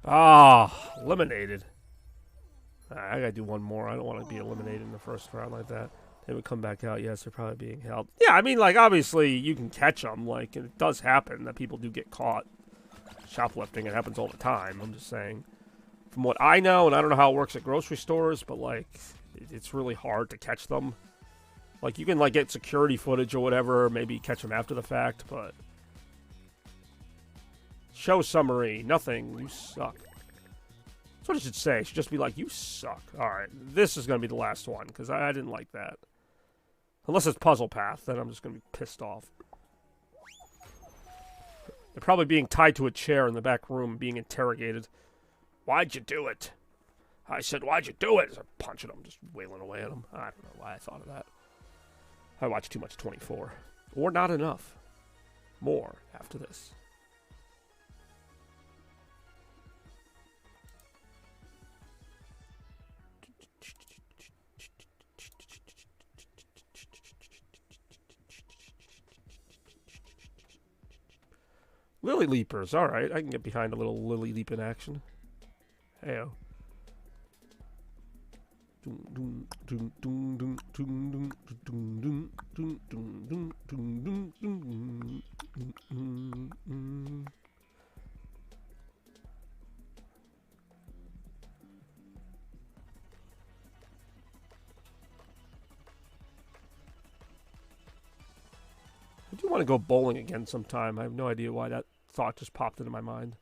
Ah, eliminated. I gotta do one more. I don't want to be eliminated in the first round like that. They would come back out. Yes, they're probably being held. Yeah, I mean, like, obviously, you can catch them. Like, and it does happen that people do get caught shoplifting. It happens all the time. I'm just saying. From what I know, and I don't know how it works at grocery stores, but, like, it's really hard to catch them. Like, you can, like, get security footage or whatever, maybe catch them after the fact, but... Show summary. Nothing. You suck. That's what it should say. It should just be like, you suck. Alright, this is going to be the last one, because I didn't like that. Unless it's Puzzle Path, then I'm just going to be pissed off. They're probably being tied to a chair in the back room, being interrogated. Why'd you do it? I said, why'd you do it? I'm punching them, just wailing away at them. I don't know why I thought of that. I watched too much 24. Or not enough. More after this. Lily Leapers, alright. I can get behind a little Lily Leaping action. Heyo. I do want to go bowling again sometime. I have no idea why that thought just popped into my mind.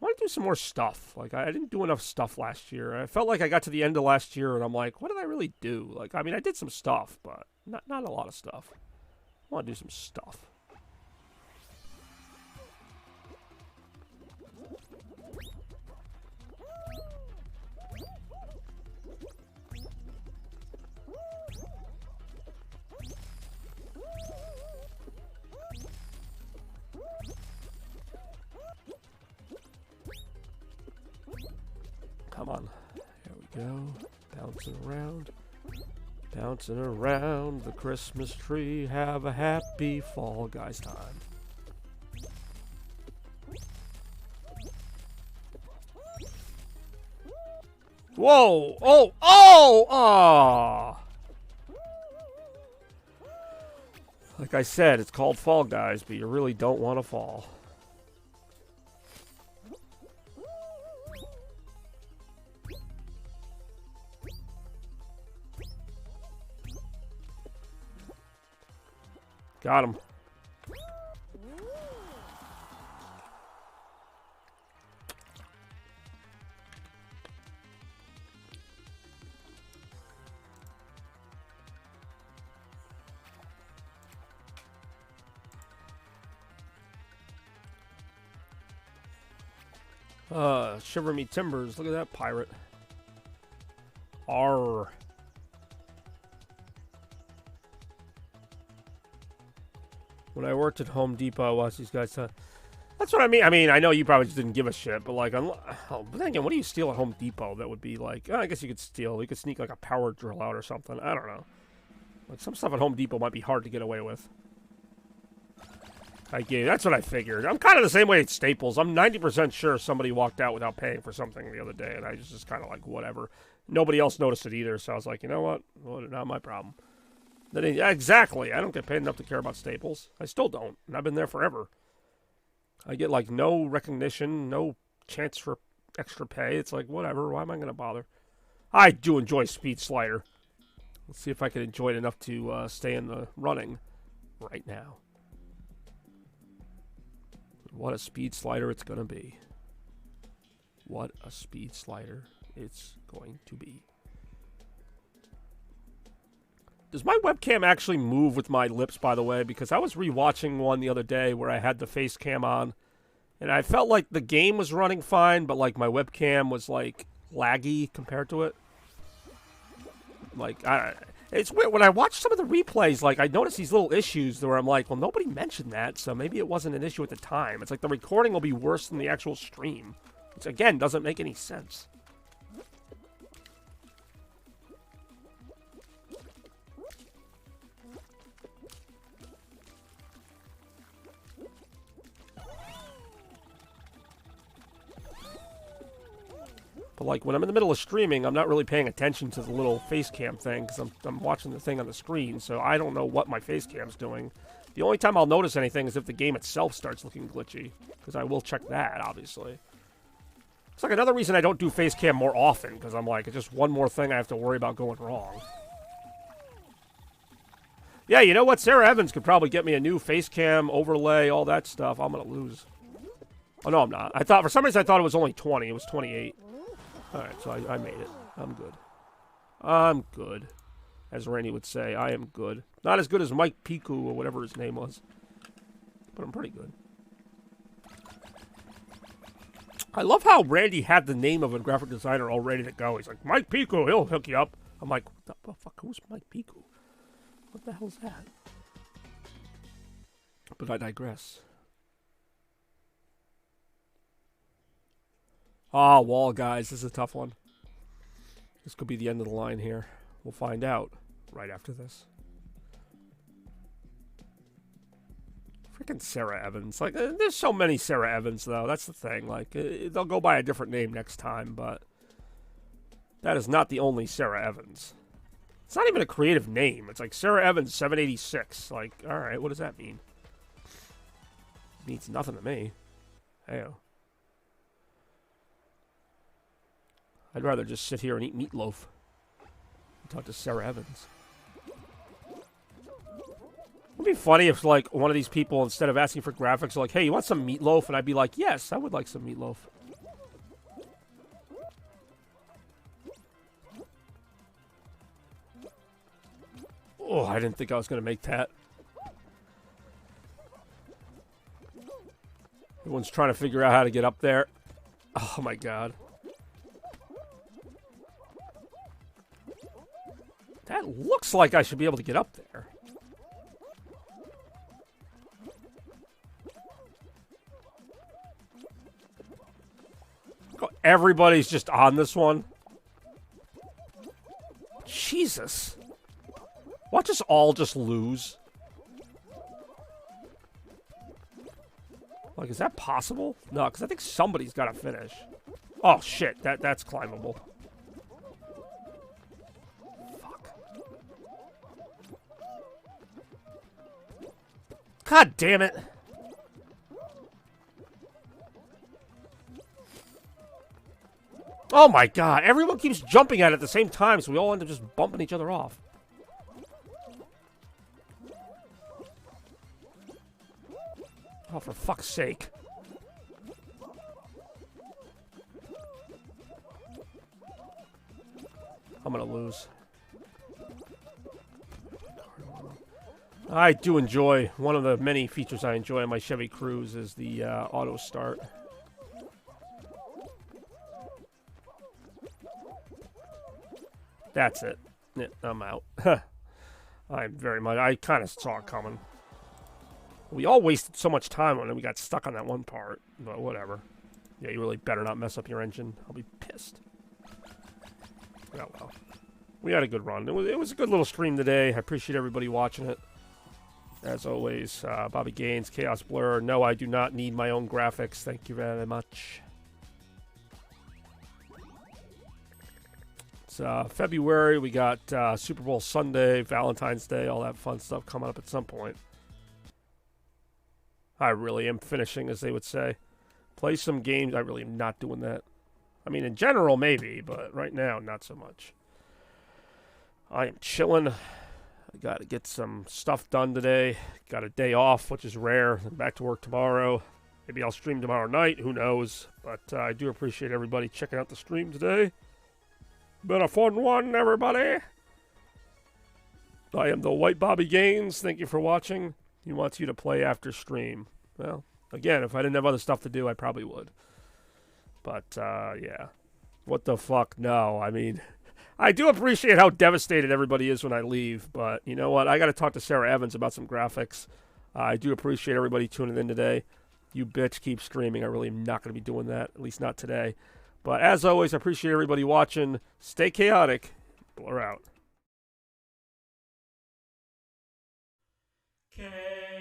I want to do some more stuff. Like, I didn't do enough stuff last year. I felt like I got to the end of last year and I'm like, what did I really do? Like, I mean, I did some stuff, but not a lot of stuff. I want to do some stuff. Come on. Here we go. Bouncing around. Bouncing around the Christmas tree. Have a happy Fall Guys time. Whoa! Oh! Oh! Ah! Like I said, it's called Fall Guys, but you really don't want to fall. Got him. Shiver me timbers. Look at that pirate. Arr. When I worked at Home Depot, I watched these guys. That's what I mean. I mean, I know you probably just didn't give a shit, but like, but then again, what do you steal at Home Depot that would be like? I guess you could steal. You could sneak like a power drill out or something. I don't know. Like some stuff at Home Depot might be hard to get away with. That's what I figured. I'm kind of the same way at Staples. I'm 90% sure somebody walked out without paying for something the other day, and I was just kind of like, whatever. Nobody else noticed it either, so I was like, you know what? Well, not my problem. Then exactly. I don't get paid enough to care about Staples. I still don't, and I've been there forever. I get like no recognition, no chance for extra pay. It's like, whatever. Why am I going to bother? I do enjoy Speed Slider. Let's see if I can enjoy it enough to stay in the running right now. What a speed slider it's going to be. What a speed slider it's going to be. Does my webcam actually move with my lips, by the way? Because I was rewatching one the other day where I had the face cam on, and I felt like the game was running fine, but like my webcam was like laggy compared to it. Like, it's weird. When I watch some of the replays, like, I notice these little issues where I'm like, well, nobody mentioned that, so maybe it wasn't an issue at the time. It's like the recording will be worse than the actual stream. Which, again, doesn't make any sense. But like when I'm in the middle of streaming, I'm not really paying attention to the little face cam thing because I'm watching the thing on the screen, so I don't know what my face cam's doing. The only time I'll notice anything is if the game itself starts looking glitchy, because I will check that, obviously. It's like another reason I don't do face cam more often, because I'm like, it's just one more thing I have to worry about going wrong. Yeah, you know what? Sarah Evans could probably get me a new face cam, overlay, all that stuff. I'm going to lose. Oh, no, I'm not. For some reason, I thought it was only 20. It was 28. Alright, so I made it. I'm good. I'm good. As Randy would say, I am good. Not as good as Mike Piku or whatever his name was. But I'm pretty good. I love how Randy had the name of a graphic designer all ready to go. He's like, Mike Piku, he'll hook you up. I'm like, what the fuck? Who's Mike Piku? What the hell's that? But I digress. Ah, wall guys. This is a tough one. This could be the end of the line here. We'll find out right after this. Freaking Sarah Evans. Like, there's so many Sarah Evans, though. That's the thing. Like, they'll go by a different name next time, but that is not the only Sarah Evans. It's not even a creative name. It's like Sarah Evans 786. Like, all right, what does that mean? Means nothing to me. Heyo. I'd rather just sit here and eat meatloaf and talk to Sarah Evans. It'd be funny if, like, one of these people, instead of asking for graphics, are like, hey, you want some meatloaf? And I'd be like, yes, I would like some meatloaf. Oh, I didn't think I was going to make that. Everyone's trying to figure out how to get up there. Oh, my God. That looks like I should be able to get up there. Everybody's just on this one. Jesus. Watch us all just lose. Like, is that possible? No, because I think somebody's got to finish. Oh, shit. That's climbable. Fuck. God damn it. Oh my God, everyone keeps jumping at it at the same time, so we all end up just bumping each other off. Oh, for fuck's sake. I'm gonna lose. I do enjoy, one of the many features I enjoy on my Chevy Cruze is the auto start. That's it. Yeah, I'm out. I'm very much... I kind of saw it coming. We all wasted so much time on it. We got stuck on that one part. But whatever. Yeah, you really better not mess up your engine. I'll be pissed. Oh, well. We had a good run. It was a good little stream today. I appreciate everybody watching it. As always, Bobby Gaines, Chaos Blur. No, I do not need my own graphics. Thank you very much. It's February. We got Super Bowl Sunday, Valentine's Day, all that fun stuff coming up at some point. I really am finishing, as they would say. Play some games. I really am not doing that. I mean, in general, maybe, but right now, not so much. I am chilling. I got to get some stuff done today. Got a day off, which is rare. I'm back to work tomorrow. Maybe I'll stream tomorrow night. Who knows? But I do appreciate everybody checking out the stream today. Been a fun one, everybody. I am the White Bobby Gaines. Thank you for watching. He wants you to play after stream. Well, again, if I didn't have other stuff to do, I probably would. But, yeah. What the fuck? No, I mean, I do appreciate how devastated everybody is when I leave. But, you know what? I got to talk to Sarah Evans about some graphics. I do appreciate everybody tuning in today. You bitch, keep streaming. I really am not going to be doing that, at least not today. But as always, I appreciate everybody watching. Stay chaotic. Blur out. Okay.